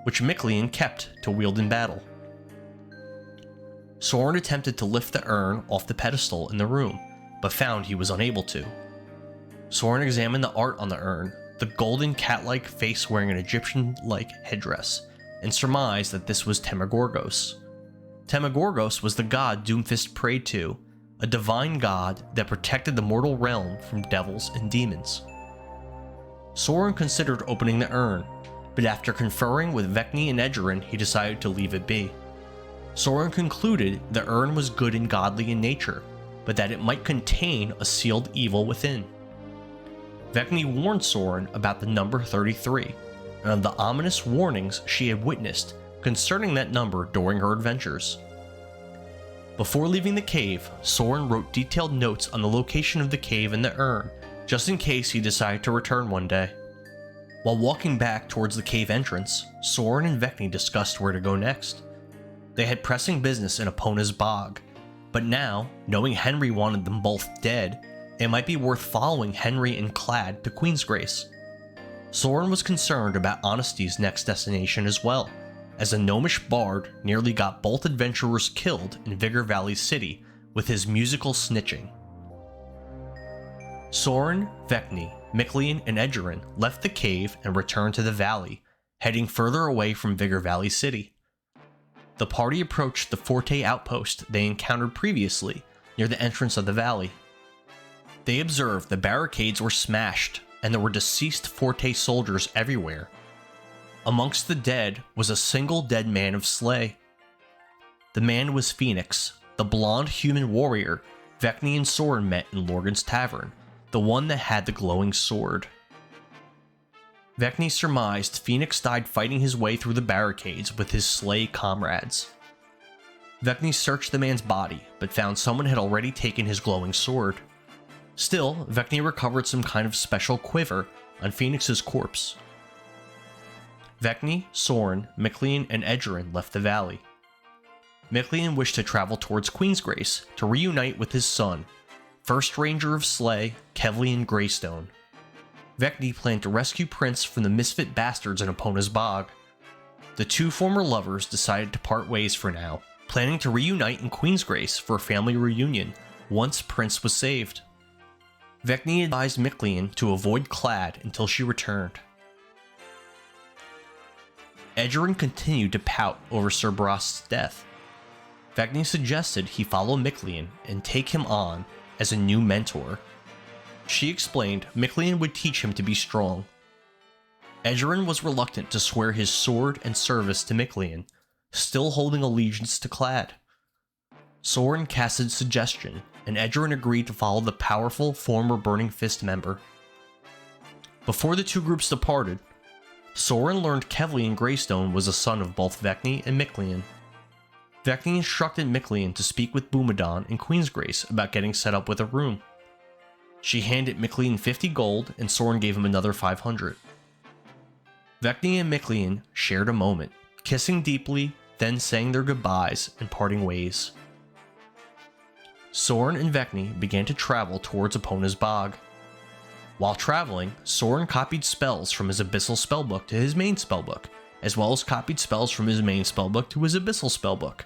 which Mictlean kept to wield in battle. Sorin attempted to lift the urn off the pedestal in the room, but found he was unable to. Sorin examined the art on the urn, the golden cat-like face wearing an Egyptian-like headdress, and surmised that this was Temagorgos. Temagorgos was the god Doomfist prayed to, a divine god that protected the mortal realm from devils and demons. Sorin considered opening the urn, but after conferring with Vekni and Egerin, he decided to leave it be. Sorin concluded the urn was good and godly in nature, but that it might contain a sealed evil within. Vekni warned Sorin about the number 33, and of the ominous warnings she had witnessed concerning that number during her adventures. Before leaving the cave, Sorin wrote detailed notes on the location of the cave and the urn, just in case he decided to return one day. While walking back towards the cave entrance, Sorin and Vekni discussed where to go next. They had pressing business in Epona's bog, but now, knowing Henry wanted them both dead, it might be worth following Henry and Clad to Queensgrace. Sorin was concerned about Honesty's next destination as well, as a gnomish bard nearly got both adventurers killed in Vigor Valley City with his musical snitching. Sorin, Vekni, Mictlean, and Egerin left the cave and returned to the valley, heading further away from Vigor Valley City. The party approached the FORTE outpost they encountered previously near the entrance of the valley. They observed the barricades were smashed and there were deceased FORTE soldiers everywhere. Amongst the dead was a single dead man of Slay. The man was Phoenix, the blonde human warrior Vekni and Sorin met in Lorgan's Tavern, the one that had the glowing sword. Vekni surmised Phoenix died fighting his way through the barricades with his Slay comrades. Vekni searched the man's body, but found someone had already taken his glowing sword. Still, Vekni recovered some kind of special quiver on Phoenix's corpse. Vekni, Sorin, Mictlean, and Egerin left the valley. Mictlean wished to travel towards Queensgrace to reunite with his son, First Ranger of Slay, Kevlian Greystone. Vekni planned to rescue Prince from the misfit bastards in Epona's bog. The two former lovers decided to part ways for now, planning to reunite in Queensgrace for a family reunion once Prince was saved. Vekni advised Mictlean to avoid Clad until she returned. Egerin continued to pout over Sir Brost's death. Vekni suggested he follow Mictlean and take him on as a new mentor. She explained Mictlean would teach him to be strong. Egerin was reluctant to swear his sword and service to Mictlean, still holding allegiance to Clad. Sorin casted suggestion, and Egerin agreed to follow the powerful former Burning Fist member. Before the two groups departed, Sorin learned Kevlian Greystone was a son of both Vekni and Miklian. Vekni instructed Miklian to speak with Bumedon and Queensgrace about getting set up with a room. She handed Miklian 50 gold and Sorin gave him another 500. Vekni and Miklian shared a moment, kissing deeply, then saying their goodbyes and parting ways. Sorin and Vekni began to travel towards Epona's Bog. While traveling, Sorin copied spells from his Abyssal spellbook to his main spellbook, as well as copied spells from his main spellbook to his Abyssal spellbook.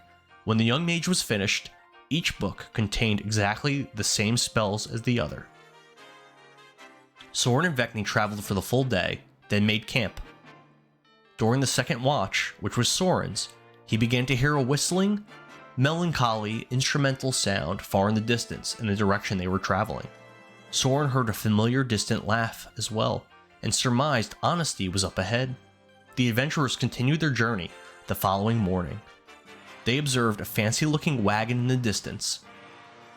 When the young mage was finished, each book contained exactly the same spells as the other. Sorin and Vekni traveled for the full day, then made camp. During the second watch, which was Sorin's, he began to hear a whistling, melancholy, instrumental sound far in the distance in the direction they were traveling. Sorin heard a familiar distant laugh as well, and surmised Honesty was up ahead. The adventurers continued their journey the following morning. They observed a fancy-looking wagon in the distance.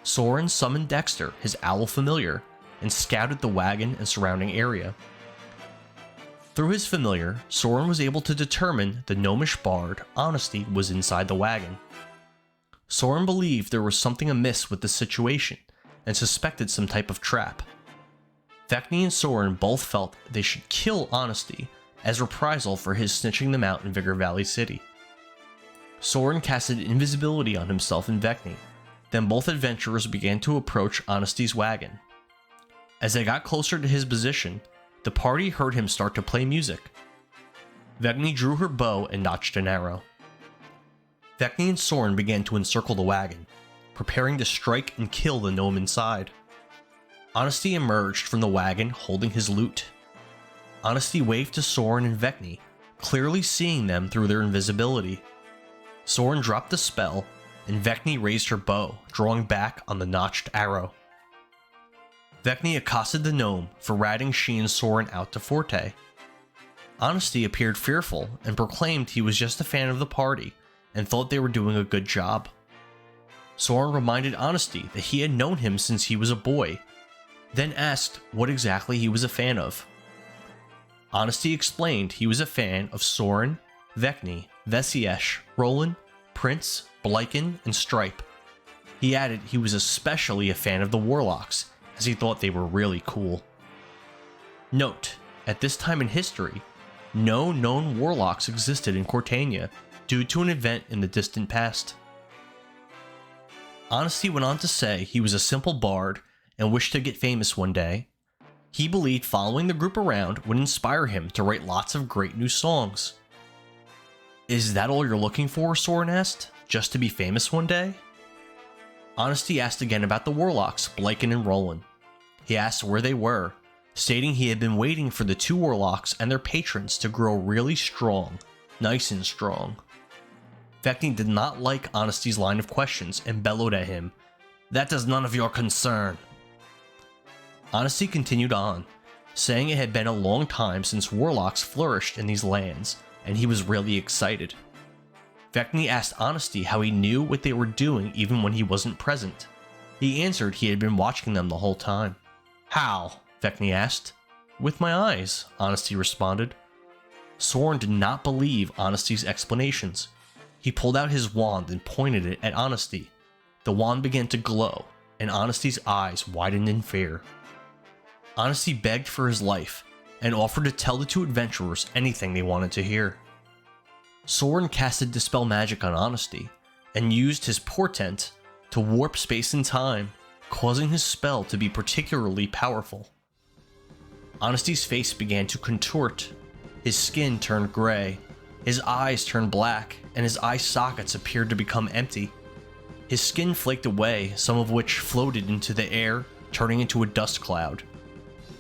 Sorin summoned Dexter, his owl familiar, and scouted the wagon and surrounding area. Through his familiar, Sorin was able to determine the gnomish bard, Honesty, was inside the wagon. Sorin believed there was something amiss with the situation, and suspected some type of trap. Vekni and Sorin both felt they should kill Honesty as reprisal for his snitching them out in Vigor Valley City. Sorin casted invisibility on himself and Vekni, then both adventurers began to approach Honesty's wagon. As they got closer to his position, the party heard him start to play music. Vekni drew her bow and notched an arrow. Vekni and Sorin began to encircle the wagon, preparing to strike and kill the gnome inside. Honesty emerged from the wagon holding his lute. Honesty waved to Sorin and Vekni, clearly seeing them through their invisibility. Sorin dropped the spell, and Vekni raised her bow, drawing back on the notched arrow. Vekni accosted the gnome for ratting she and Sorin out to FORTE. Honesty appeared fearful and proclaimed he was just a fan of the party and thought they were doing a good job. Sorin reminded Honesty that he had known him since he was a boy, then asked what exactly he was a fan of. Honesty explained he was a fan of Sorin, Vekni, Vesiesh, Roland, Prince, Blyken, and Stripe. He added he was especially a fan of the Warlocks, as he thought they were really cool. Note, at this time in history, no known Warlocks existed in Cortania due to an event in the distant past. Honesty went on to say he was a simple bard and wished to get famous one day. He believed following the group around would inspire him to write lots of great new songs. Is that all you're looking for, Sorin asked? Just to be famous one day? Honesty asked again about the Warlocks, Blyken and Roland. He asked where they were, stating he had been waiting for the two Warlocks and their patrons to grow really strong, nice and strong. Vekni did not like Honesty's line of questions and bellowed at him, "That is none of your concern." Honesty continued on, saying it had been a long time since Warlocks flourished in these lands, and he was really excited. Vekni asked Honesty how he knew what they were doing even when he wasn't present. He answered he had been watching them the whole time. "How?" Vekni asked. "With my eyes," Honesty responded. Sorin did not believe Honesty's explanations. He pulled out his wand and pointed it at Honesty. The wand began to glow, and Honesty's eyes widened in fear. Honesty begged for his life, and offered to tell the two adventurers anything they wanted to hear. Sorin casted Dispel Magic on Honesty, and used his portent to warp space and time, causing his spell to be particularly powerful. Honesty's face began to contort, his skin turned gray, his eyes turned black, and his eye sockets appeared to become empty. His skin flaked away, some of which floated into the air, turning into a dust cloud.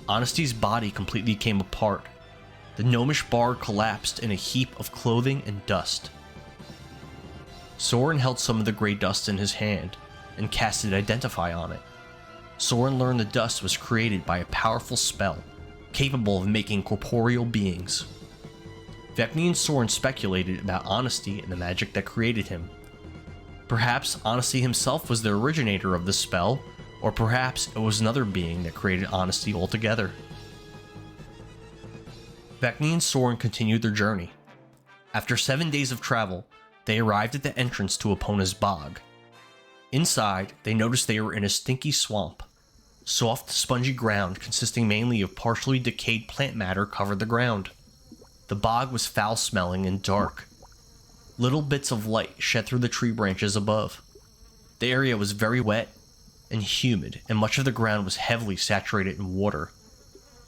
Honesty's body completely came apart. The gnomish bard collapsed in a heap of clothing and dust. Sorin held some of the gray dust in his hand, and casted Identify on it. Sorin learned the dust was created by a powerful spell, capable of making corporeal beings. Vekni and Sorin speculated about Honesty and the magic that created him. Perhaps Honesty himself was the originator of the spell, or perhaps it was another being that created Honesty altogether. Vekni and Sorin continued their journey. After 7 days of travel, they arrived at the entrance to Epona's bog. Inside, they noticed they were in a stinky swamp. Soft, spongy ground consisting mainly of partially decayed plant matter covered the ground. The bog was foul-smelling and dark. Little bits of light shed through the tree branches above. The area was very wet and humid, and much of the ground was heavily saturated in water.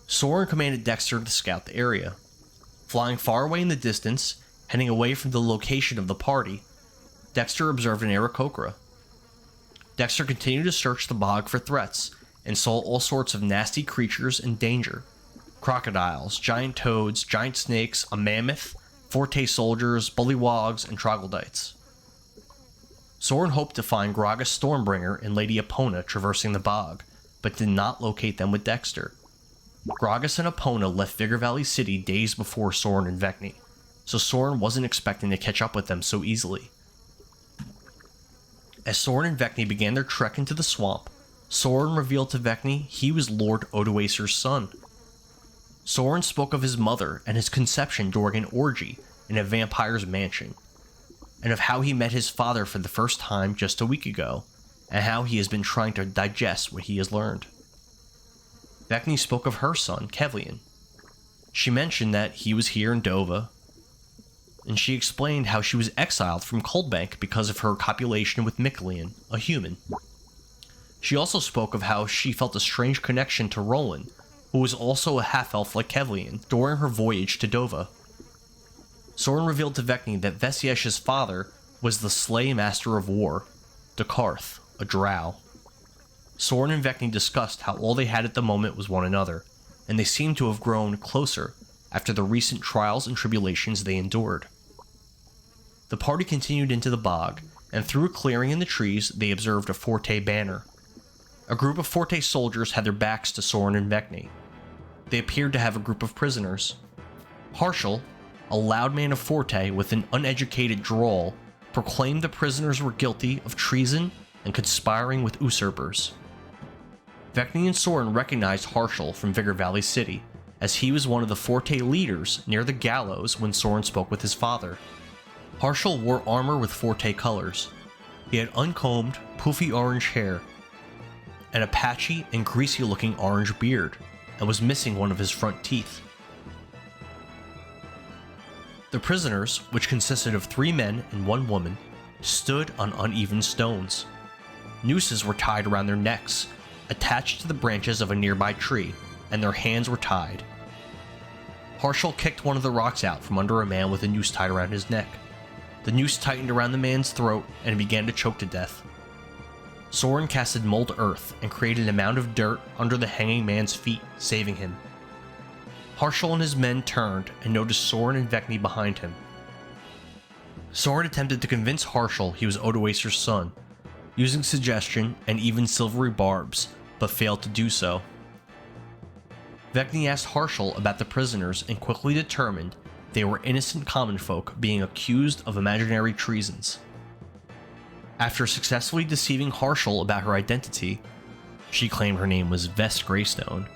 Sorin commanded Dexter to scout the area. Flying far away in the distance, heading away from the location of the party, Dexter observed an Aarakocra. Dexter continued to search the bog for threats, and saw all sorts of nasty creatures in danger. Crocodiles, giant toads, giant snakes, a mammoth, FORTE soldiers, bullywugs, and troglodytes. Sorin hoped to find Gragas Stormbringer and Lady Epona traversing the bog, but did not locate them with Dexter. Gragas and Epona left Vigor Valley City days before Sorin and Vekni, so Sorin wasn't expecting to catch up with them so easily. As Sorin and Vekni began their trek into the swamp, Sorin revealed to Vekni he was Lord Odoacer's son. Sorin spoke of his mother and his conception during an orgy in a vampire's mansion, and of how he met his father for the first time just a week ago, and how he has been trying to digest what he has learned. Vekni spoke of her son, Kevlian. She mentioned that he was here in Dovah, and she explained how she was exiled from Coldbank because of her copulation with Miklian, a human. She also spoke of how she felt a strange connection to Roland, who was also a half-elf like Kevlian, during her voyage to Dovah. Sorin revealed to Vekni that Vesiesh's father was the Slay Master of War, Dakarth, a drow. Sorin and Vekni discussed how all they had at the moment was one another, and they seemed to have grown closer after the recent trials and tribulations they endured. The party continued into the bog, and through a clearing in the trees they observed a FORTE banner. A group of FORTE soldiers had their backs to Sorin and Vekni. They appeared to have a group of prisoners. Harshal, a loud man of FORTE with an uneducated drawl, proclaimed the prisoners were guilty of treason and conspiring with usurpers. Vekni and Sorin recognized Harshal from Vigor Valley City, as he was one of the FORTE leaders near the gallows when Sorin spoke with his father. Harshal wore armor with FORTE colors. He had uncombed, poofy orange hair, and a patchy and greasy-looking orange beard, and was missing one of his front teeth. The prisoners, which consisted of 3 men and 1 woman, stood on uneven stones. Nooses were tied around their necks, attached to the branches of a nearby tree, and their hands were tied. Harshal kicked one of the rocks out from under a man with a noose tied around his neck. The noose tightened around the man's throat and he began to choke to death. Sorin casted mold earth and created a mound of dirt under the hanging man's feet, saving him. Harshal and his men turned and noticed Sorin and Vekni behind him. Sorin attempted to convince Harshal he was Odoacer's son, using suggestion and even silvery barbs, but failed to do so. Vekni asked Harshal about the prisoners and quickly determined they were innocent common folk being accused of imaginary treasons. After successfully deceiving Harshal about her identity, she claimed her name was Vest Greystone,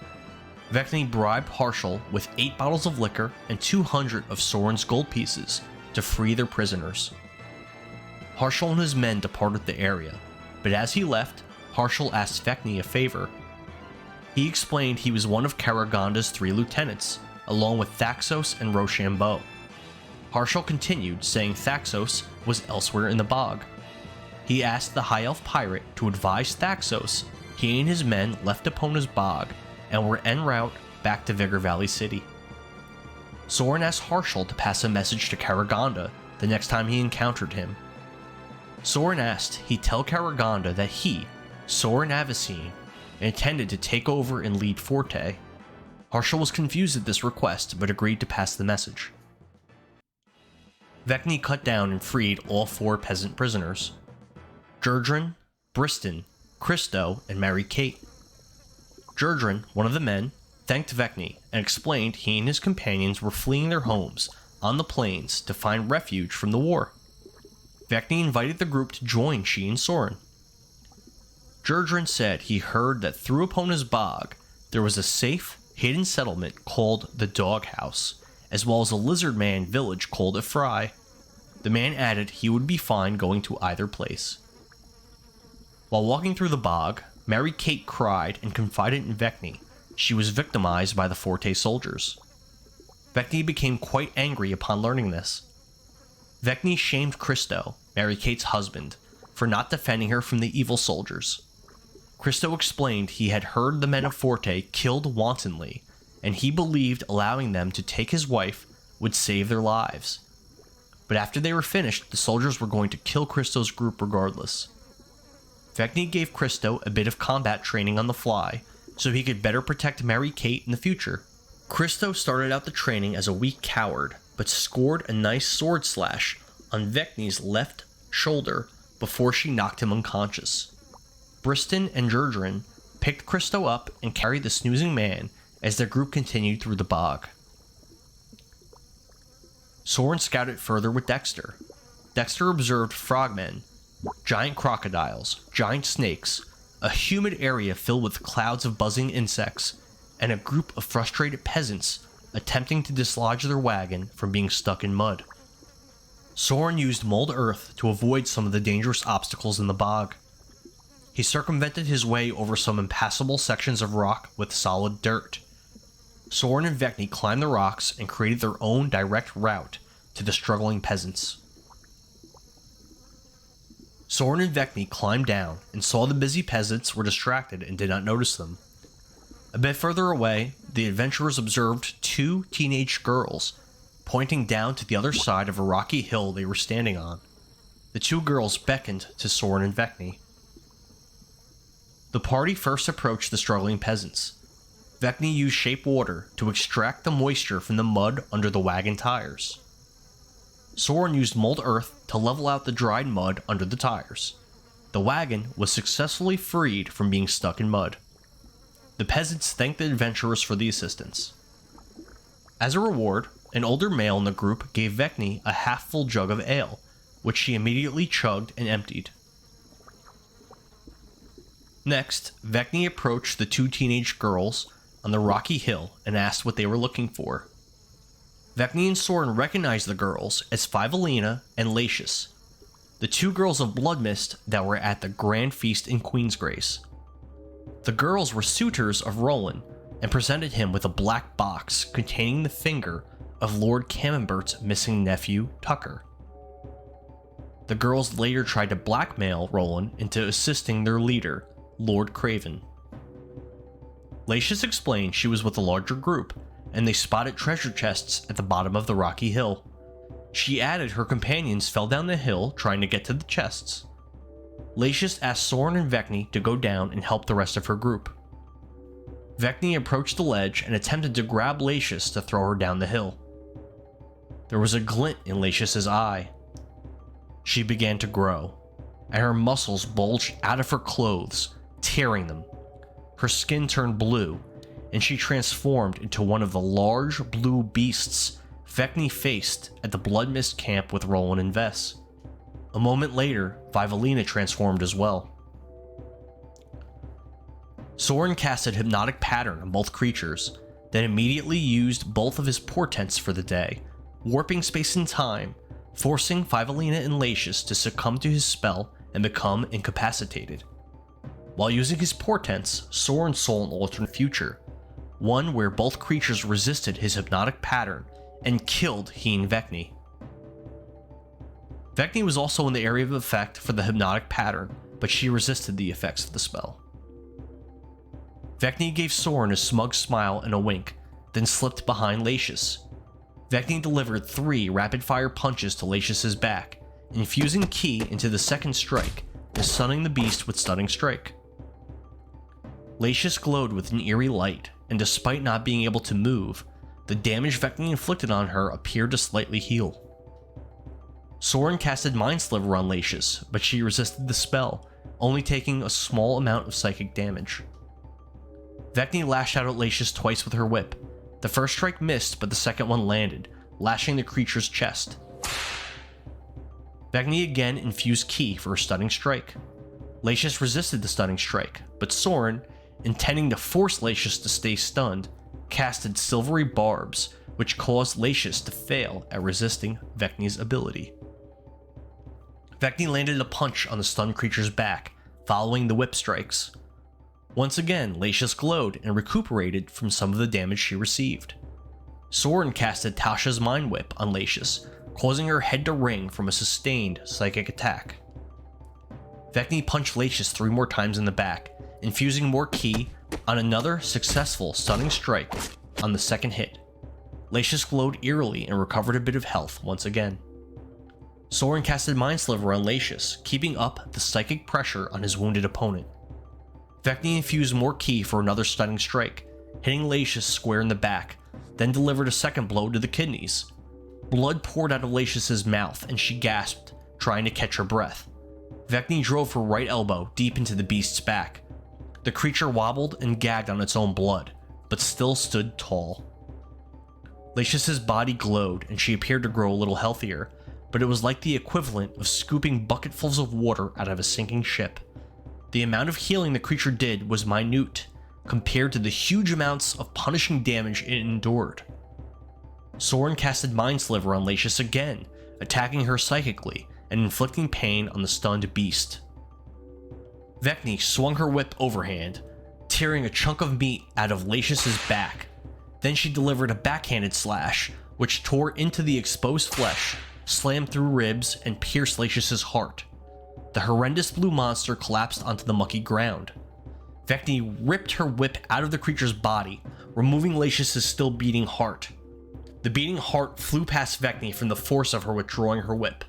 Vekni bribed Harshal with 8 bottles of liquor and 200 of Sorin's gold pieces to free their prisoners. Harshal and his men departed the area, but as he left, Harshal asked Vekni a favor. He explained he was one of Karaganda's 3 lieutenants, along with Thaxos and Rochambeau. Harshal continued, saying Thaxos was elsewhere in the bog. He asked the High Elf pirate to advise Thaxos he and his men left Epona's bog and were en route back to Vigor Valley City. Sorin asked Harshal to pass a message to Karaganda the next time he encountered him. Sorin asked he tell Karaganda that he, Sorin Avicine, intended to take over and lead FORTE. Harshal was confused at this request, but agreed to pass the message. Vekni cut down and freed all 4 peasant prisoners: Gurdrin, Briston, Christo, and Mary Kate. Gurdrin, one of the men, thanked Vekni and explained he and his companions were fleeing their homes on the plains to find refuge from the war. Vekni invited the group to join she and Sorin. Gurdrin said he heard that through Epona's bog there was a safe, hidden settlement called the Dog House, as well as a lizard man village called a fry. The man added he would be fine going to either place. While walking through the bog, Mary Kate cried and confided in Vekni she was victimized by the FORTE soldiers. Vekni became quite angry upon learning this. Vekni shamed Christo, Mary Kate's husband, for not defending her from the evil soldiers. Christo explained he had heard the men of FORTE killed wantonly, and he believed allowing them to take his wife would save their lives. But after they were finished, the soldiers were going to kill Christo's group regardless. Vekni gave Christo a bit of combat training on the fly, so he could better protect Mary Kate in the future. Christo started out the training as a weak coward, but scored a nice sword slash on Vekni's left shoulder before she knocked him unconscious. Briston and Jurgen picked Christo up and carried the snoozing man as their group continued through the bog. Sorin scouted further with Dexter. Dexter observed frogmen, giant crocodiles, giant snakes, a humid area filled with clouds of buzzing insects, and a group of frustrated peasants attempting to dislodge their wagon from being stuck in mud. Sorin used mold earth to avoid some of the dangerous obstacles in the bog. He circumvented his way over some impassable sections of rock with solid dirt. Sorin and Vekni climbed the rocks and created their own direct route to the struggling peasants. Sorin and Vekni climbed down and saw the busy peasants were distracted and did not notice them. A bit further away, the adventurers observed two teenage girls pointing down to the other side of a rocky hill they were standing on. The two girls beckoned to Sorin and Vekni. The party first approached the struggling peasants. Vekni used shape water to extract the moisture from the mud under the wagon tires. Sorin used mold earth to level out the dried mud under the tires. The wagon was successfully freed from being stuck in mud. The peasants thanked the adventurers for the assistance. As a reward, an older male in the group gave Vekni a half-full jug of ale, which she immediately chugged and emptied. Next, Vekni approached the two teenage girls on the rocky hill and asked what they were looking for. Vekni and Sorin recognized the girls as Fivelina and Latius, the two girls of Blood Mist that were at the grand feast in Queensgrace. The girls were suitors of Roland and presented him with a black box containing the finger of Lord Camembert's missing nephew, Tucker. The girls later tried to blackmail Roland into assisting their leader, Lord Craven. Latius explained she was with a larger group, and they spotted treasure chests at the bottom of the rocky hill. She added her companions fell down the hill trying to get to the chests. Latius asked Sorin and Vekni to go down and help the rest of her group. Vekni approached the ledge and attempted to grab Latius to throw her down the hill. There was a glint in Latius's eye. She began to grow, and her muscles bulged out of her clothes, tearing them. Her skin turned blue, and she transformed into one of the large blue beasts Vekni faced at the Blood Mist camp with Roland and Vess. A moment later, Fivelina transformed as well. Sorin casted Hypnotic Pattern on both creatures, then immediately used both of his portents for the day, warping space and time, forcing Fivelina and Latius to succumb to his spell and become incapacitated. While using his portents, Sorin saw an alternate future, one where both creatures resisted his hypnotic pattern and killed he and Vekni. Vekni was also in the area of effect for the hypnotic pattern, but she resisted the effects of the spell. Vekni gave Sorin a smug smile and a wink, then slipped behind Latius. Vekni delivered 3 rapid-fire punches to Latius's back, infusing ki into the second strike and stunning the beast with Stunning Strike. Latius glowed with an eerie light, and despite not being able to move, the damage Vekni inflicted on her appeared to slightly heal. Sorin casted Mind Sliver on Latius, but she resisted the spell, only taking a small amount of psychic damage. Vekni lashed out at Latius twice with her whip. The first strike missed, but the second one landed, lashing the creature's chest. Vekni again infused ki for a Stunning Strike. Latius resisted the Stunning Strike, but Sorin, intending to force Latius to stay stunned, casted Silvery Barbs, which caused Lacius to fail at resisting Vekni's ability. Vekni landed a punch on the stunned creature's back, following the whip strikes. Once again, Lacius glowed and recuperated from some of the damage she received. Sorin casted Tasha's Mind Whip on Lacius, causing her head to ring from a sustained psychic attack. Vekni punched Lacius 3 more times in the back, infusing more ki on another successful stunning strike on the second hit. Lacius glowed eerily and recovered a bit of health once again. Sorin casted Mind Sliver on Lacius, keeping up the psychic pressure on his wounded opponent. Vekni infused more ki for another stunning strike, hitting Lacius square in the back, then delivered a second blow to the kidneys. Blood poured out of Lacius's mouth and she gasped, trying to catch her breath. Vekni drove her right elbow deep into the beast's back. The creature wobbled and gagged on its own blood, but still stood tall. Lacius's body glowed and she appeared to grow a little healthier, but it was like the equivalent of scooping bucketfuls of water out of a sinking ship. The amount of healing the creature did was minute, compared to the huge amounts of punishing damage it endured. Sorin casted Mind Sliver on Lacius again, attacking her psychically and inflicting pain on the stunned beast. Vekni swung her whip overhand, tearing a chunk of meat out of Lacius's back. Then she delivered a backhanded slash, which tore into the exposed flesh, slammed through ribs, and pierced Lacius's heart. The horrendous blue monster collapsed onto the mucky ground. Vekni ripped her whip out of the creature's body, removing Lacius's still beating heart. The beating heart flew past Vekni from the force of her withdrawing her whip.